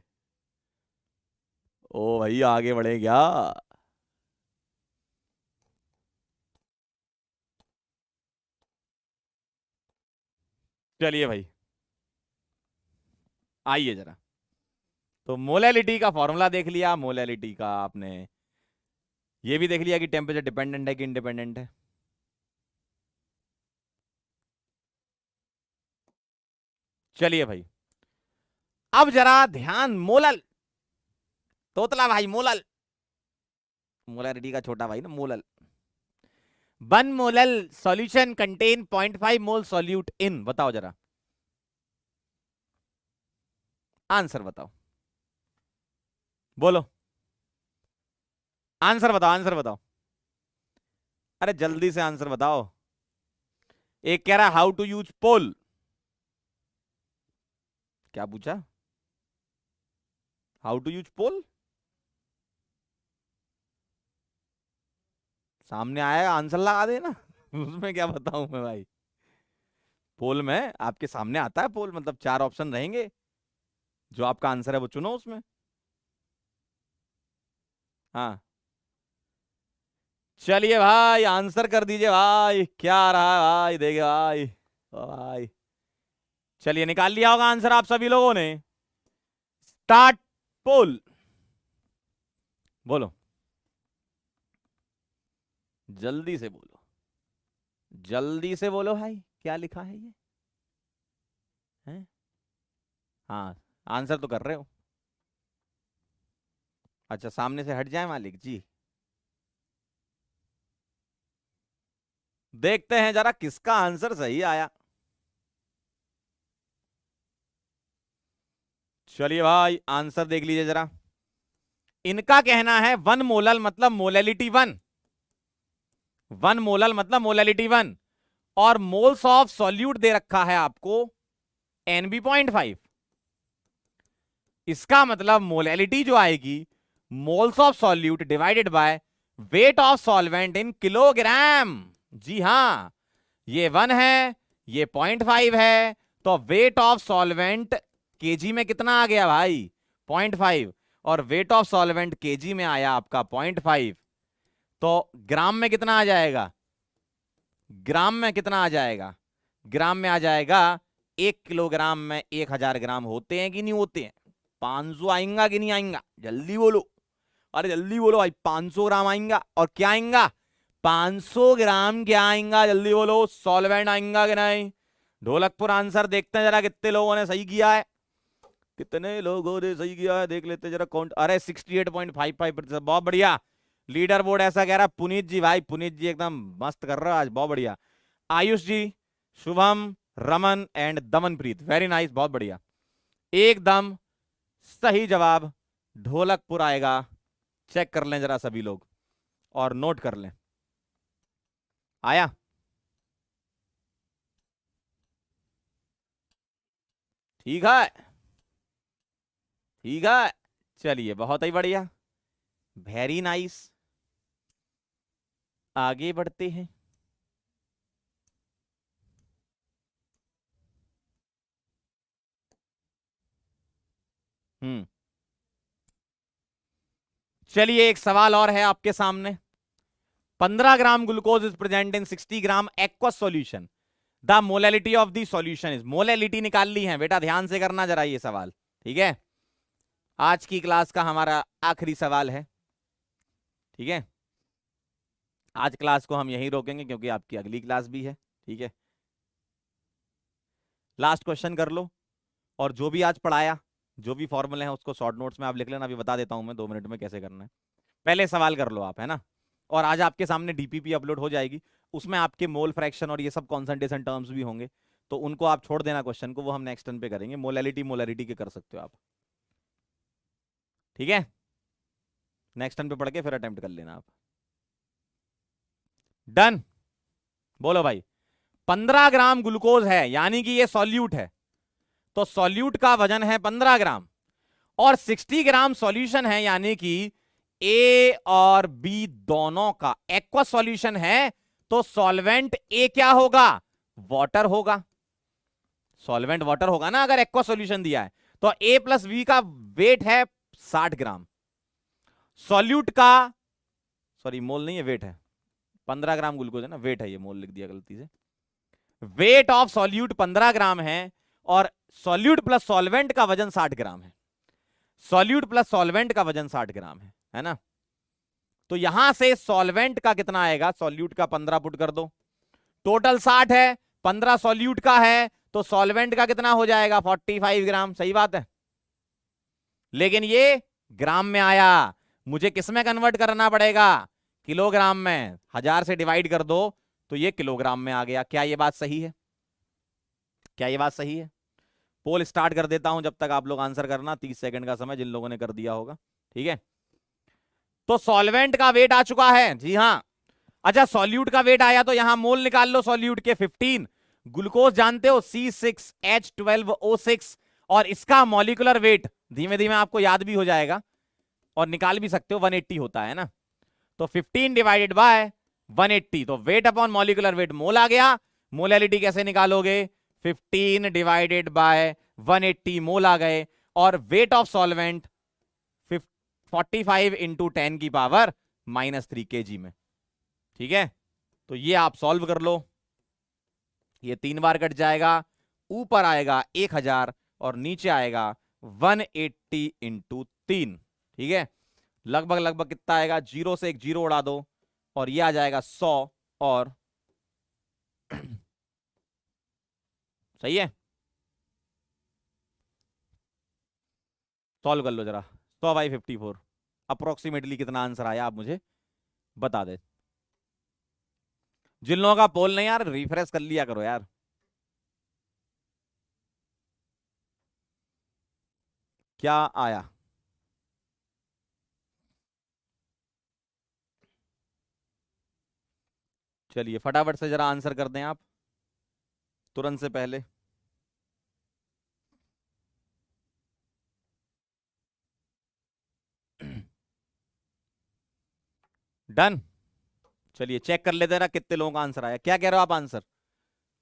ओ भाई आगे बढ़े क्या? चलिए भाई आइए जरा, तो मोलैलिटी का फॉर्मूला देख लिया, मोलैलिटी का आपने ये भी देख लिया कि टेम्परेचर डिपेंडेंट है कि इंडिपेंडेंट है। चलिए भाई, अब जरा ध्यान, मोलल, तोतला भाई मोलल, मोलैरिटी का छोटा भाई ना molal. 1 molal solution contain 0.5 mole solute in, बताओ जरा आंसर बताओ, बोलो आंसर बताओ, आंसर बताओ, अरे जल्दी से आंसर बताओ। एक कह रहा है हाउ टू यूज पोल, क्या पूछा? हाउ टू यूज पोल, सामने आया आंसर लगा देना उसमें क्या बताऊं मैं भाई। पोल में आपके सामने आता है पोल, मतलब 4 ऑप्शन रहेंगे, जो आपका आंसर है वो चुनो उसमें। हाँ चलिए भाई आंसर कर दीजिए भाई, क्या आ रहा है भाई, देखिए भाई। ओ भाई चलिए निकाल लिया होगा आंसर आप सभी लोगों ने। स्टार्ट पोल, बोलो जल्दी से बोलो, जल्दी से बोलो भाई, क्या लिखा है ये है? हाँ आंसर तो कर रहे हो। अच्छा सामने से हट जाए मालिक जी। देखते हैं जरा किसका आंसर सही आया। चलिए भाई आंसर देख लीजिए जरा। इनका कहना है वन मोलल मतलब मोलैलिटी वन, वन मोलल मतलब मोलैलिटी वन, और मोल्स ऑफ सॉल्यूट दे रखा है आपको NB 0.5। इसका मतलब मोलैलिटी जो आएगी moles of solute divided by weight of solvent in kilogram. जी हां ये 1 है, ये 0.5 है, तो वेट ऑफ सॉल्वेंट केजी में कितना आ गया भाई 0.5, और वेट ऑफ सॉल्वेंट केजी में आया आपका 0.5, तो ग्राम में कितना आ जाएगा, ग्राम में कितना आ जाएगा, ग्राम में आ जाएगा 1 किलोग्राम में 1000 ग्राम होते हैं कि नहीं होते हैं, 500 आएंगा कि नहीं आएंगा, जल्दी बोलो, अरे जल्दी बोलो भाई, 500 ग्राम आएंगा, और क्या आएंगा 500 ग्राम क्या आएंगा, जल्दी बोलो, सॉल्वेंट आएंगा कि नहीं। ढोलकपुर आंसर देखते हैं जरा कितने लोगों ने सही किया है, कितने लोगों ने सही किया है देख लेते जरा काउंट। अरे 68.55%, बहुत बढ़िया। लीडर बोर्ड ऐसा कह रहा है पुनीत जी, भाई पुनीत जी एकदम मस्त कर रहा है आज, बहुत बढ़िया। Ayush ji, Shubham, Raman and Damanpreet, very nice, बहुत बढ़िया, एकदम सही जवाब ढोलकपुर आएगा। चेक कर लें जरा सभी लोग और नोट कर लें, आया ठीक है, ठीक है, चलिए बहुत ही बढ़िया, वेरी नाइस, आगे बढ़ते हैं। चलिए एक सवाल और है आपके सामने। 15 gram glucose is present in 60 gram aqueous solution, the molality of the solution is, molality निकाल ली है बेटा, ध्यान से करना जरा ये सवाल, ठीक है, आज की क्लास का हमारा आखिरी सवाल है, ठीक है, आज क्लास को हम यहीं रोकेंगे क्योंकि आपकी अगली क्लास भी है, ठीक है। लास्ट क्वेश्चन कर लो, और जो भी आज पढ़ाया, जो भी फॉर्मूले हैं उसको शॉर्ट नोट्स में आप लिख लेना, अभी बता देता हूं मैं 2 मिनट में कैसे करना है। पहले सवाल कर लो आप, है ना, और आज आपके सामने डीपीपी अपलोड हो जाएगी, उसमें आपके मोल फ्रैक्शन और ये सब कॉन्सेंट्रेशन टर्म्स भी होंगे, तो उनको आप छोड़ देना क्वेश्चन को, वो हम नेक्स्ट टर्न पे करेंगे। मोलैलिटी मोलैलिटी के कर सकते हो आप, ठीक है, नेक्स्ट टर्न पे पढ़ के फिर अटेम्प्ट कर लेना आप। डन, बोलो भाई। 15 ग्राम ग्लूकोज है यानी कि ये सॉल्यूट है, तो सॉल्यूट का वजन है 15 ग्राम, और 60 ग्राम सॉल्यूशन है यानी कि ए और बी दोनों का एक्वा सॉल्यूशन है, तो सॉल्वेंट ए क्या होगा, वाटर होगा, सॉल्वेंट वाटर होगा ना अगर एक्वा सॉल्यूशन दिया है, तो ए प्लस बी का वेट है 60 ग्राम, सॉल्यूट का, सॉरी मोल नहीं है वेट है, 15 ग्राम ग्लूकोज है ना, वेट है, ये मोल लिख दिया गलती से, वेट ऑफ सॉल्यूट 15 ग्राम है, और सॉल्यूट प्लस सॉल्वेंट का वजन 60 ग्राम है, सॉल्यूट प्लस सॉल्वेंट का वजन 60 ग्राम है ना, तो यहां से सॉल्वेंट का कितना आएगा, सॉल्यूट का 15 पुट कर दो, टोटल 60 है, 15 सॉल्यूट का है, तो सॉल्वेंट का कितना हो जाएगा 45 ग्राम, सही बात है, लेकिन ये ग्राम में आया, मुझे किस में कन्वर्ट करना पड़ेगा, किलोग्राम में, 1000 से डिवाइड कर दो तो ये किलोग्राम में आ गया। क्या ये बात सही है, क्या ये बात सही है। पोल स्टार्ट कर देता हूं, जब तक आप लोग आंसर करना, 30 सेकंड का समय जिन लोगों ने कर दिया होगा, ठीक है। तो सॉल्वेंट का वेट आ चुका है, जी हां, अच्छा सॉल्यूट का वेट आया तो यहां मोल निकाल लो, सॉल्यूट के 15, ग्लूकोज जानते हो C6H12O6, और इसका मॉलिक्यूलर वेट धीमे धीमे आपको याद भी हो जाएगा और निकाल भी सकते हो, 180 होता है ना, तो 15 डिवाइडेड बाय 180, तो वेट अपॉन मॉलिक्यूलर वेट मोल आ गया। मोलैलिटी कैसे निकालोगे, 15 डिवाइडेड बाय 180 मोल आ गए, और वेट ऑफ सॉल्वेंट 45 इंटू 10 की पावर -3 kg में। ठीक है, तो ये आप सॉल्व कर लो। ये 3 बार कट जाएगा, ऊपर आएगा 1000 और नीचे आएगा 180 इंटू 3। ठीक है, लगभग लगभग कितना आएगा, 0 से एक 0 उड़ा दो और ये आ जाएगा 100 और सही है, सॉल्व कर लो जरा। 100/54 अप्रोक्सीमेटली कितना आंसर आया आप मुझे बता दे। जिन लोगों का पोल नहीं यार, रिफ्रेश कर लिया करो यार। क्या आया? चलिए फटाफट से जरा आंसर कर दें आप, तुरंत से पहले। डन। चलिए चेक कर लेते हैं ना कितने लोगों का आंसर आया। क्या कह रहे हो आप आंसर?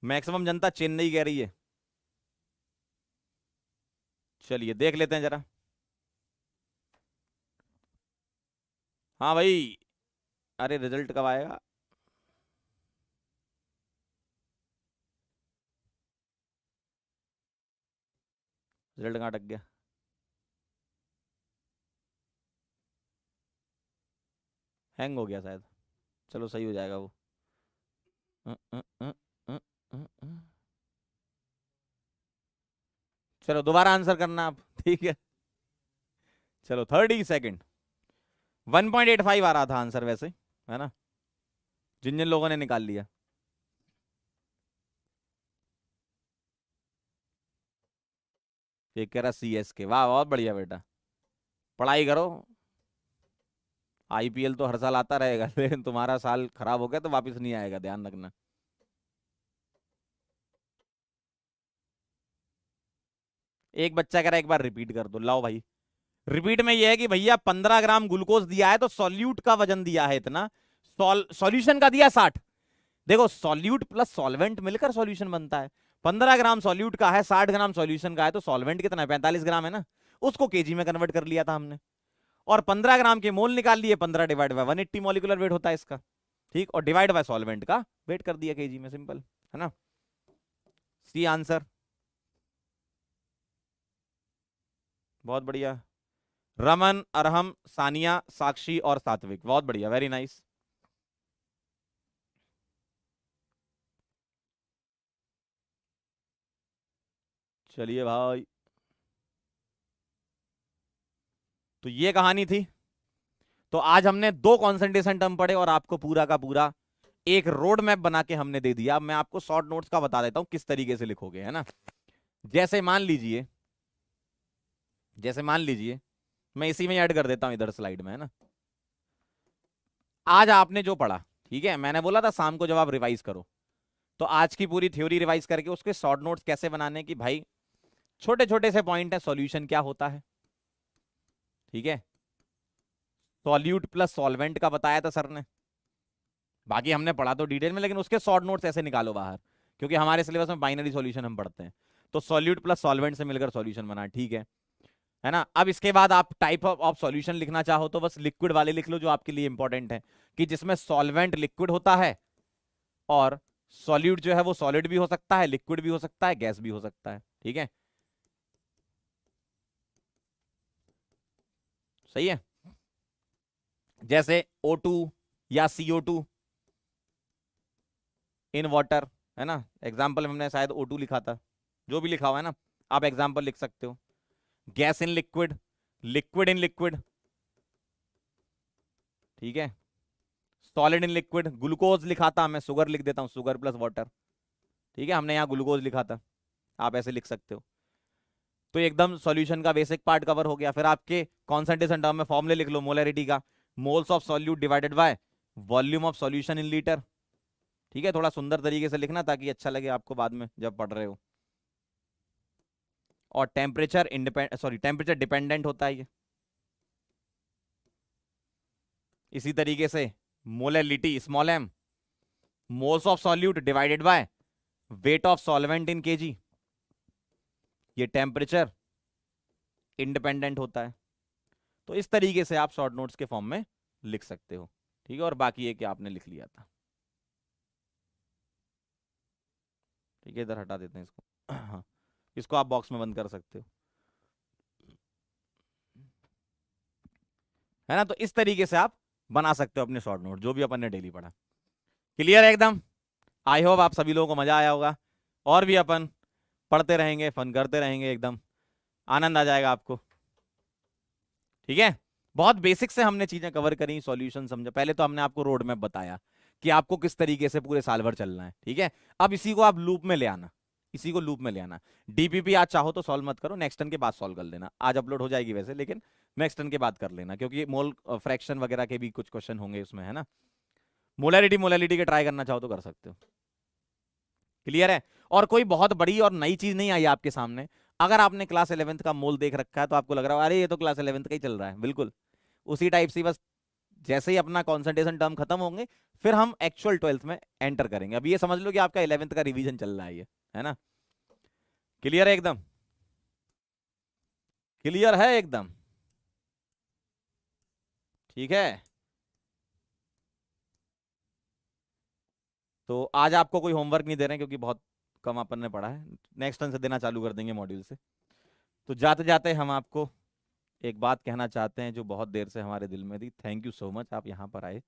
मैक्सिमम जनता चेन्नई कह रही है। चलिए देख लेते हैं जरा। हाँ भाई, अरे रिजल्ट कब आएगा? रिजल्ट कहाँ अटक गया? हैंग हो गया शायद। चलो सही हो जाएगा वो। अ, अ, अ, अ, अ। चलो दोबारा आंसर करना आप, ठीक है। चलो 30 सेकेंड। 1.85 आ रहा था आंसर वैसे, है ना, जिन जिन लोगों ने निकाल लिया। ये कह रहा CSK, वाह बहुत बढ़िया बेटा, पढ़ाई करो। IPL तो हर साल आता रहेगा लेकिन तुम्हारा साल खराब हो गया तो वापस नहीं आएगा, ध्यान रखना। एक बच्चा कह रहा है एक बार रिपीट कर दो, लाओ भाई। रिपीट में यह है कि भैया 15 ग्राम ग्लूकोज दिया है तो सॉल्यूट का वजन दिया है इतना, सॉल्यूशन का दिया 60। देखो सॉल्यूट प्लस सॉल्वेंट मिलकर सॉल्यूशन बनता है। 15 ग्राम सॉल्यूट का है, 60 ग्राम सॉल्यूशन का है, तो सॉल्वेंट कितना है, 45 ग्राम है ना, उसको केजी में कन्वर्ट कर लिया था हमने। और 15 ग्राम के मोल निकाल लिए, 15 डिवाइड बाय 180 मॉलिक्यूलर वेट होता है इसका। ठीक, और डिवाइड बाय सॉल्वेंट का वेट कर दिया केजी में, सिंपल है ना। सी आंसर, बहुत बढ़िया। रमन, अरहम, सानिया, साक्षी और सात्विक, बहुत बढ़िया, वेरी नाइस। चलिए भाई, तो ये कहानी थी। तो आज हमने 2 कॉन्सेंट्रेशन टर्म पढ़े और आपको पूरा का पूरा एक रोड मैप बना के हमने दे दिया। अब मैं आपको शॉर्ट नोट्स का बता देता हूं किस तरीके से लिखोगे, है ना। जैसे मान लीजिए, मैं इसी में ऐड कर देता हूं इधर स्लाइड में, है ना। आज आपने जो पढ़ा, ठीक है, मैंने बोला था शाम को जब आप रिवाइज करो, तो आज की पूरी थ्योरी रिवाइज करके उसके शॉर्ट नोट्स कैसे बनाने की, भाई छोटे छोटे से पॉइंट है, सॉल्यूशन क्या होता है, ठीक है, सॉल्यूट प्लस सॉल्वेंट का बताया था सर ने, बाकी हमने पढ़ा तो डिटेल में, लेकिन उसके शॉर्ट नोट्स ऐसे निकालो बाहर, क्योंकि हमारे सिलेबस में बाइनरी सॉल्यूशन हम पढ़ते हैं। तो सॉल्यूट प्लस सॉल्वेंट से मिलकर सॉल्यूशन बना, ठीक है ना। अब इसके बाद आप टाइप ऑफ सॉल्यूशन लिखना चाहो तो बस लिक्विड वाले लिख लो जो आपके लिए इंपॉर्टेंट है, कि जिसमें सॉल्वेंट लिक्विड होता है और सॉल्यूट जो है वो सॉलिड भी हो सकता है, लिक्विड भी हो सकता है, गैस भी हो सकता है, ठीक है, सही है। जैसे O2 या CO2 इन वाटर, है ना, एग्जाम्पल में हमने शायद O2 लिखा था, जो भी लिखा हुआ है ना, आप एग्जाम्पल लिख सकते हो। Gas in liquid, liquid in liquid, ठीक है, सॉलिड इन लिक्विड, ग्लूकोज लिखा था, मैं शुगर लिख देता हूं, शुगर प्लस वाटर, ठीक है, हमने यहां ग्लूकोज लिखा था, आप ऐसे लिख सकते हो। तो एकदम सॉल्यूशन का बेसिक पार्ट कवर हो गया। फिर आपके कॉन्सेंट्रेशन टर्म में फॉर्मूले लिख लो, मोलरिटी का, moles of solute divided by volume of solution in litre, ठीक है, थोड़ा सुंदर तरीके से लिखना ताकि अच्छा लगे आपको बाद में जब पढ़ रहे हो। और टेम्परेचर टेम्परेचर डिपेंडेंट होता है ये। इसी तरीके से molarity small m, moles of solute divided by weight of solvent in KG, ये टेम्परेचर इंडिपेंडेंट होता है। तो इस तरीके से आप शॉर्ट नोट्स के फॉर्म में लिख सकते हो, ठीक है। और बाकी ये कि आपने लिख लिया था, ठीक है। इधर हटा देते हैं इसको। हाँ, इसको आप बॉक्स में बंद कर सकते हो, है ना। तो इस तरीके से आप बना सकते हो अपने शॉर्ट नोट, जो भी अपन ने डेली पढ़ा। क्लियर है एकदम? आई होप आप सभी लोगों को मजा आया होगा, और भी अपन पढ़ते रहेंगे, फन करते रहेंगे, एकदम आनंद आ जाएगा आपको, ठीक है। बहुत बेसिक से हमने चीजें कवर करी, सॉल्यूशन समझा। पहले तो हमने आपको रोड मैप बताया कि आपको किस तरीके से पूरे साल भर चलना है, ठीक है। अब इसी को आप लूप में ले आना, इसी को लूप में ले आना। डीपीपी आज चाहो तो सॉल्व मत करो, नेक्स्ट टर्न के बाद सॉल्व कर लेना। आज अपलोड हो जाएगी वैसे, लेकिन नेक्स्ट टर्न के बाद कर लेना, क्योंकि मोल फ्रैक्शन वगैरह के भी कुछ क्वेश्चन होंगे उसमें, है ना। मोलैरिटी के ट्राई करना चाहो तो कर सकते हो। क्लियर है? और कोई बहुत बड़ी और नई चीज नहीं आई आपके सामने। अगर आपने क्लास 11th का मोल देख रखा है तो आपको लग रहा है अरे ये तो क्लास 11th का ही चल रहा है, बिल्कुल उसी टाइप से। बस जैसे ही अपना कॉन्सेंट्रेशन टर्म खत्म होंगे, फिर हम एक्चुअल 12th में एंटर करेंगे। अब ये समझ लो कि आपका 11th का रिवीजन चल रहा है ये, है ना। क्लियर है एकदम? क्लियर है एकदम? ठीक है। तो आज आपको कोई होमवर्क नहीं दे रहे हैं, क्योंकि बहुत कम अपन ने पढ़ा है। नेक्स्ट टर्न से देना चालू कर देंगे मॉड्यूल से। तो जाते जाते हम आपको एक बात कहना चाहते हैं जो बहुत देर से हमारे दिल में थी। थैंक यू सो मच, आप यहाँ पर आए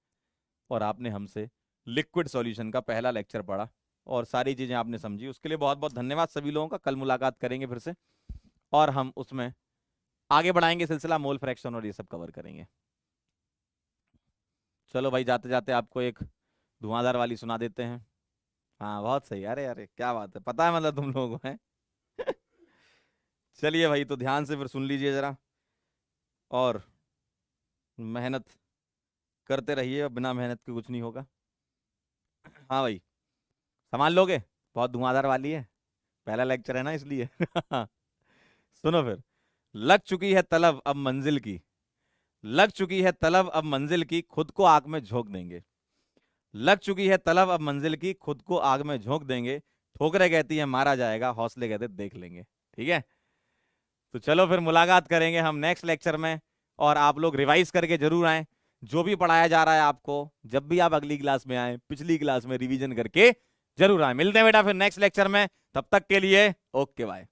और आपने हमसे लिक्विड सॉल्यूशन का पहला लेक्चर पढ़ा और सारी चीजें आपने समझी। उसके लिए बहुत बहुत धन्यवाद सभी लोगों का। कल मुलाकात करेंगे फिर से, और हम उसमें आगे बढ़ाएंगे सिलसिला, मोल फ्रैक्शन और ये सब कवर करेंगे। चलो भाई, जाते जाते आपको एक धुआंधार वाली सुना देते हैं। हाँ बहुत सही, अरे अरे क्या बात है, पता है मतलब तुम लोगों को है। चलिए भाई, तो ध्यान से फिर सुन लीजिए जरा, और मेहनत करते रहिए, बिना मेहनत के कुछ नहीं होगा। हाँ भाई, संभाल लोगे? बहुत धुआंधार वाली है, पहला लेक्चर है ना इसलिए। सुनो फिर। लग चुकी है तलब अब मंजिल की, लग चुकी है तलब अब मंजिल की, खुद को आग में झोंक देंगे। लग चुकी है तलब अब मंजिल की, खुद को आग में झोंक देंगे। ठोकरें कहती है मारा जाएगा, हौसले कहते देख लेंगे। ठीक है, तो चलो फिर मुलाकात करेंगे हम नेक्स्ट लेक्चर में। और आप लोग रिवाइज करके जरूर आए, जो भी पढ़ाया जा रहा है आपको। जब भी आप अगली क्लास में आए, पिछली क्लास में रिवीजन करके जरूर आए। मिलते हैं बेटा फिर नेक्स्ट लेक्चर में, तब तक के लिए ओके बाय।